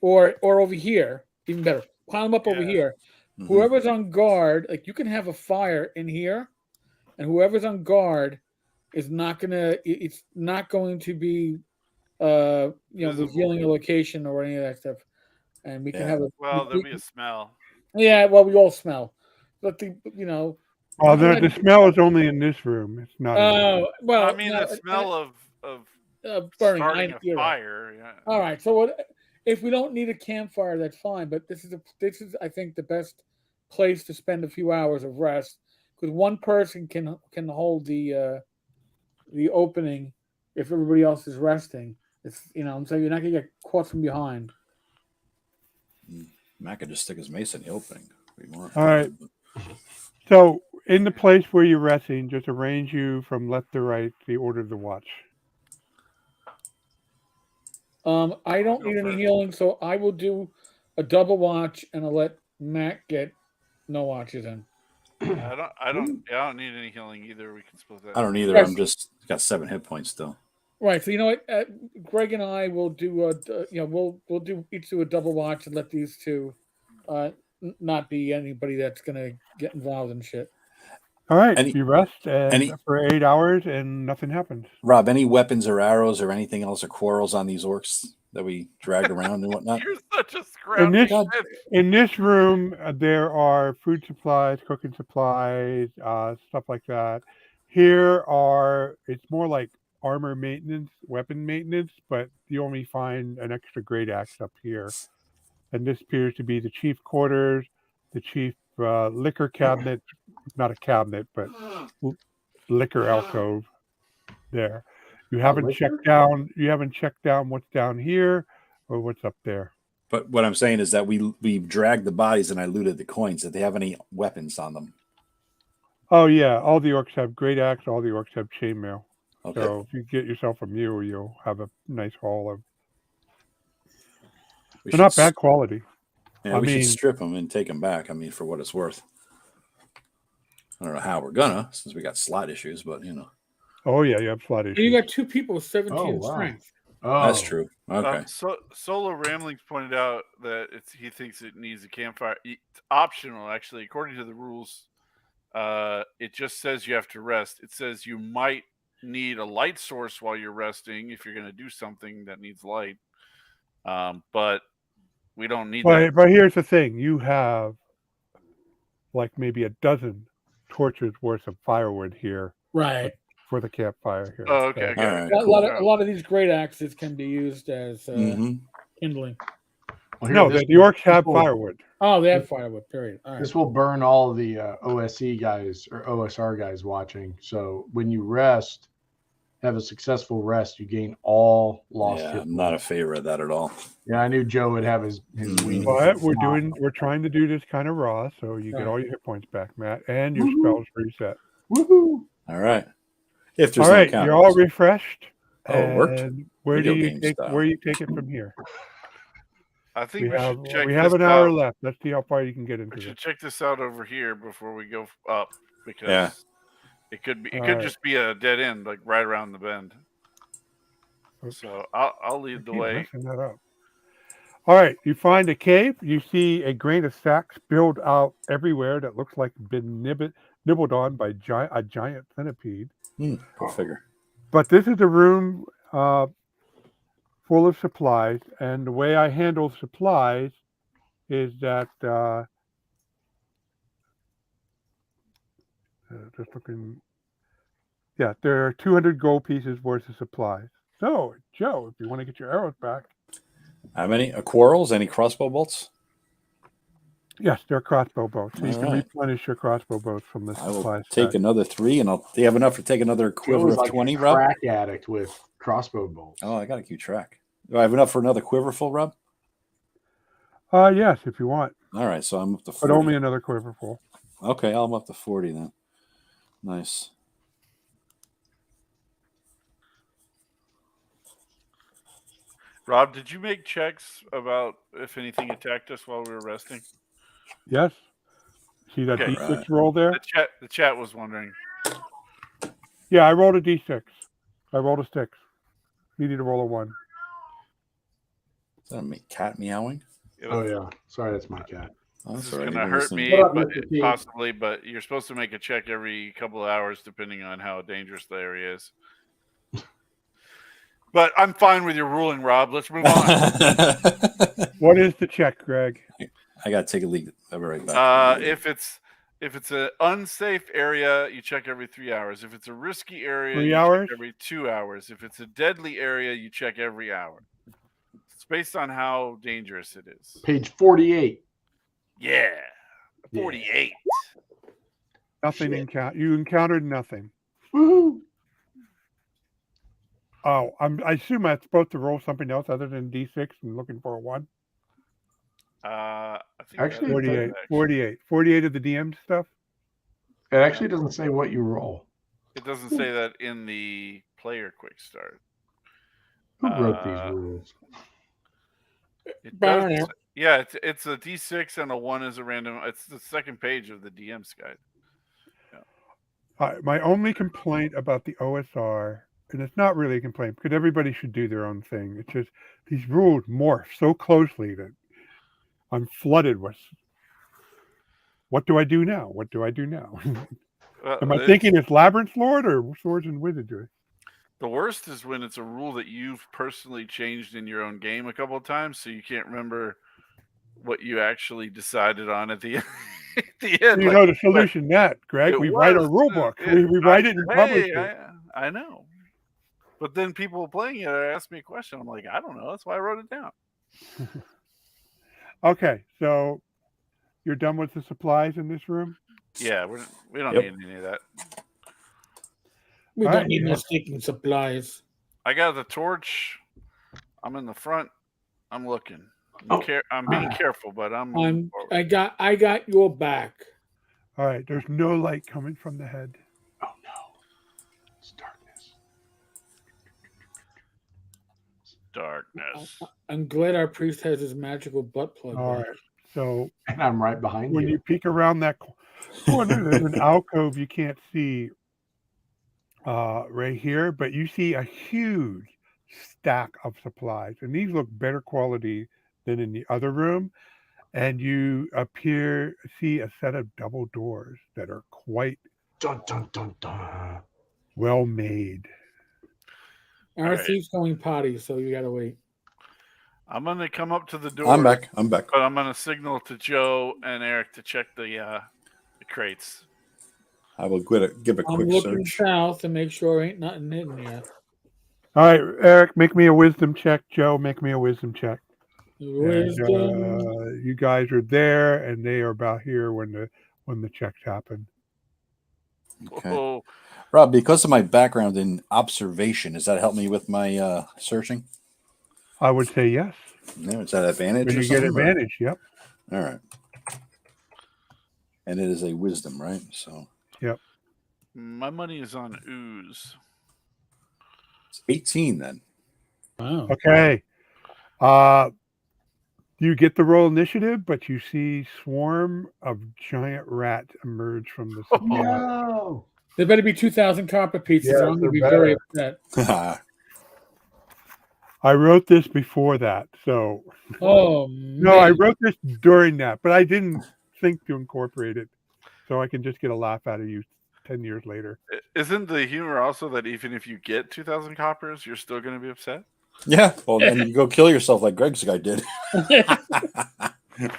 or over here, even better, pile them up over
Yeah.
here.
Mhm.
Whoever's on guard, like you can have a fire in here, and whoever's on guard is not gonna. It's not going to be,
Visible.
revealing a location or any of that stuff. And we can
Yeah.
have a.
Well, there'll be a smell.
Yeah, well, we all smell, but
Oh,
I'm
the
not-
smell is only in this room. It's not. in this room.
Oh well,
I mean, the smell of
burning.
starting a
You're right.
fire. Yeah.
All right, so if we don't need a campfire, that's fine. But this is I think the best place to spend a few hours of rest because one person can hold the opening if everybody else is resting. It's so you're not gonna get caught from behind.
Matt could just stick his mace in the opening. If we want.
All right. So, in the place where you're resting, just arrange you from left to right, the order of the watch.
I don't
Go
need any
first.
healing, so I will do a double watch and I'll let Matt get no watches in.
I don't need any healing either. We can split that.
I don't either.
Yes.
I'm just got 7 hit points still.
Right. So you know what, Greg and I will do we'll do each do a double watch and let these two not be anybody that's gonna get involved in shit.
All right,
Any-
you rest
any-
for 8 hours and nothing happens.
Rob, any weapons or arrows or anything else or quarrels on these orcs that we dragged around and whatnot?
You're such a
In
scrappy
this,
bitch.
in this room, there are food supplies, cooking supplies, stuff like that. It's more like armor maintenance, weapon maintenance, but you only find an extra great axe up here. And this appears to be the chief quarters, the chief liquor cabinet, not a cabinet, but liquor alcove there. You haven't checked down what's down here or what's up there.
But what I'm saying is that we dragged the bodies and I looted the coins. Did they have any weapons on them?
Oh yeah, all the orcs have great axe, all the orcs have chainmail.
Okay.
So if you get yourself a mule, you'll have a nice haul of. They're not bad quality.
Yeah, we should strip them and take them back. I mean, for what it's worth. I don't know how we're gonna, since we got slot issues, but you know.
Oh yeah, you have slot issues.
You got 2 people with 17 strength.
Oh,
That's true. Okay.
So Solo Ramblings pointed out that he thinks it needs a campfire. It's optional, actually, according to the rules. It just says you have to rest. It says you might need a light source while you're resting if you're going to do something that needs light. But we don't need that.
But here's the thing: you have like maybe a dozen torches worth of firewood here,
Right.
for the campfire here.
Oh, okay.
All right.
A lot of these great axes can be used as kindling.
Well,
No, the orcs have firewood.
Oh, they have firewood. Period. All right.
This will burn all of the OSE guys or OSR guys watching. So when you rest, have a successful rest, you gain all lost.
Yeah,
hit
I'm not a favor of that at all.
Yeah, I knew Joe would have his weed.
But we're trying to do this kind of raw, so you get all your hit points back, Matt, and your spells reset.
Woohoo!
All right. If there's
All
no
right,
counters.
you're all refreshed.
Oh, it worked.
And where
Video
do you
game
take
style.
where you take it from here?
I think we should check
we have
this
an hour
out.
left. Let's see how far you can get into
We should
this.
check this out over here before we go up, because it could be just be a dead end, like right around the bend.
Oops.
So I'll lead the
Keep
way.
messing that up. All right, you find a cave. You see a grain of sacks spilled out everywhere that looks like been nibbled on by a giant centipede.
Go figure.
But this is a room full of supplies, and the way I handle supplies is that just looking. Yeah, there are 200 gold pieces worth of supplies. So, Joe, if you want to get your arrows back.
How many? Quarrels? Any crossbow bolts?
Yes, they're crossbow bolts. So you
All
can
right.
replenish your crossbow bolts from the
I will
supply
take
stack.
another 3, and do you have enough to take another quiver
Joe's
of
like
20,
a
Rob?
crack addict with crossbow bolts.
Oh, I got to keep track. Do I have enough for another quiver full, Rob?
Yes, if you want,
All right, so I'm up to 40.
but only another quiverful.
Okay, I'm up to 40 then. Nice.
Rob, did you make checks about if anything attacked us while we were resting?
Yes. See that
Okay.
D6
Right.
roll there?
The chat was wondering.
Yeah, I rolled a D6. I rolled a 6. You need to roll a 1.
Is that a cat meowing?
Oh yeah, sorry, that's my cat.
Oh,
This
that's
is
all right.
going to
Even
hurt
listen-
me,
What up,
but
Mr. T?
possibly. But you're supposed to make a check every couple of hours, depending on how dangerous the area is. But I'm fine with your ruling, Rob. Let's move on.
What is the check, Greg?
I got to take a leak. I'll be right back.
If it's an unsafe area, you check every 3 hours. If it's a risky area,
3
you
hours?
check every 2 hours. If it's a deadly area, you check every hour. It's based on how dangerous it is.
Page 48.
Yeah,
Yeah.
48.
Nothing
Shit.
You encountered nothing.
Woohoo!
Oh, I assume I'm supposed to roll something else other than D6 and looking for a 1.
I think
Actually,
that is
48. 48 of the DM stuff.
It actually doesn't say what you roll.
It doesn't say that in the player quick start.
Who wrote these rules?
It
Down
does.
there.
Yeah, it's a D6 and a 1 is a random. It's the second page of the DM's guide.
My only complaint about the OSR, and it's not really a complaint because everybody should do their own thing. It's just these rules morph so closely that I'm flooded with what do I do now? What do I do now? Am I
It's-
thinking it's Labyrinth Lord or Swords and Wizardry?
The worst is when it's a rule that you've personally changed in your own game a couple of times, so you can't remember what you actually decided on at the at the end.
You know the solution, that Greg.
it
We write our
was,
rule book. We write it and publish
hey,
it.
I know. But then people playing it ask me a question. I'm like, I don't know. That's why I wrote it down.
Okay, so you're done with the supplies in this room?
Yeah, we don't
Yep.
need any of that.
We
All
don't
right,
need no
yeah.
sneaking supplies.
I got the torch. I'm in the front. I'm looking.
Oh.
I'm being careful, but
I got your back.
All right, there's no light coming from the head.
Oh no, it's darkness.
darkness.
I'm glad our priest has his magical butt plug.
All
back.
right, so
And I'm right behind
when
you.
you peek around that corner, there's an alcove you can't see right here, but you see a huge stack of supplies, and these look better quality than in the other room. And you see a set of double doors that are quite
Dun dun dun dun.
well made.
Our
Alright.
thief's going potty, so you gotta wait.
I'm gonna come up to the door.
I'm back. I'm back.
But I'm gonna signal to Joe and Eric to check the crates.
I will give a
I'm
quick
looking
search.
south to make sure ain't nothing hidden yet.
All right, Eric, make me a wisdom check. Joe, make me a wisdom check.
Wisdom.
And, you guys are there, and they are about here when the checks happen.
Okay.
Oh,
Rob, because of my background in observation, does that help me with my searching?
I would say yes.
No, is that advantage?
When
or
you get
something, or-
advantage, yep.
All right. And it is a wisdom, right? So
my money is on ooze.
it's 18 then.
Wow.
Okay. You get the roll initiative, but you see swarm of giant rats emerge from the supply.
No.
There better be 2,000 copper pieces.
Yeah,
or I'm gonna
they're
be very
better.
upset.
I wrote this before that, so
Oh
no, I
man.
wrote this during that, but I didn't think to incorporate it, so I can just get a laugh out of you 10 years later.
Isn't the humor also that even if you get 2,000 coppers, you're still going to be upset?
Yeah. Well, then you go kill yourself like Greg's guy did.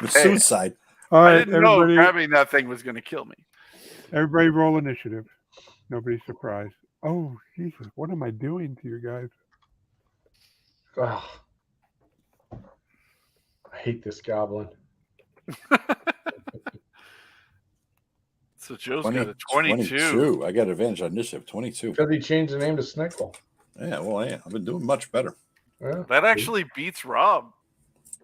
Suicide.
All
I
right,
didn't know
everybody,
grabbing that thing was going to kill me.
everybody roll initiative. Nobody's surprised. Oh, Jesus, what am I doing to you guys?
Ugh. I hate this goblin.
So Joe's got a 22.
22. I got advantage on initiative. 22.
Because he changed the name to Snickle.
Yeah, well, yeah, I've been doing much better.
Yeah.
That actually beats Rob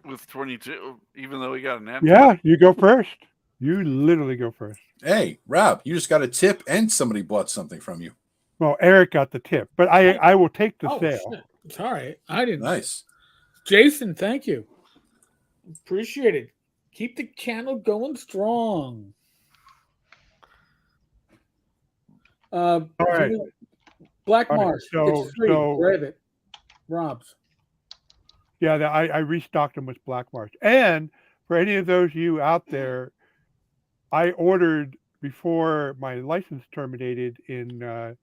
with 22, even though he got an natural.
Yeah, you go first. You literally go first.
Hey, Rob, you just got a tip and somebody bought something from you.
Well, Eric got the tip, but I will take the
Oh,
sale.
shit. It's all right. I didn't.
Nice.
Jason, thank you. Appreciate it. Keep the candle going strong.
All right.
Black
All right,
Marsh.
so-
it's free.
so-
Grab it. Rob's.
Yeah, I restocked them with Black Marsh. And for any of those of you out there, I ordered before my license terminated in, and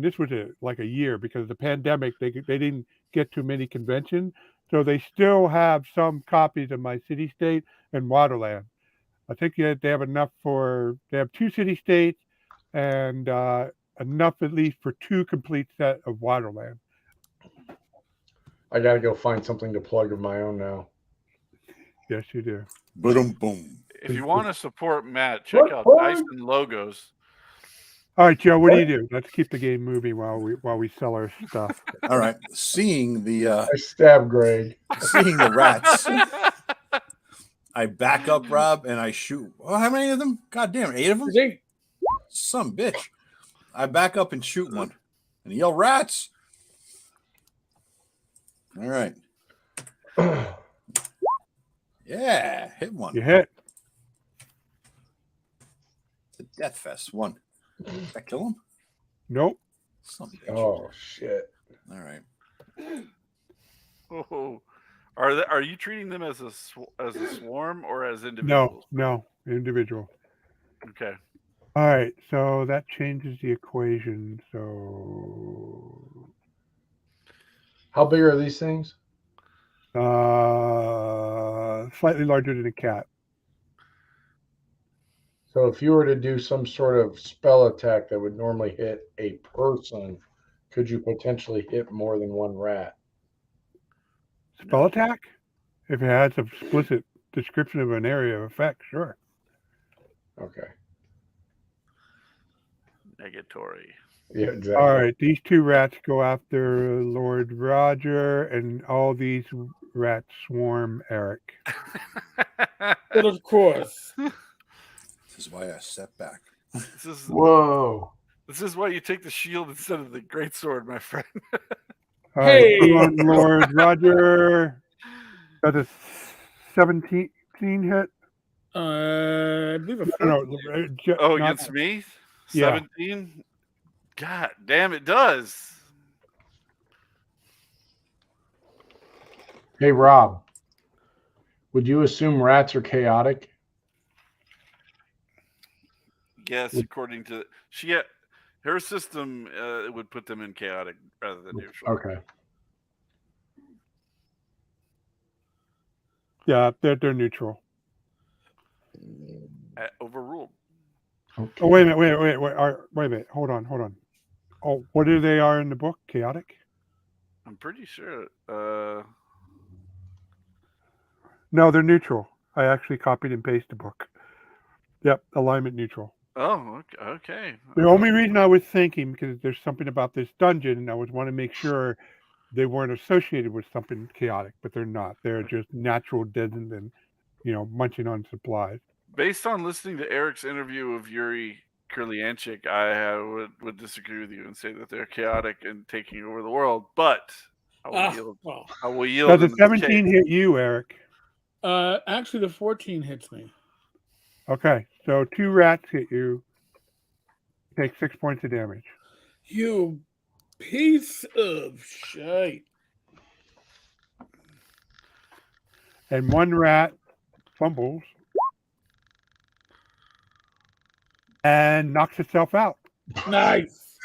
this was like a year because of the pandemic. They didn't get too many conventions, so they still have some copies of my City State and Waterland. I think they have enough they have 2 City States and enough at least for 2 complete set of Waterland.
I gotta go find something to plug of my own now.
Yes, you do.
Boom, boom.
If you want to support Matt, check out Dyson Logos.
All right, Joe, what do you do? Let's keep the game moving while we sell our stuff.
All right. Seeing the
I stabbed Greg.
rats, I back up, Rob, and I shoot. Oh, how many of them? God damn, 8 of them?
Hey,
Some bitch. I back up and shoot one and yell, rats. All right. Yeah, hit one.
You hit.
The Death Fest one. Did I kill him?
Nope.
Some bitch.
Oh shit.
All right.
Oh, are you treating them as a swarm or as individuals?
No, individual.
Okay.
All right, so that changes the equation. So,
How big are these things?
slightly larger than a cat.
So if you were to do some sort of spell attack that would normally hit a person, could you potentially hit more than one rat?
Spell attack? If it has a explicit description of an area of effect, sure.
Okay.
Negatory.
Yeah, exactly.
All right, these two rats go after Lord Roger, and all these rats swarm Eric.
But of course.
This is why I step back.
Whoa.
This is why you take the shield instead of the greatsword, my friend.
All right,
Hey!
two on Lord Roger. That's a 17 hit.
I believe a
No,
14.
Oh,
not,
against me?
Yeah.
17? God damn, it does.
Hey, Rob, would you assume rats are chaotic?
Yes, according to her system, it would put them in chaotic rather than neutral.
Okay.
Yeah, they're neutral.
Overruled.
Okay.
Oh, wait a minute, wait a minute. Hold on. Oh, what do they are in the book? Chaotic?
I'm pretty sure.
No, they're neutral. I actually copied and pasted the book. Yep, alignment neutral.
Oh, okay.
The only reason I was thinking, because there's something about this dungeon, and I was want to make sure they weren't associated with something chaotic, but they're not. They're just natural dead and munching on supplies.
Based on listening to Eric's interview of Yuri Kurlianchik, I would disagree with you and say that they're chaotic and taking over the world. But I will yield.
Well,
I will yield.
Does the 17 hit you, Eric?
actually, the 14 hits me.
Okay, so 2 rats hit you. Take 6 points of damage.
You piece of shite.
And 1 rat fumbles and knocks itself out.
Nice.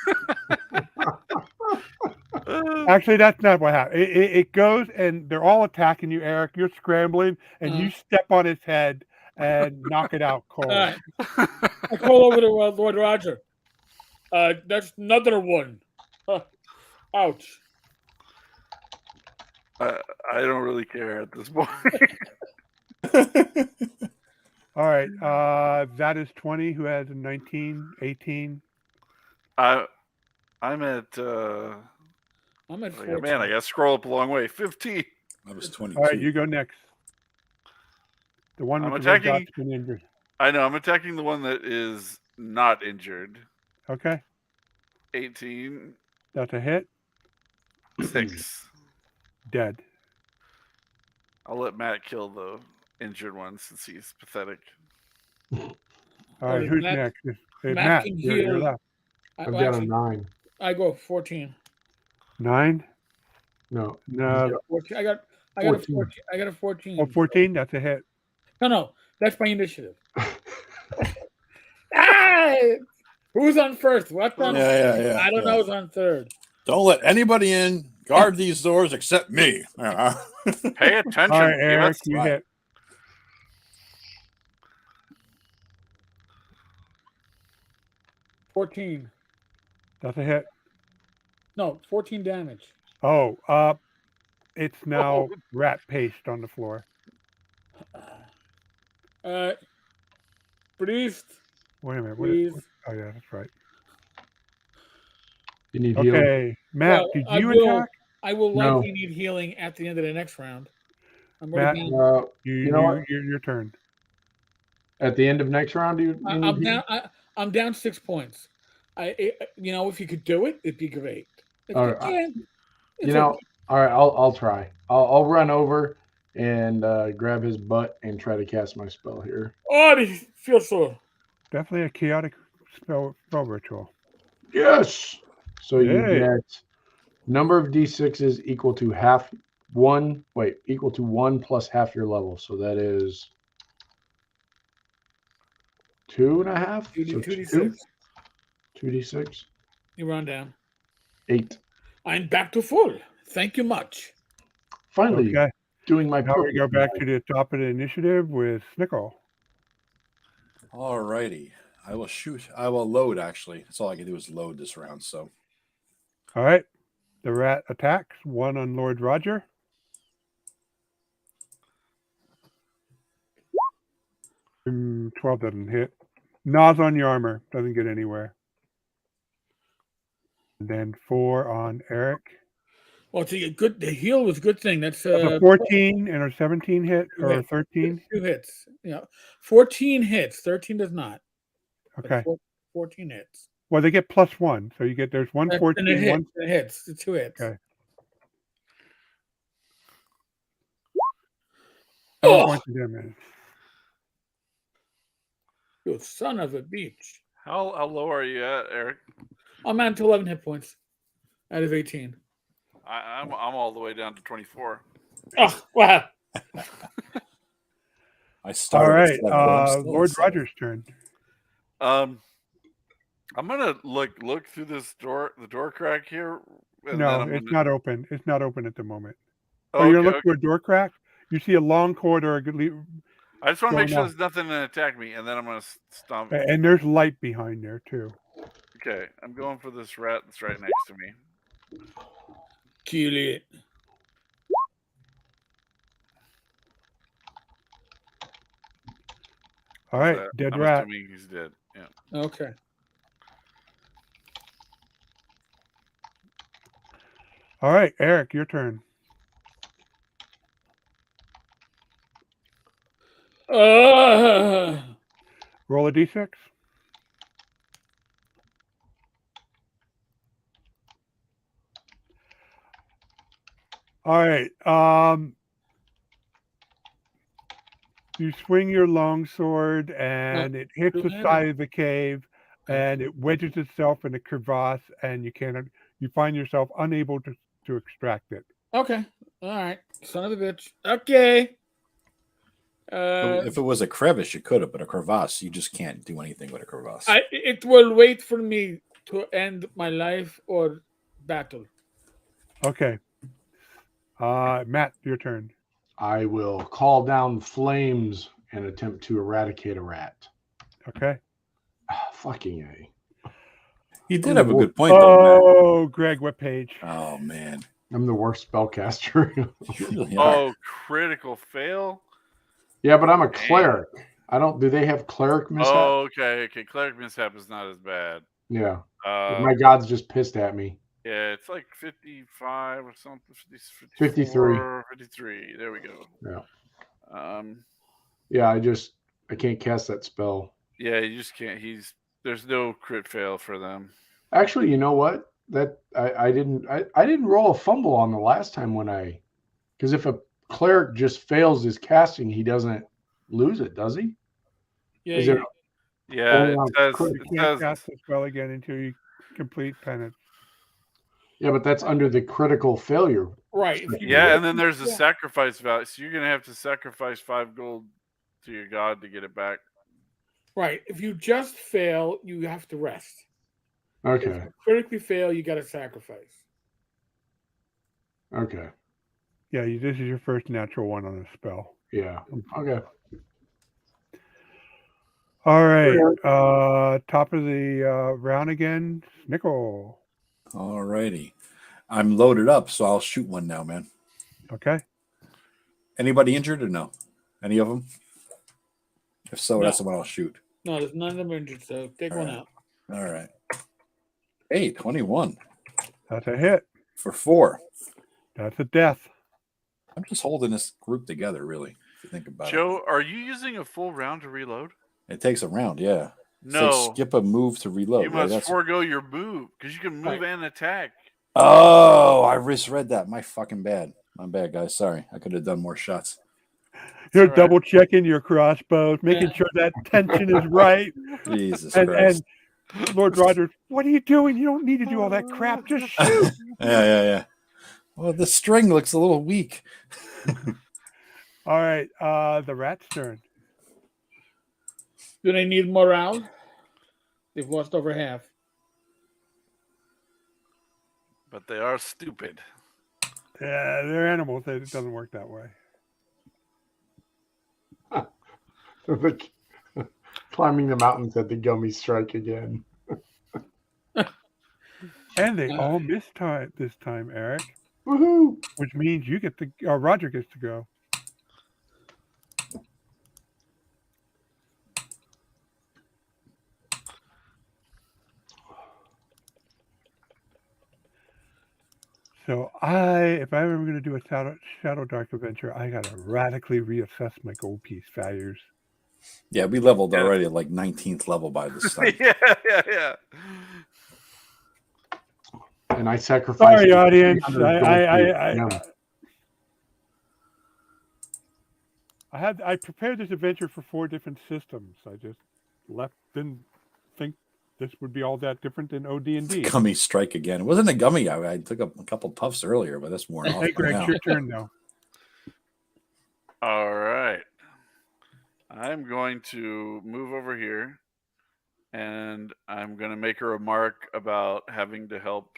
Actually, that's not what happened. It goes, and they're all attacking you, Eric. You're scrambling, and you step on its head and knock it out cold.
I call over to Lord Roger. That's another one. Ouch.
I don't really care at this point.
All right, that is 20. Who has a 19, 18?
I'm at.
I'm at 14.
Man, I got to scroll up a long way. 15.
I was 22.
All right, you go next. The one with the red dot's been injured.
I know. I'm attacking the one that is not injured.
Okay.
18.
That's a hit.
6.
Dead.
I'll let Matt kill the injured one since he's pathetic.
All right, who's next? Hey,
Matt
Matt,
can
you're
heal.
left.
I've got a 9.
I go 14.
9?
No.
No.
14. I got
14.
a 14. I got a 14.
Oh, 14? That's a hit.
No. That's my initiative. Ah! Who's on first? What?
Yeah.
I don't know who's on third.
Don't let anybody in. Guard these doors except me.
Pay attention.
All right, Eric,
Yes.
you hit.
14.
That's a hit.
No, 14 damage.
Oh, it's now rat paste on the floor.
Priest.
Wait a minute.
Please.
Oh, yeah, that's right.
You need healing?
Okay, Matt,
Well,
did
I
you
will-
attack?
I will
No.
likely need healing at the end of the next round. I'm
Matt,
already down.
You know what?
Your turn.
At the end of next round, you need
I'm
healing?
down. I'm down 6 points. If you could do it, it'd be great. If
All
you
right.
can't, it's
You know,
okay.
all right, I'll try. I'll run over and grab his butt and try to cast my spell here.
Oh, this feels so.
Definitely a chaotic spell ritual.
Yes. So you
Yay.
get number of d6s equal to equal to 1 plus half your level. So that is 2.5.
2d6.
2d6.
You run down.
8.
I'm back to full. Thank you much.
Finally,
Okay.
doing my
Now we
purple.
go back to the top of the initiative with Snickle.
All righty. I will shoot. I will load, actually. That's all I can do is load this round. So
All right. The rat attacks. 1 on Lord Roger. Mm, 12 doesn't hit. Gnaws on your armor. Doesn't get anywhere. And then 4 on Eric.
Well, it's a good. The heal was a good thing. That's
That's a 14 and a 17 hit or a 13.
2 hits. Yeah, 14 hits. 13 does not. But
Okay.
14 hits.
Well, they get +1, so you get there's one
And
14,
it hits.
one.
It hits. The 2 hits.
Okay.
Oh,
Points of damage.
you son of a beach!
How low are you at, Eric?
I'm at 11 hit points out of 18.
I'm all the way down to 24.
Oh wow!
I started.
All
at
right.
7, but I'm still at
Lord
7.
Roger's turn.
I'm gonna look through this door, the door crack here. And
No,
then
it's not open. It's not open at the moment.
Oh,
Oh, you're
okay,
looking for a door crack? You see a long corridor,
I just want to make
going
sure
off.
there's nothing to attack me, and then I'm gonna stomp.
And there's light behind there too.
Okay, I'm going for this rat that's right next to me.
Kill it.
All right, dead
I'm
rat.
assuming he's dead. Yeah.
Okay.
All right, Eric, your turn. Roll a d6. All right. You swing your longsword and it hits the side of the cave and it wedges itself in a crevasse and you find yourself unable to extract it.
Okay. All right. Son of a bitch. Okay.
If it was a crevice, you could have, but a crevasse, you just can't do anything with a crevasse.
It will wait for me to end my life or battle.
Okay. Matt, your turn.
I will call down flames and attempt to eradicate a rat.
Okay.
Fucking A.
He did have a good point, though, Matt.
Oh, Greg, what page?
Oh, man.
I'm the worst spellcaster.
You really are.
Oh, critical fail.
Yeah, but I'm a cleric. Do they have cleric mishap?
Oh, okay. Cleric mishap is not as bad.
Yeah. My god's just pissed at me.
Yeah, it's like 55 or something.
53.
53. There we go.
Yeah. Yeah, I can't cast that spell.
Yeah, you just can't. There's no crit fail for them.
Actually, you know what? That I didn't roll a fumble on the last time because if a cleric just fails his casting, he doesn't lose it, does he?
Yeah.
Yeah, it says
You can't cast the spell again until you complete penance.
Yeah, but that's under the critical failure.
Right.
Yeah, and then there's a sacrifice value. So you're going to have to sacrifice 5 gold to your god to get it back.
Right. If you just fail, you have to rest.
Okay.
If you critically fail, you got to sacrifice.
Okay.
Yeah, this is your first natural one on a spell.
Yeah. Okay.
All right. Top of the round again. Snickle.
All righty. I'm loaded up, so I'll shoot one now, man.
Okay.
Anybody injured or no? Any of them? If so,
No.
that's the one I'll shoot.
No, there's none of them injured, so take one out.
All right. Hey, 21
That's a hit.
for 4.
That's a death.
I'm just holding this group together, really, if you think about it.
Joe, are you using a full round to reload?
It takes a round, yeah.
No.
It's like skip a move to reload.
You must forego your move because you can move and attack.
Oh, I misread that. My fucking bad. My bad, guys. Sorry. I could have done more shots.
You're
right.
double checking your crossbows, making sure that tension is right.
Jesus
and
Christ.
Lord Rogers, what are you doing? You don't need to do all that crap. Just shoot.
Yeah. Well, the string looks a little weak.
All right. The rat's turn.
Do they need morale? They've lost over half.
But they are stupid.
Yeah, they're animals. It doesn't work that way.
Climbing the mountains at the gummy strike again.
And they all missed this time, Eric.
Woohoo!
Which means you get to. Roger gets to go. So if I ever going to do a Shadow Dark adventure, I got to radically reassess my gold piece values.
Yeah, we leveled already at like 19th level by this time.
yeah.
And I sacrificed.
Sorry, audience. I prepared this adventure for 4 different systems. I just didn't think this would be all that different than OD&D.
Gummy strike again. It wasn't a gummy. I took a couple puffs earlier, but that's worn off.
Hey, Greg,
now.
it's your turn now.
All right. I'm going to move over here, and I'm going to make a remark about having to help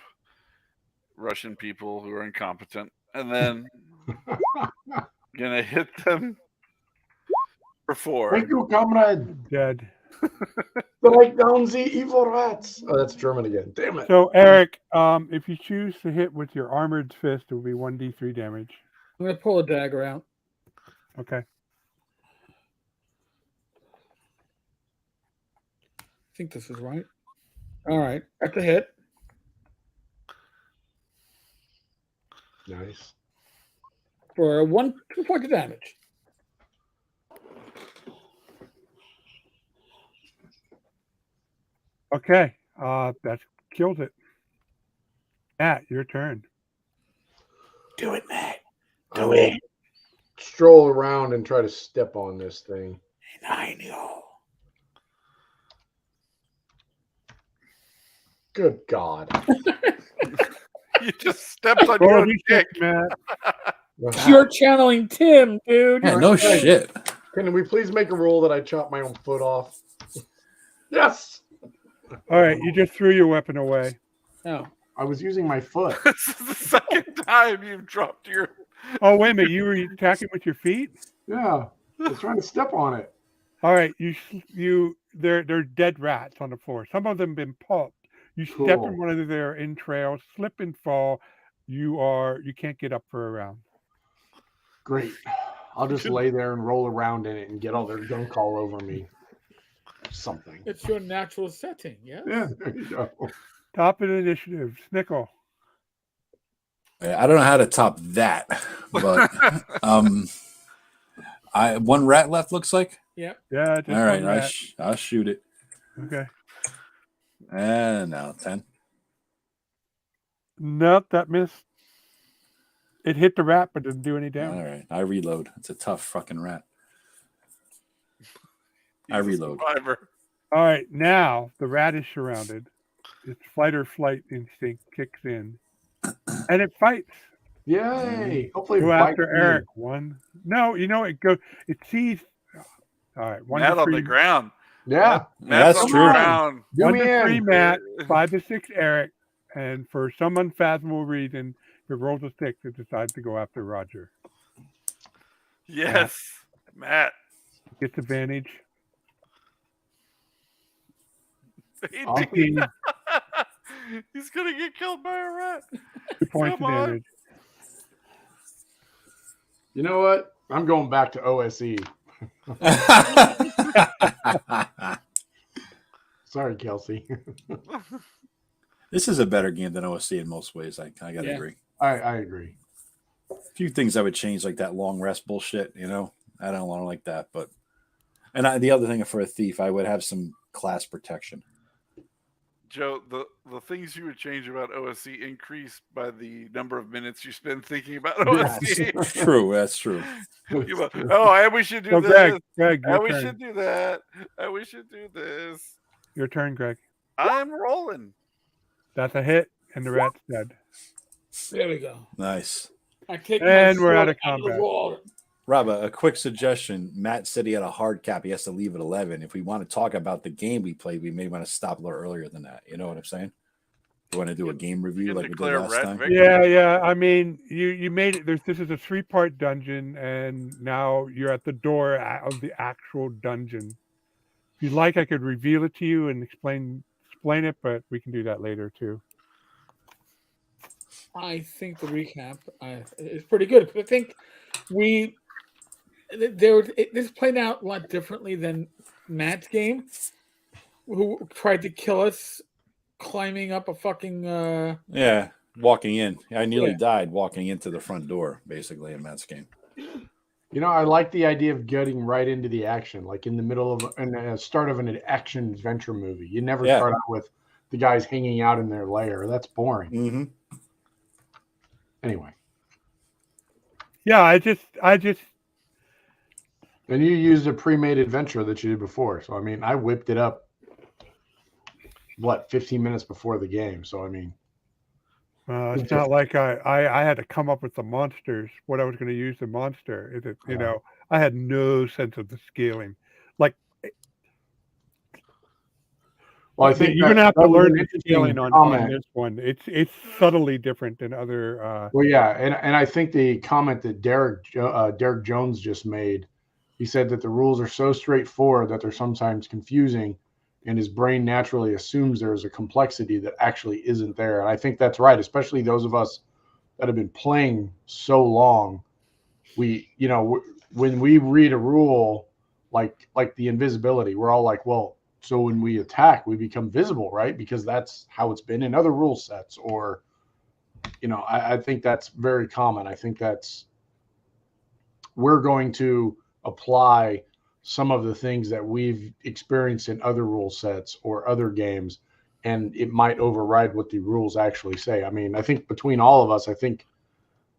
Russian people who are incompetent, and then going to hit them for 4.
Thank you, comrade.
Dead.
Strike down the evil rats. Oh, that's German again. Damn it.
So, Eric, if you choose to hit with your armored fist, it will be 1d3 damage.
I'm going to pull a dagger out.
Okay.
I think this is right. All right. That's a hit.
Nice.
For 2 points of damage.
Okay. That kills it. Matt, your turn.
Do it, Matt.
I will stroll around and try to step on this thing.
I know.
Good God.
You just stepped on
Roll
your
a
own
d6,
dick.
Matt.
You're channeling Tim, dude.
Yeah, no shit.
Can we please make a rule that I chop my own foot off? Yes.
All right, you just threw your weapon away.
Oh.
I was using my foot.
This is the second time you've dropped your.
Oh, wait a minute. You were attacking with your feet?
Yeah. I was trying to step on it.
All right, they're dead rats on the floor. Some of them have been pulped. You step
Cool.
in one of their entrails, slip and fall. You can't get up for a round.
Great. I'll just lay there and roll around in it and get all their gunk all over me. Something.
It's your natural setting, yeah?
Yeah, there you go.
Top of the initiative, Snickle.
I don't know how to top that, but one rat left looks like.
Yeah.
Yeah. Just
All right,
one rat.
I'll shoot it.
Okay.
And now 10.
Nope, that missed. It hit the rat, but didn't do any
All
damage.
right, I reload. It's a tough fucking rat. I reload.
Survivor.
All right, now the rat is surrounded. Its fight or flight instinct kicks in, and it fights.
Yay. Hopefully
Go
it
after
bites me.
Eric. No, it sees. All right, 1
Matt
to
on
3.
the ground.
Yeah.
Matt's
that's
on
true.
the ground.
Do
1
me
to 3,
in.
Matt. 5 to 6, Eric. And for some unfathomable reason, if it rolls a 6, it decides to go after Roger.
Yes, Matt.
Gets advantage.
18. He's gonna get killed by a rat.
2 points of
Come on.
damage.
You know what? I'm going back to OSE. Sorry, Kelsey.
This is a better game than OSC in most ways. I gotta
Yeah.
agree.
I agree.
A few things I would change, like that long rest bullshit. I don't like that. But the other thing for a thief, I would have some class protection.
Joe, the things you would change about OSC increase by the number of minutes you spend thinking about OSC.
That's true. That's true.
And we should do
So,
this.
Greg,
And
your
we
turn.
should do that. And we should do this.
Your turn, Greg.
I'm rolling.
That's a hit, and the rat's dead.
There we go.
Nice.
I take
And
my
we're
sword
out of
the
combat.
wall.
Rob, a quick suggestion. Matt said he had a hard cap. He has to leave at 11. If we want to talk about the game we played, we may want to stop a little earlier than that. You know what I'm saying? You want to do a game review
can
like we did
declare
last
rat
time?
victory.
Yeah. I mean, you made it. This is a 3-part dungeon, and now you're at the door of the actual dungeon. If you'd like, I could reveal it to you and explain it, but we can do that later too.
I think the recap is pretty good. I think this played out a lot differently than Matt's game, who tried to kill us climbing up a fucking.
Yeah, walking in. I nearly
Yeah.
died walking into the front door, basically, in Matt's game.
You know, I like the idea of getting right into the action, like in the middle of a start of an action adventure movie. You never
Yeah.
start out with the guys hanging out in their lair. That's boring.
Mm-hmm.
Anyway,
Yeah, I just
and you used a pre-made adventure that you did before. So I mean, I whipped it up. 15 minutes before the game. So I mean,
it's not like I had to come up with the monsters, what I was going to use the monster. Is it, you know, I had no sense of the scaling. Like,
well, I think
you're going to have to learn the
interesting
scaling on this one. It's subtly different than other.
Well, yeah, and I think the comment that Derek Jones just made, he said that the rules are so straightforward that they're sometimes confusing, and his brain naturally assumes there's a complexity that actually isn't there. And I think that's right, especially those of us that have been playing so long. We, you know, when we read a rule like the invisibility, we're all like, well, so when we attack, we become visible, right? Because that's how it's been in other rule sets. Or, you know, I think that's very common. I think we're going to apply some of the things that we've experienced in other rule sets or other games, and it might override what the rules actually say. I mean, I think between all of us, I think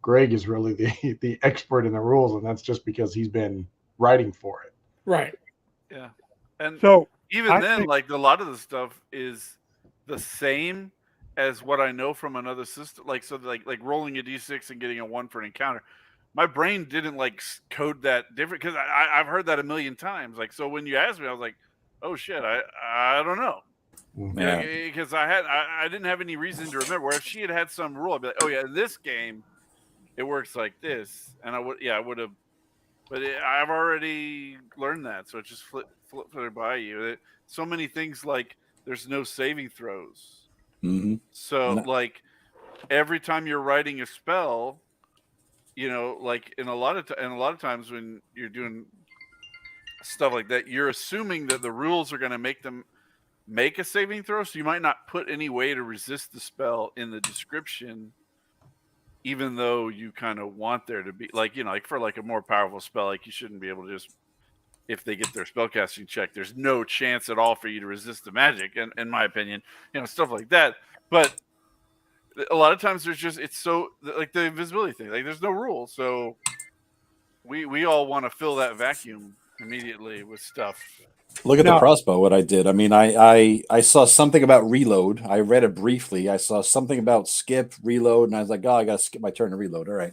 Greg is really the expert in the rules, and that's just because he's been writing for it.
Right.
Yeah. And
So
even then, like a lot of the stuff is the same as what I know from another system. Like, so like rolling a d6 and getting a 1 for an encounter. My brain didn't like code that different because I've heard that a million times. Like, so when you asked me, I was like, oh shit, I don't know.
Yeah.
Because I didn't have any reason to remember. Where if she had some rule, I'd be like, oh yeah, in this game, it works like this, and I would have. But I've already learned that, so it just flitted by you. So many things like there's no saving throws.
Mm-hmm.
So like every time you're writing a spell, you know, like in a lot of times when you're doing stuff like that, you're assuming that the rules are going to make them make a saving throw. So you might not put any way to resist the spell in the description, even though you kind of want there to be, like, you know, like for like a more powerful spell, like you shouldn't be able to just, if they get their spellcasting check, there's no chance at all for you to resist the magic, in my opinion, you know, stuff like that. But a lot of times there's just, it's so like the invisibility thing, like there's no rule, so we all want to fill that vacuum immediately with stuff.
Look at the crossbow, what I did. I mean, I saw something about reload. I read it briefly. I saw something about skip, reload, and I was like, oh, I got to skip my turn to reload. All right.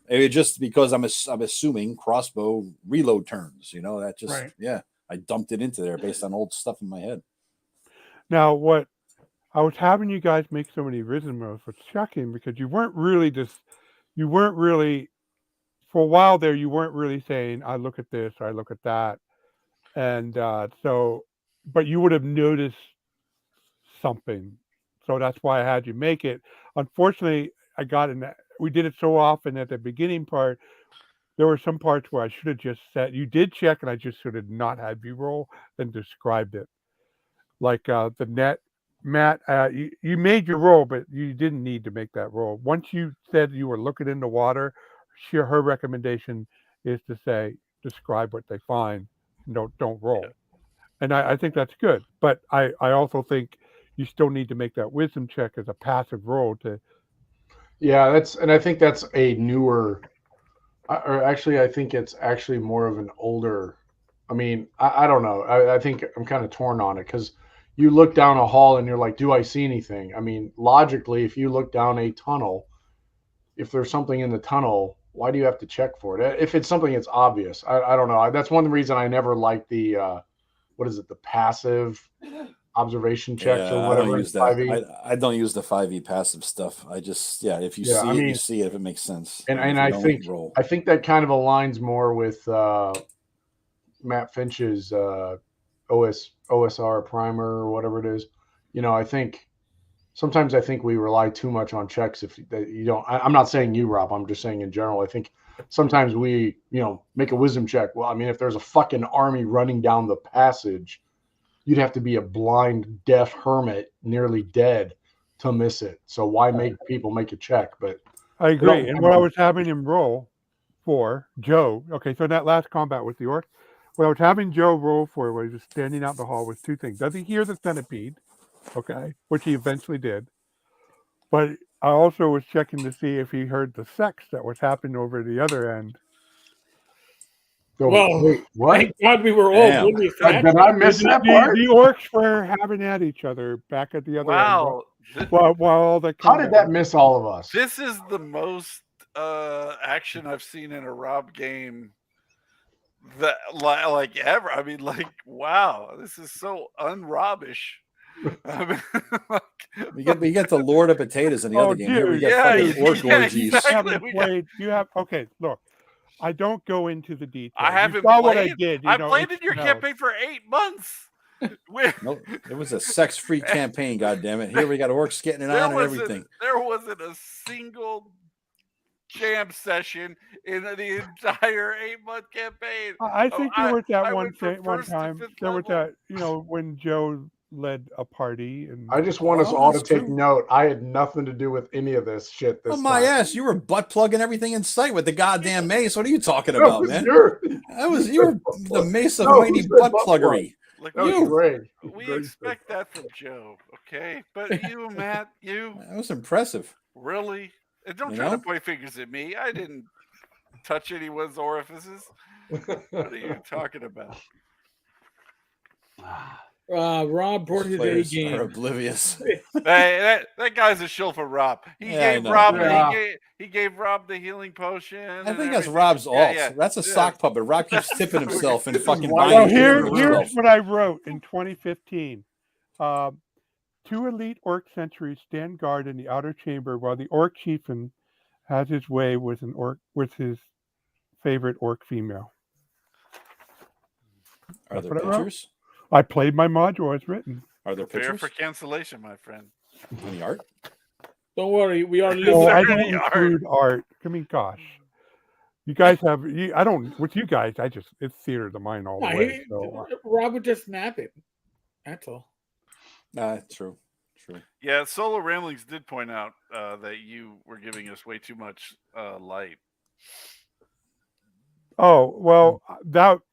It just because I'm assuming crossbow reload turns, you know, that just,
Right.
Yeah, I dumped it into there based on old stuff in my head.
Now, what I was having you guys make so many rhythm rolls was shocking because you weren't really for a while there, you weren't really saying, I look at this, or I look at that. And but you would have noticed something. So that's why I had you make it. Unfortunately, we did it so often at the beginning part, there were some parts where I should have just said, you did check, and I just should have not had you roll and described it. Like the net, Matt, you made your roll, but you didn't need to make that roll. Once you said you were looking in the water, her recommendation is to say, describe what they find. Don't roll. And I think that's good. But I also think you still need to make that wisdom check as a passive roll to.
Yeah, I think that's a newer, or actually, I think it's actually more of an older. I mean, I don't know. I think I'm kind of torn on it because you look down a hall and you're like, do I see anything? I mean, logically, if you look down a tunnel, if there's something in the tunnel, why do you have to check for it? If it's something that's obvious, I don't know. That's one reason I never liked the what is it, the passive observation checks or
Yeah, I
whatever.
don't
in
use that.
5e.
I don't use the 5e passive stuff. I just if you
Yeah,
see
I
it, you
mean,
see it if it makes sense.
and
if you
I
don't, roll.
think that kind of aligns more with Matt Finch's OSR primer or whatever it is. You know, I think sometimes we rely too much on checks. If you don't, I'm not saying you, Rob. I'm just saying in general. I think sometimes we, make a wisdom check. Well, I mean, if there's a fucking army running down the passage, you'd have to be a blind, deaf hermit, nearly dead, to miss it. So why make people make a check? But
I agree. And what I was having him roll for Joe. Okay, so that last combat with the orc, what I was having Joe roll for was just standing out in the hall was two things. Does he hear the centipede? Okay, which he eventually did. But I also was checking to see if he heard the sex that was happening over the other end.
Well,
wait, what?
thank God we were all
Damn.
oblivious to that.
Did I miss that part?
The orcs were having at each other back at the other
Wow.
end. While all the
How did that miss all of us?
This is the most action I've seen in a Rob game that like ever. I mean, like, wow, this is so un-Robish. I mean,
We get the Lord of Potatoes in the other game. Here we get fucking orc orgies.
exactly.
You have okay. Look, I don't go into the details.
I haven't
you saw
played.
what I did.
I played in your campaign for 8 months.
No, it was a sex-free campaign. God damn it! Here we got orcs getting it on and everything.
There wasn't a single jam session in the entire 8-month campaign.
I think there was that one
first to
time.
fifth
There was
level.
that, when Joe led a party, and
I just want us all to
that's
take
true.
note. I had nothing to do with any of this shit. This
Oh my
time.
ass! You were butt plugging everything in sight with the goddamn mace. What are you talking
That
about,
was
man? You were the mace of
No,
mighty
who said
butt
butt plug?
pluggery.
Look,
That was great.
we
Great
expect that from Joe, okay? But you, Matt,
That was impressive.
really? And don't
You
try to
know?
point fingers at me. I didn't touch anyone's orifices.
stuff.
What are you talking about?
Rob brought his A
Players are
game.
oblivious.
Hey, that guy's a shill for Rob. He
Yeah, I
gave
know.
Rob
Yeah.
he gave Rob the healing potion.
I
and
think that's
everything.
Rob's alt.
Yeah.
That's a sock puppet. Rob keeps tipping himself and
This is
fucking
why-
buying
Well,
shit for
here's
himself.
what I wrote in 2015. 2 elite orc sentries stand guard in the outer chamber while the orc chieftain has his way with his favorite orc female.
Are there
That's what I wrote.
pictures?
I played my module as written.
Are there
Prepare
pictures?
for cancellation, my friend.
Any art?
Don't worry, we are
Oh,
listening.
I
there
don't
any art?
include art. I mean, gosh. You guys have, I don't, with you guys, it's theater of the mind all the
No,
way. So,
Rob would just snap it. That's all.
True.
Yeah, Solo Ramblings did point out that you were giving us way too much light.
oh, well,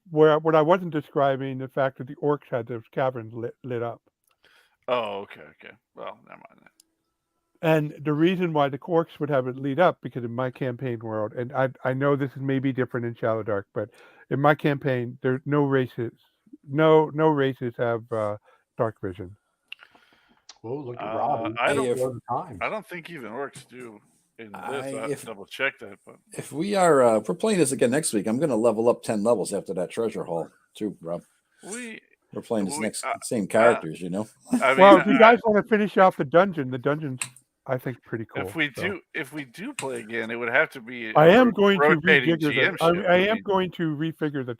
what I wasn't describing, the fact that the orcs had those caverns lit up.
Oh, okay. Well, never mind that.
And the reason why the orcs would have it lit up, because in my campaign world, and I know this is maybe different in ShadowDark, but in my campaign, there's no races. No races have dark vision.
Oh, look at Rob.
I
don't
think even orcs do in this.
I-
I
if-
double check that, but
If we are, if we're playing this again next week, I'm going to level up 10 levels after that treasure haul too, Rob. We're playing this same characters, you know.
I mean,
Well, if you guys want to finish off the dungeon's, I think, pretty cool.
if we do play again, it would have to be.
I am going to
rotating
refigure
GM
the.
ship.
I am going to refigure the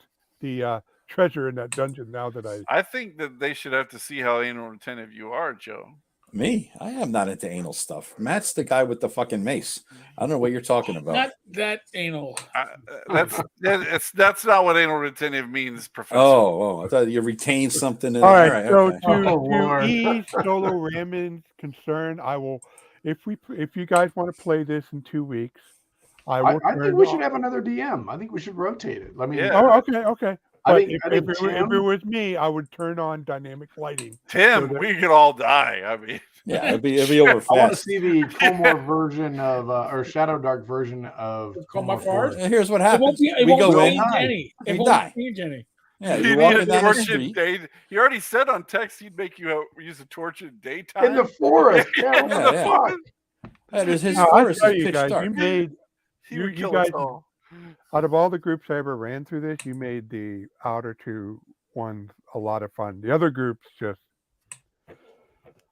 treasure in that dungeon now that
I think that they should have to see how anal retentive you are, Joe.
Me, I am not into anal stuff. Matt's the guy with the fucking mace. I don't know what you're talking about.
Not that anal.
That's not what anal retentive means, Professor.
Oh, I thought you retained something.
All right, so
okay.
to ease Solo Ramon's concern, I will. If you guys want to play this in 2 weeks, I will.
I think we should have another DM. I think we should rotate it. I mean,
Yeah.
Oh, okay.
I
But
think
if it
Tim-
was me, I would turn on dynamic lighting.
Tim, we could all die. I mean,
Yeah, it'd be over
I want to
fast.
see the Comor version of or ShadowDark version of
Comor
Comor
Forest?
Here's what
It
happens.
won't be. It
We
won't
go in.
change any. It
We
won't
die.
change any.
Yeah,
you
you're
need
walking
a
down the
torch in
street.
day. He already said on text he'd make you use a torch in daytime.
in the forest. Yeah, what
Yeah,
the
yeah.
fuck?
There's his
Now, I
forest
tell
is
you
pitch
guys,
dark.
He
You-
would
you
kill us
guys-
all.
Out of all the groups I ever ran through this, you made the outer two ones a lot of fun. The other groups just,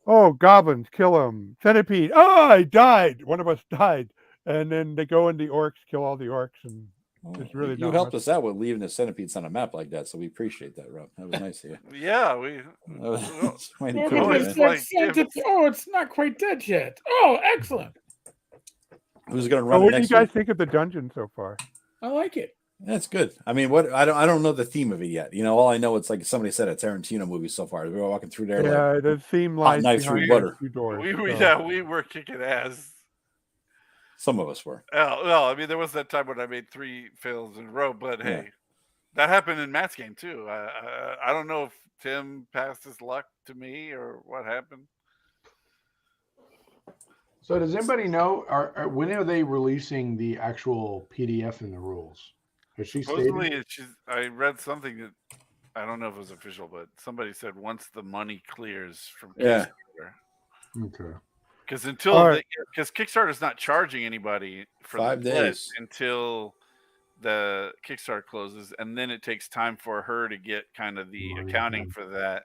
oh, goblins, kill them. Centipede, oh, I died. One of us died. And then they go in the orcs, kill all the orcs, and there's really
you
not
helped
much.
us out with leaving the centipedes on a map like that, so we appreciate that, Rob. That was nice of you.
Yeah, we.
That was
Well,
mighty
Oh,
cool,
always
because
man.
like
that centipede- oh, it's not quite dead yet. Oh, excellent.
Who's going to
So
run it
what do you
next
guys
week?
think of the dungeon so far?
I like it.
That's good. I mean, what I don't know the theme of it yet. You know, all I know it's like somebody said a Tarantino movie so far. We were walking through there like
Yeah, the theme
hot
lies
knives through
behind
butter.
those two doors.
we
so-
we were kicking ass.
Some of us were.
Well, I mean, there was that time when I made 3 fails in a row, but
Yeah.
hey, that happened in Matt's game too. I don't know if Tim passed his luck to me or what happened.
So does anybody know? When are they releasing the actual PDF and the rules? Has she
Supposedly,
stated?
I read something that I don't know if it was official, but somebody said once the money clears from
Yeah.
Kickstarter,
Okay.
because until
All right.
because Kickstarter's not charging anybody for
5
the pledge
days.
until the Kickstarter closes, and then it takes time for her to get kind of the
Money,
accounting
yeah.
for that.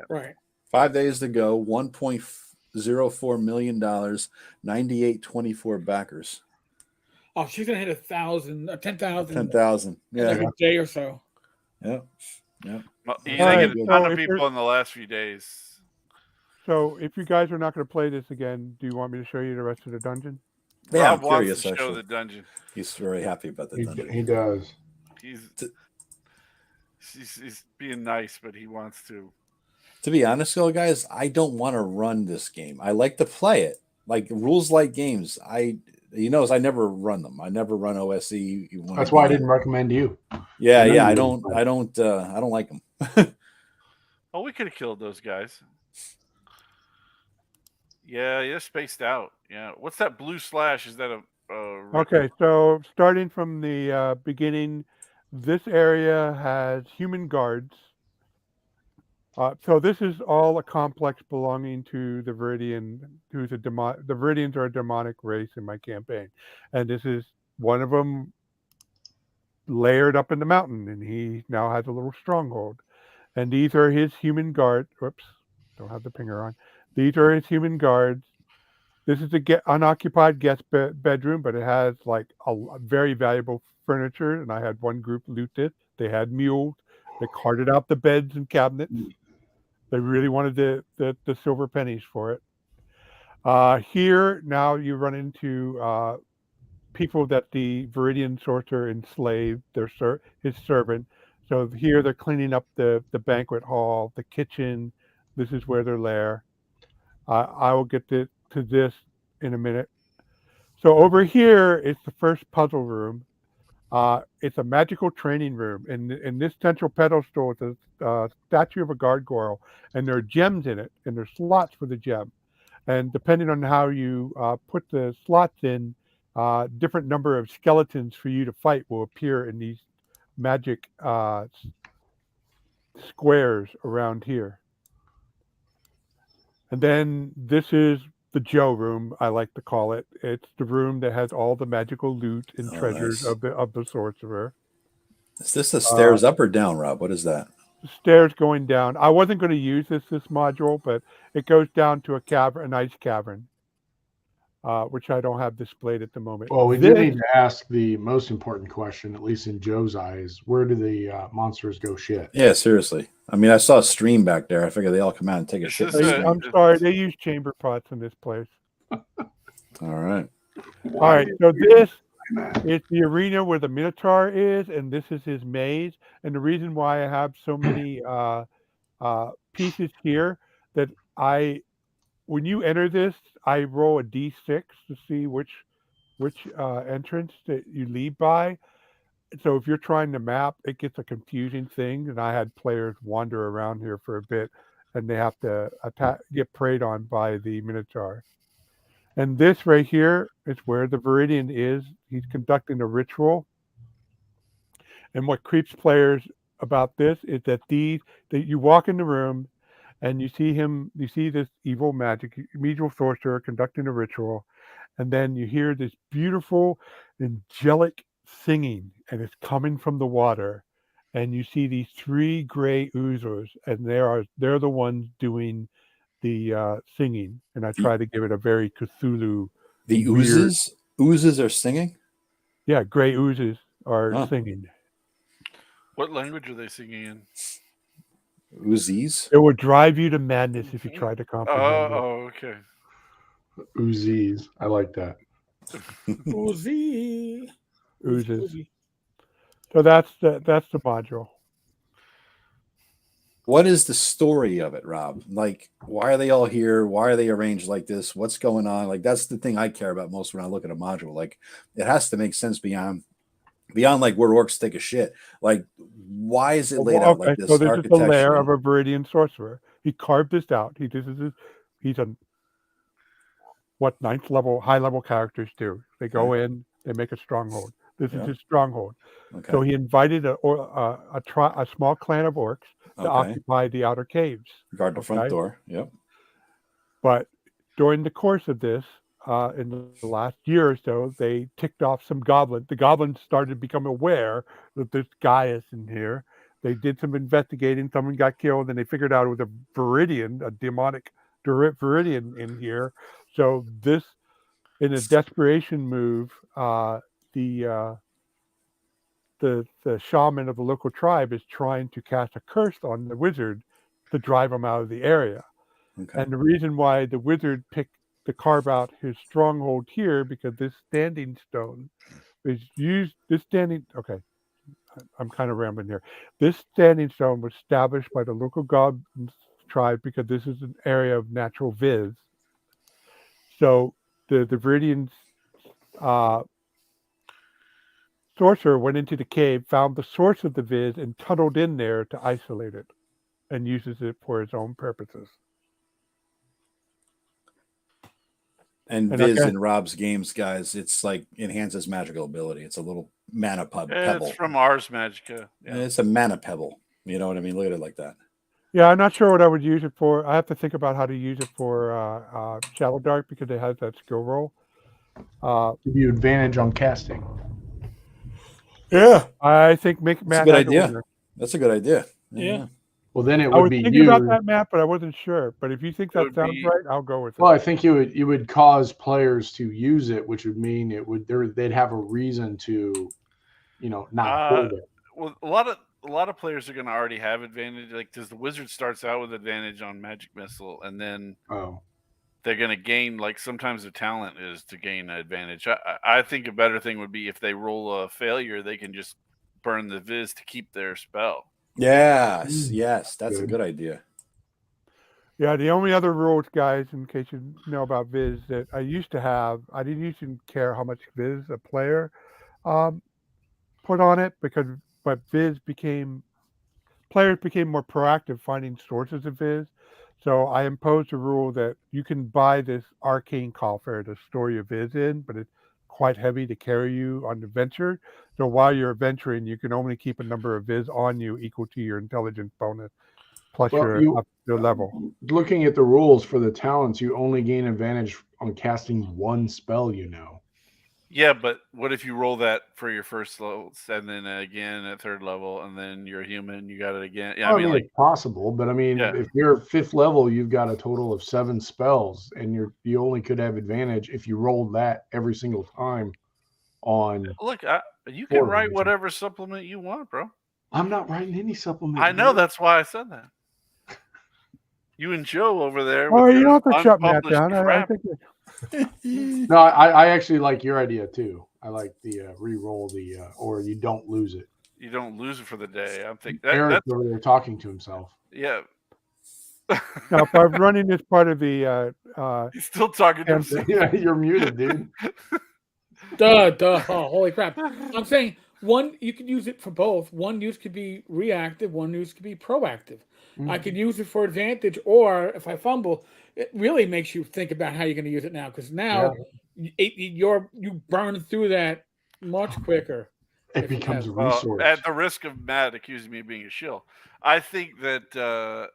Right.
5 days to go. $1.04 million. 9824 backers.
Oh, she's gonna hit 1,000, 10,000
10,000.
in
Yeah.
like a day or so.
Yeah.
Well,
All
they
right,
get a
so
ton of
if
people
you're-
in the last few days.
So if you guys are not going to play this again, do you want me to show you the rest of the dungeon?
Yeah,
Rob
I'm
wants
curious,
to show
actually.
the dungeon.
He's very happy about the dungeon.
He does.
He's being nice, but he wants to.
To be honest, though, guys, I don't want to run this game. I like to play it. Like rules like games. I never run them. I never run OSE.
That's why I didn't recommend you.
Yeah,
I know
yeah.
you
I
didn't.
don't like them.
Oh, we could have killed those guys. Yeah, you're spaced out. Yeah. What's that blue slash? Is that a
Okay, so starting from the beginning, this area has human guards. So this is all a complex belonging to the Viridian, who's the Viridians are a demonic race in my campaign, and this is one of them layered up in the mountain, and he now has a little stronghold. And these are his human guards. Whoops, don't have the pinger on. These are his human guards. This is a unoccupied guest bedroom, but it has like a very valuable furniture. And I had one group loot it. They had mules. They carted out the beds and cabinets. They really wanted the silver pennies for it. Here now you run into people that the Viridian sorcerer enslaved. His servant. So here they're cleaning up the banquet hall, the kitchen. This is where their lair. I will get to this in a minute. So over here is the first puzzle room. It's a magical training room. In this central pedestal is a statue of a gargoyle, and there are gems in it, and there's slots for the gem. And depending on how you put the slots in, different number of skeletons for you to fight will appear in these magic squares around here. And then this is the Joe room, I like to call it. It's the room that has all the magical loot and treasures
nice.
of the sorcerer.
Is this the stairs up or down, Rob? What is that?
The stairs going down. I wasn't going to use this module, but it goes down to a cavern, an ice cavern, which I don't have displayed at the moment.
Well, we do need to ask the most important question, at least in Joe's eyes. Where do the monsters go shit?
Yeah, seriously. I mean, I saw a stream back there. I figured they all come out and take a
This
shit.
is
in the
a-
stream.
I'm sorry, they use chamber pots in this place.
All right.
All right, so this is the arena where the Minotaur is, and this is his maze. And the reason why I have so many pieces here that when you enter this, I roll a d6 to see which entrance that you lead by. So if you're trying to map, it gets a confusing thing, and I had players wander around here for a bit, and they have to get preyed on by the Minotaur. And this right here is where the Viridian is. He's conducting a ritual. And what creeps players about this is that you walk in the room and you see this evil sorcerer conducting a ritual, and then you hear this beautiful, angelic singing, and it's coming from the water, and you see these 3 gray oozers, and they're the ones doing the singing, and I try to give it a very Cthulhu.
The
weird.
oozes are singing.
Yeah, gray oozes are
Huh.
singing.
What language are they singing in?
Oozes.
It would drive you to madness if you tried to comprehend it.
Oh, okay.
Uzis. I like that.
Uzi.
Oozes.
Uzi.
So that's the module.
What is the story of it, Rob? Like, why are they all here? Why are they arranged like this? What's going on? Like, that's the thing I care about most when I look at a module. Like, it has to make sense beyond like where orcs take a shit. Like, why is it laid out like this?
So this is the lair of
architecturally?
a Viridian sorcerer. He carved this out. He's a what high level characters do. They go in, they make a stronghold. This is his stronghold.
Okay.
So he invited a small clan of orcs to occupy the outer caves.
Guard the front door. Yep.
But during the course of this, in the last year or so, they ticked off some goblins. The goblins started to become aware that this guy is in here. They did some investigating. Someone got killed, and they figured out it was a Viridian, a demonic Viridian in here. So this, in a desperation move, the shaman of the local tribe is trying to cast a curse on the wizard to drive him out of the area.
Okay.
And the reason why the wizard picked to carve out his stronghold here, because this standing stone is used. Okay, I'm kind of rambling here. This standing stone was established by the local god tribe because this is an area of natural viz. So the Viridian sorcerer went into the cave, found the source of the viz, and tunneled in there to isolate it, and uses it for his own purposes.
And viz in Rob's games, guys, it's like enhances magical ability. It's a little mana pebble.
It's from Ars Magica.
Yeah. It's a mana pebble. You know what I mean? Look at it like that.
Yeah, I'm not sure what I would use it for. I have to think about how to use it for ShadowDark because it has that skill roll.
Give you advantage on casting.
Yeah,
I think Matt.
That's a good idea. That's a good idea.
Yeah.
Well, then it
I
would
was
be
thinking about that, Matt, but I wasn't sure. But if you think that sounds right, I'll go with it.
Well, I think you would cause players to use it, which would mean they'd have a reason to, not hold it.
Well, a lot of players are going to already have advantage. Like, because the wizard starts out with advantage on magic missile, and then they're going to gain. Like, sometimes their talent is to gain an advantage. I think a better thing would be if they roll a failure, they can just burn the viz to keep their spell.
Yes, that's a good idea.
Yeah, the only other rules, guys, in case you know about Viz, that I used to have, I didn't used to care how much Viz a player put on it, but players became more proactive finding sources of Viz. So I imposed a rule that you can buy this arcane coffer to store your Viz in, but it's quite heavy to carry you on the venture. So while you're adventuring, you can only keep a number of Viz on you equal to your intelligence bonus plus your level.
Looking at the rules for the talents, you only gain advantage on casting one spell,
Yeah, but what if you roll that for your first level, and then again at third level, and then you're a human, you got it again? Yeah,
I mean it's possible, but if you're 5th level, you've got a total of 7 spells, and you only could have advantage if you rolled that every single time.
Look, you can write whatever supplement you want, bro.
I'm not writing any supplement.
I know, that's why I said that. You and Joe over there.
Oh, you don't have to shut Matt down. I think
No, I actually like your idea too. I like the re-roll or you don't lose it.
You don't lose it for the day. I'm thinking
Eric's over there talking to himself.
Yeah.
Now, if I'm running this part of the
he's still talking to himself.
Yeah, you're muted, dude.
Duh. Oh, holy crap. I'm saying one, you could use it for both. One use could be reactive, one use could be proactive. I could use it for advantage, or if I fumble, it really makes you think about how you're going to use it now, because now you burn through that much quicker.
It becomes a resource.
At the risk of Matt accusing me of being a shill, I think that the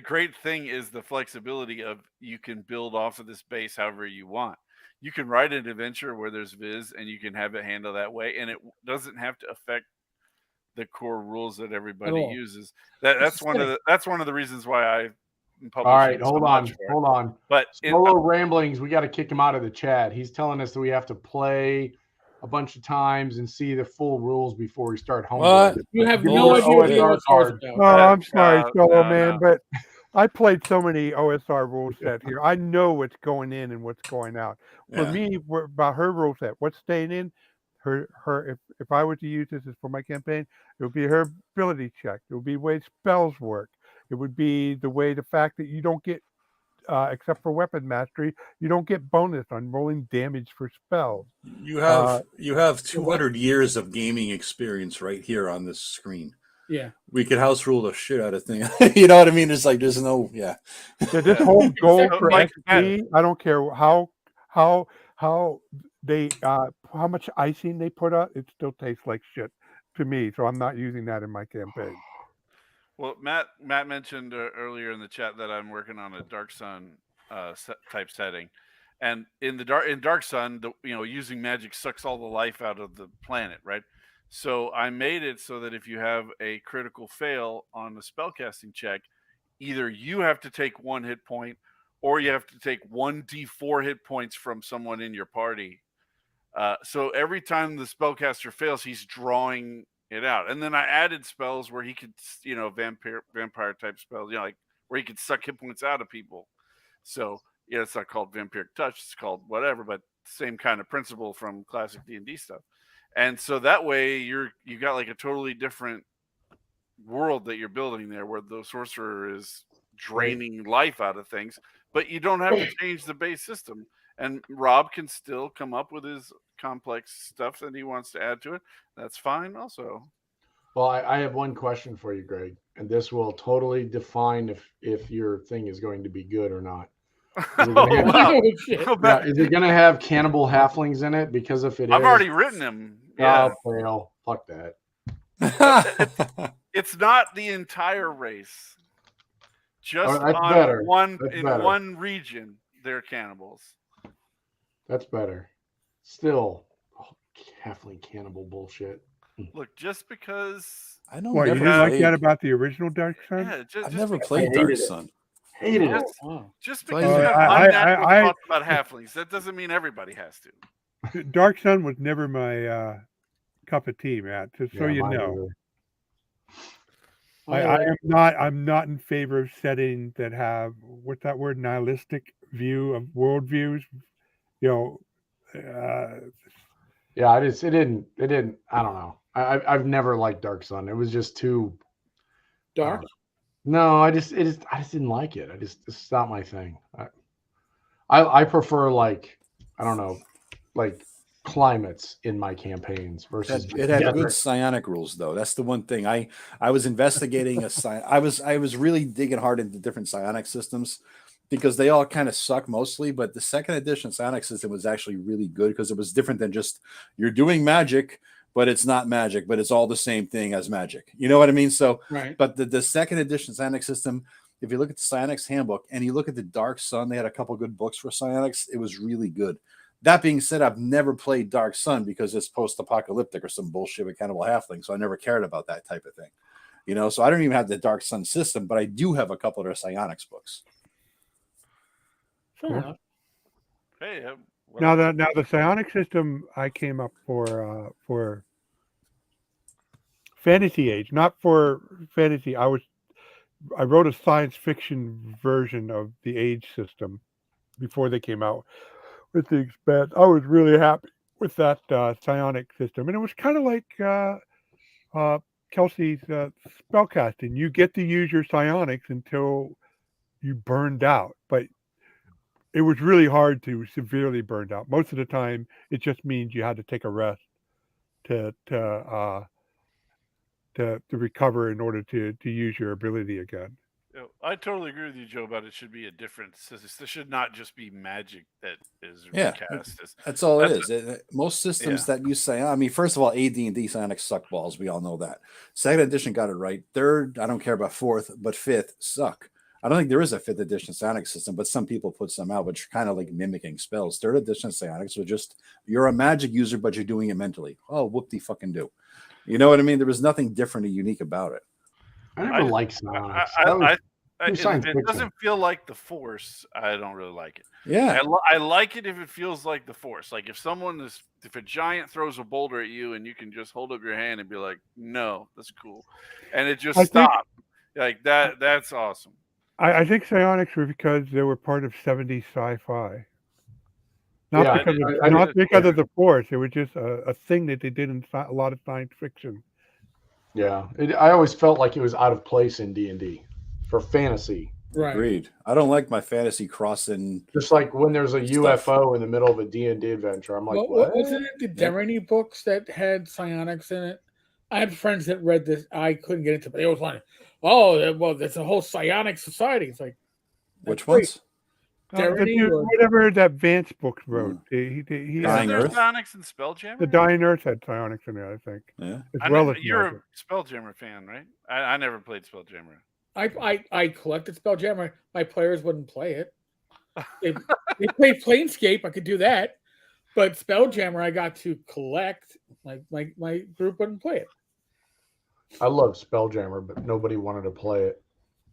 great thing is the flexibility of you can build off of this base however you want. you can write an adventure where there's Viz, and you can have it handle that way, and it doesn't have to affect the core rules that everybody
all.
uses. That's one of the reasons why I publish.
All right,
so
hold
much
on,
for it.
hold on.
But
Solo ramblings, we got to kick him out of the chat. He's telling us that we have to play a bunch of times and see the full rules before we start home.
What?
You have
Give me
no
your
idea what the
OSR
OSR is
card.
about.
Oh, I'm sorry, Solo
no,
Man,
no.
but I played so many OSR rule set here. I know what's going in and what's going out. For
Yeah.
me, about her rule set, what's staying in, if I were to use this as for my campaign, it would be her ability check. It would be the way spells work. It would be the fact that you don't get, except for weapon mastery, you don't get bonus on rolling damage for spells.
You have 200 years of gaming experience right here on this screen.
Yeah.
We could house rule the shit out of things. You know what I mean? It's like there's no
Yeah, this whole goal for
Like
XP, I don't care how they how much icing they put out, it still tastes like shit to me. So I'm not using that in my campaign.
Well, Matt mentioned earlier in the chat that I'm working on a Dark Sun type setting, and in Dark Sun, using magic sucks all the life out of the planet, right? So I made it so that if you have a critical fail on the spellcasting check, either you have to take 1 hit point, or you have to take 1d4 hit points from someone in your party. So every time the spellcaster fails, he's drawing it out. And then I added spells where he could, vampire type spells, like where he could suck hit points out of people. So it's not called vampiric touch; it's called whatever, but same kind of principle from classic D&D stuff. And so that way you got like a totally different world that you're building there, where the sorcerer is draining life out of things, but you don't have to change the base system. And Rob can still come up with his complex stuff that he wants to add to it. That's fine also.
Well, I have one question for you, Greg, and this will totally define if your thing is going to be good or not. Is it gonna have,
Oh, shit.
is it going to have cannibal halflings in it? Because if it
I've
is,
already written him. Yeah.
Oh, fail. Fuck that.
It's not the entire race. Just
that's
on
better.
one
That's
in
better.
one region, they're cannibals.
That's better. Still, halfling cannibal bullshit.
Look, just because
I don't.
What, you
never
didn't like
played.
that about the original Dark Sun?
I've never
I
played
hated
Dark
it.
Sun.
Hated it.
Wow.
just
So
because
I-
you have
I-
unnatural
I-
thoughts about halflings, that doesn't mean everybody has to.
Dark Sun was never my cup of tea, Matt. Just so
Yeah,
you
mine
know.
either.
I'm not in favor of settings that have, what's that word, nihilistic view of worldviews.
Yeah, it didn't. I don't know. I've never liked Dark Sun. It was just too
Dark.
No, I just didn't like it. It's not my thing. I prefer, like, I don't know, like climates in my campaigns versus
It had
desert.
good psionic rules, though. That's the one thing. I was investigating I was really digging hard into different psionic systems, because they all kind of suck mostly. But the second edition psionic system was actually really good, because it was different than just you're doing magic, but it's not magic, but it's all the same thing as magic. You know what I mean? So,
Right.
but the second edition psionic system, if you look at the psionics handbook and you look at the Dark Sun, they had a couple good books for psionics. It was really good. That being said, I've never played Dark Sun because it's post-apocalyptic or some bullshit with cannibal halfling, so I never cared about that type of thing. So I don't even have the Dark Sun system, but I do have a couple of their psionics books.
Fair enough.
Hey,
Now the psionic system I came up for Fantasy Age, not for fantasy. I wrote a science fiction version of the Age system before they came out with the expand. I was really happy with that psionic system, and it was kind of like Kelsey's spellcasting. You get to use your psionics until you burned out, but it was really hard to severely burned out. Most of the time, it just means you had to take a rest to recover in order to use your ability again.
I totally agree with you, Joe, about it should be a different system. This should not just be magic that is
Yeah,
recast.
That's all it is. Most systems
Yeah.
that use psionic, I mean, first of all, AD&D psionics suck balls. We all know that. Second edition got it right. Third, I don't care about fourth, but fifth suck. I don't think there is a 5th edition psionics system, but some people put some out, which are kind of like mimicking spells. 3rd edition psionics were just, you're a magic user, but you're doing it mentally. Oh, whoop-de-fucking-do. You know what I mean? There was nothing different or unique about it.
I never liked psionics.
If it doesn't feel like the Force, I don't really like it.
Yeah.
I like it if it feels like the Force. Like if a giant throws a boulder at you and you can just hold up your hand and be like, no, that's cool. And it just stops. Like that's awesome.
I think psionics were because they were part of 70s sci-fi. Not because of the Force. It was just a thing that they did in a lot of science fiction.
Yeah. I always felt like it was out of place in D&D for fantasy.
Right.
Agreed. I don't like my fantasy crossing.
Just like when there's a UFO in the middle of a D&D adventure. I'm like, what?
Wasn't it the Derriny books that had psionics in it? I had friends that read this. I couldn't get into it, but they always wanted, well, there's a whole psionic society. It's like,
which ones?
Whatever that Vance book wrote.
Is there psionics in Spelljammer?
The Dying Earth had psionics in it, I think.
Yeah.
You're a Spelljammer fan, right? I never played Spelljammer.
I collected Spelljammer. My players wouldn't play it. They played Planescape. I could do that. But Spelljammer, I got to collect. My group wouldn't play it.
I love Spelljammer, but nobody wanted to play it.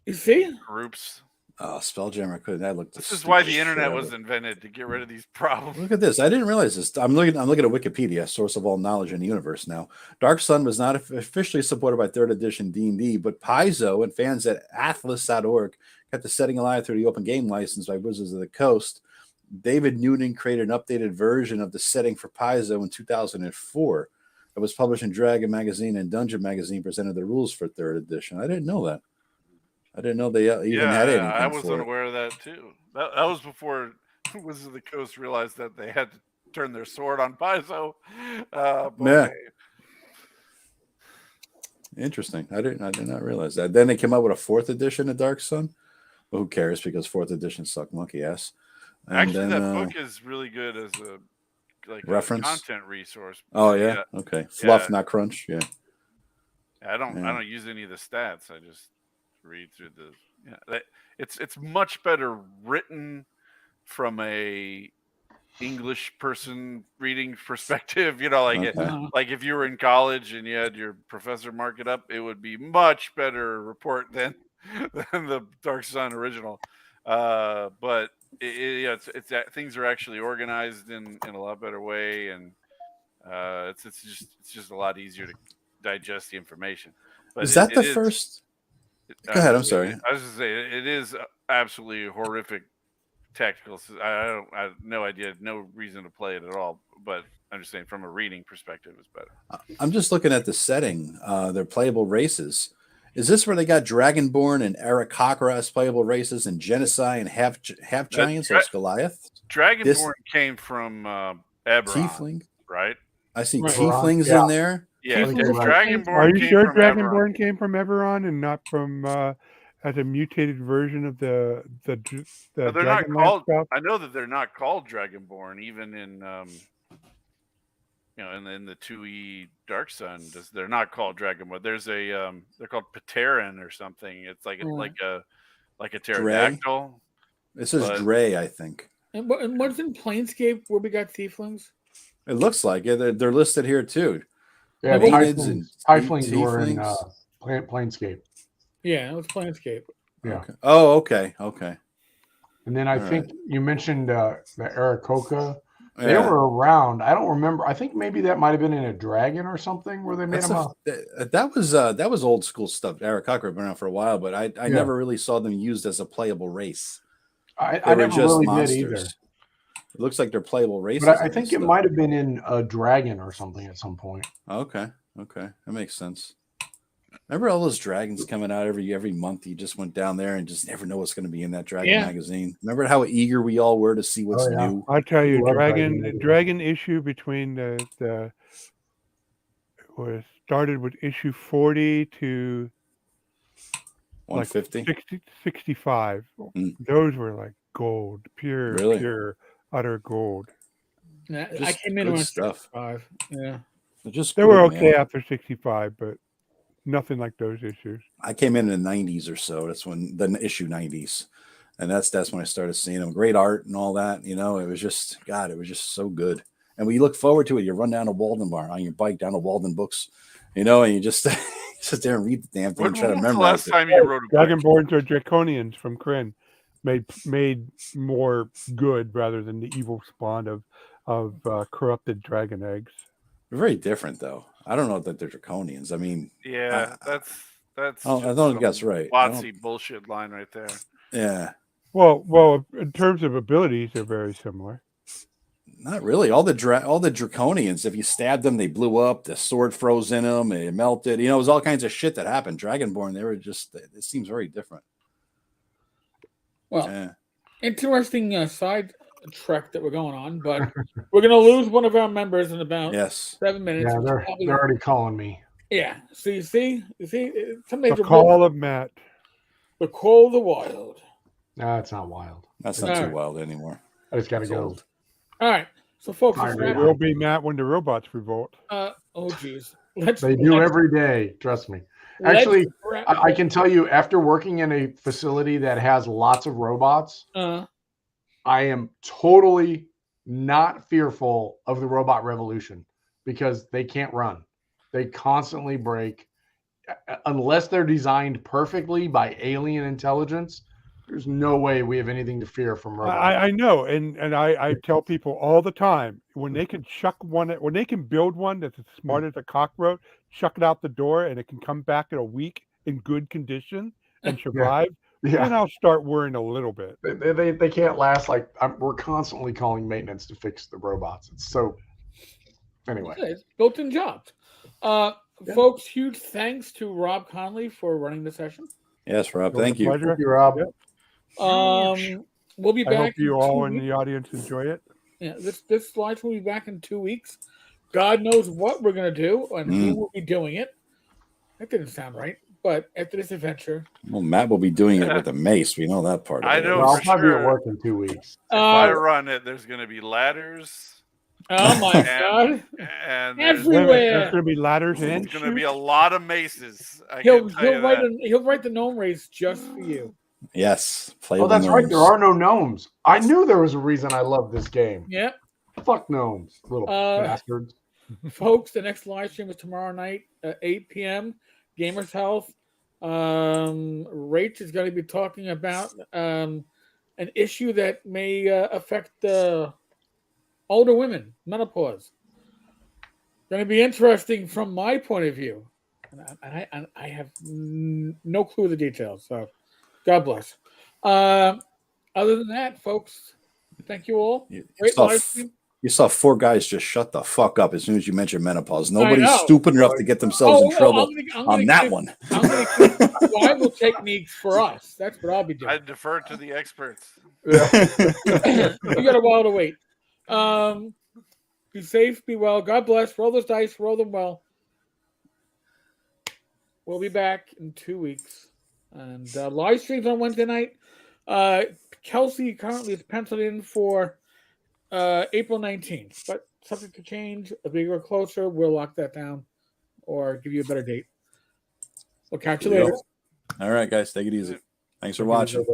You see?
Groups.
Oh, Spelljammer couldn't. That looked.
This is why the internet was invented, to get rid of these problems.
Look at this. I didn't realize this. I'm looking at Wikipedia, source of all knowledge in the universe now. Dark Sun was not officially supported by 3rd edition D&D, but Paizo and fans at Atlas.org kept the setting alive through the open game license by Wizards of the Coast. David Newton created an updated version of the setting for Paizo in 2004. It was published in Dragon Magazine, and Dungeon Magazine presented the rules for 3rd edition. I didn't know that. I didn't know they even had anything.
I was unaware of that too. That was before Wizards of the Coast realized that they had to turn their sword on Paizo.
Interesting. I did not realize that. Then they came out with a 4th edition of Dark Sun. Well, who cares? Because 4th edition sucked monkey ass. And
actually, that book is really good as a
reference,
a content resource.
Oh yeah, okay. Fluff, not crunch. Yeah.
I don't use any of the stats. I just read through it's much better written from a English person reading perspective. Like if you were in college and you had your professor mark it up, it would be much better report than the Dark Sun original. But it's things are actually organized in a lot better way, and it's just a lot easier to digest the information. But
is that the first? Go ahead. I'm sorry.
I was just saying it is absolutely horrific tactical. I have no idea, no reason to play it at all. But I'm just saying from a reading perspective, it's better.
I'm just looking at the setting. Their playable races. Is this where they got Dragonborn and Aarakocra as playable races, and Genocide and half giants or Goliath?
Dragonborn came from Eberron,
Tiefling,
right?
I see Tieflings in there.
Yeah, Dragonborn.
Are you sure Dragonborn came from Eberron and not from as a mutated version of the
they're not called. Stuff? I know that they're not called Dragonborn, even in in the 2E Dark Sun. They're not called Dragonborn. There's a they're called Pateran or something. It's like a pterodactyl.
This is Dre, I think.
And what's in Planescape where we got Tieflings?
It looks like it. They're listed here too.
Yeah, Tieflings were in Planescape.
Yeah, it was Planescape.
Yeah.
Okay. Oh, okay.
And then I think you mentioned the Aarakocra. They were around. I don't remember. I think maybe that might have been in a dragon or something where they made them up.
That was old school stuff. Aarakocra had been around for a while, but I never really saw them used as a playable race.
I never really did either.
It looks like they're playable races.
But I think it might have been in a dragon or something at some point.
Okay. That makes sense. Remember all those dragons coming out every month? You just went down there and just never know what's going to be in that dragon magazine. Remember how eager we all were to see what's new?
I tell you, dragon issue between the was started with issue 40 to
150,
65. Those were like gold, pure, utter gold.
I came in on 65. Yeah,
they
were
okay after 65, but nothing like those issues.
I came in the 90s or so. That's when the issue 90s. And that's when I started seeing them. Great art and all that. You know, it was just so good. And we look forward to it. You run down to Walden Bar on your bike down to Walden Books, you know, and you just sit there and read the damn thing
When
and try to
was the
memorize
last
it.
time you wrote a book?
Dragonborns or Draconians from Kryn made more good rather than the evil spawn of corrupted dragon eggs.
They're very different, though. I don't know that they're draconians. I mean,
Yeah, that's
I
just
don't think
some
that's right. I
Watsy
don't-
bullshit line right there.
Yeah,
Well, in terms of abilities, they're very similar.
not really. All the draconians, if you stabbed them, they blew up. The sword froze in them. It melted. You know, it was all kinds of shit that happened. Dragonborn, they were just. It seems very different.
Well,
Yeah.
interesting side trek that we're going on, but we're going to lose one of our members in about
Yes.
7 minutes.
Yeah,
which
they're
probably-
already calling me.
yeah. So you see, some
The
major
Call of Matt.
the call of the wild.
No, it's not wild.
That's not
All
too
right.
wild anymore.
I just got to
It's
go.
old.
All right. So, folks,
Fire
let's
me
It
wrap
out.
will be Matt when the robots revolt.
oh, geez. Let's
They do every day. Trust me.
let's
Actually,
wrap-
I can tell you, after working in a facility that has lots of robots, I am totally not fearful of the robot revolution because they can't run. They constantly break. Unless they're designed perfectly by alien intelligence, there's no way we have anything to fear from robots.
I know, and I tell people all the time when they can when they can build one that's as smart as a cockroach, chuck it out the door, and it can come back in a week in good condition and survive.
Yeah.
Then I'll start worrying a little bit.
They can't last. We're constantly calling maintenance to fix the robots. It's so. Anyway,
It's built-in jobs. Folks, huge thanks to Rob Conley for running the session.
Yes, Rob.
It was a
Thank you.
pleasure.
thank you, Rob.
Yep.
We'll be
I
back.
hope you
in
all
2
in
weeks.
the audience enjoy it.
Yeah, this live will be back in 2 weeks. God knows what we're gonna do and who will be doing it. That didn't sound right, but after this adventure,
Well, Matt will be doing it with a mace. We know that part. Of
I
it.
know
Well, I'll
for
probably be at
sure.
work in 2 weeks.
If I
uh,
run it, there's going to be ladders
oh my
And-
God,
and there's
Everywhere.
There's going to be ladders and
going to be a
chutes.
lot of maces. I
he'll
can tell you
write
that.
he'll write the gnome race just for you.
Yes. Play
Oh,
with the
that's right.
gnomes.
There are no gnomes. I knew there was a reason I love this game.
Yeah,
Fuck gnomes, little bastards.
folks. The next live stream is tomorrow night at 8 p.m. Gamers Health. Rach is going to be talking about an issue that may affect older women, menopause. Going to be interesting from my point of view. And I have no clue of the details. So, God bless. Other than that, folks, thank you all.
You
Great
saw,
live stream.
you saw 4 guys just shut the fuck up as soon as you mentioned menopause. Nobody's
know.
stupid enough to get themselves in trouble
I'm
on
gonna
that
give-
one.
I'm going to give survival techniques for us. That's what I'll be doing.
I defer to the experts.
We got a while to wait. Be safe, be well. God bless. Roll those dice, roll them well. We'll be back in 2 weeks. And live streams on Wednesday night. Kelsey currently is penciled in for April 19th, but subject to change. As we go closer, we'll lock that down or give you a better date. We'll catch you later.
All right, guys. Take it easy. Thanks for
Thank you,
watching.
everybody.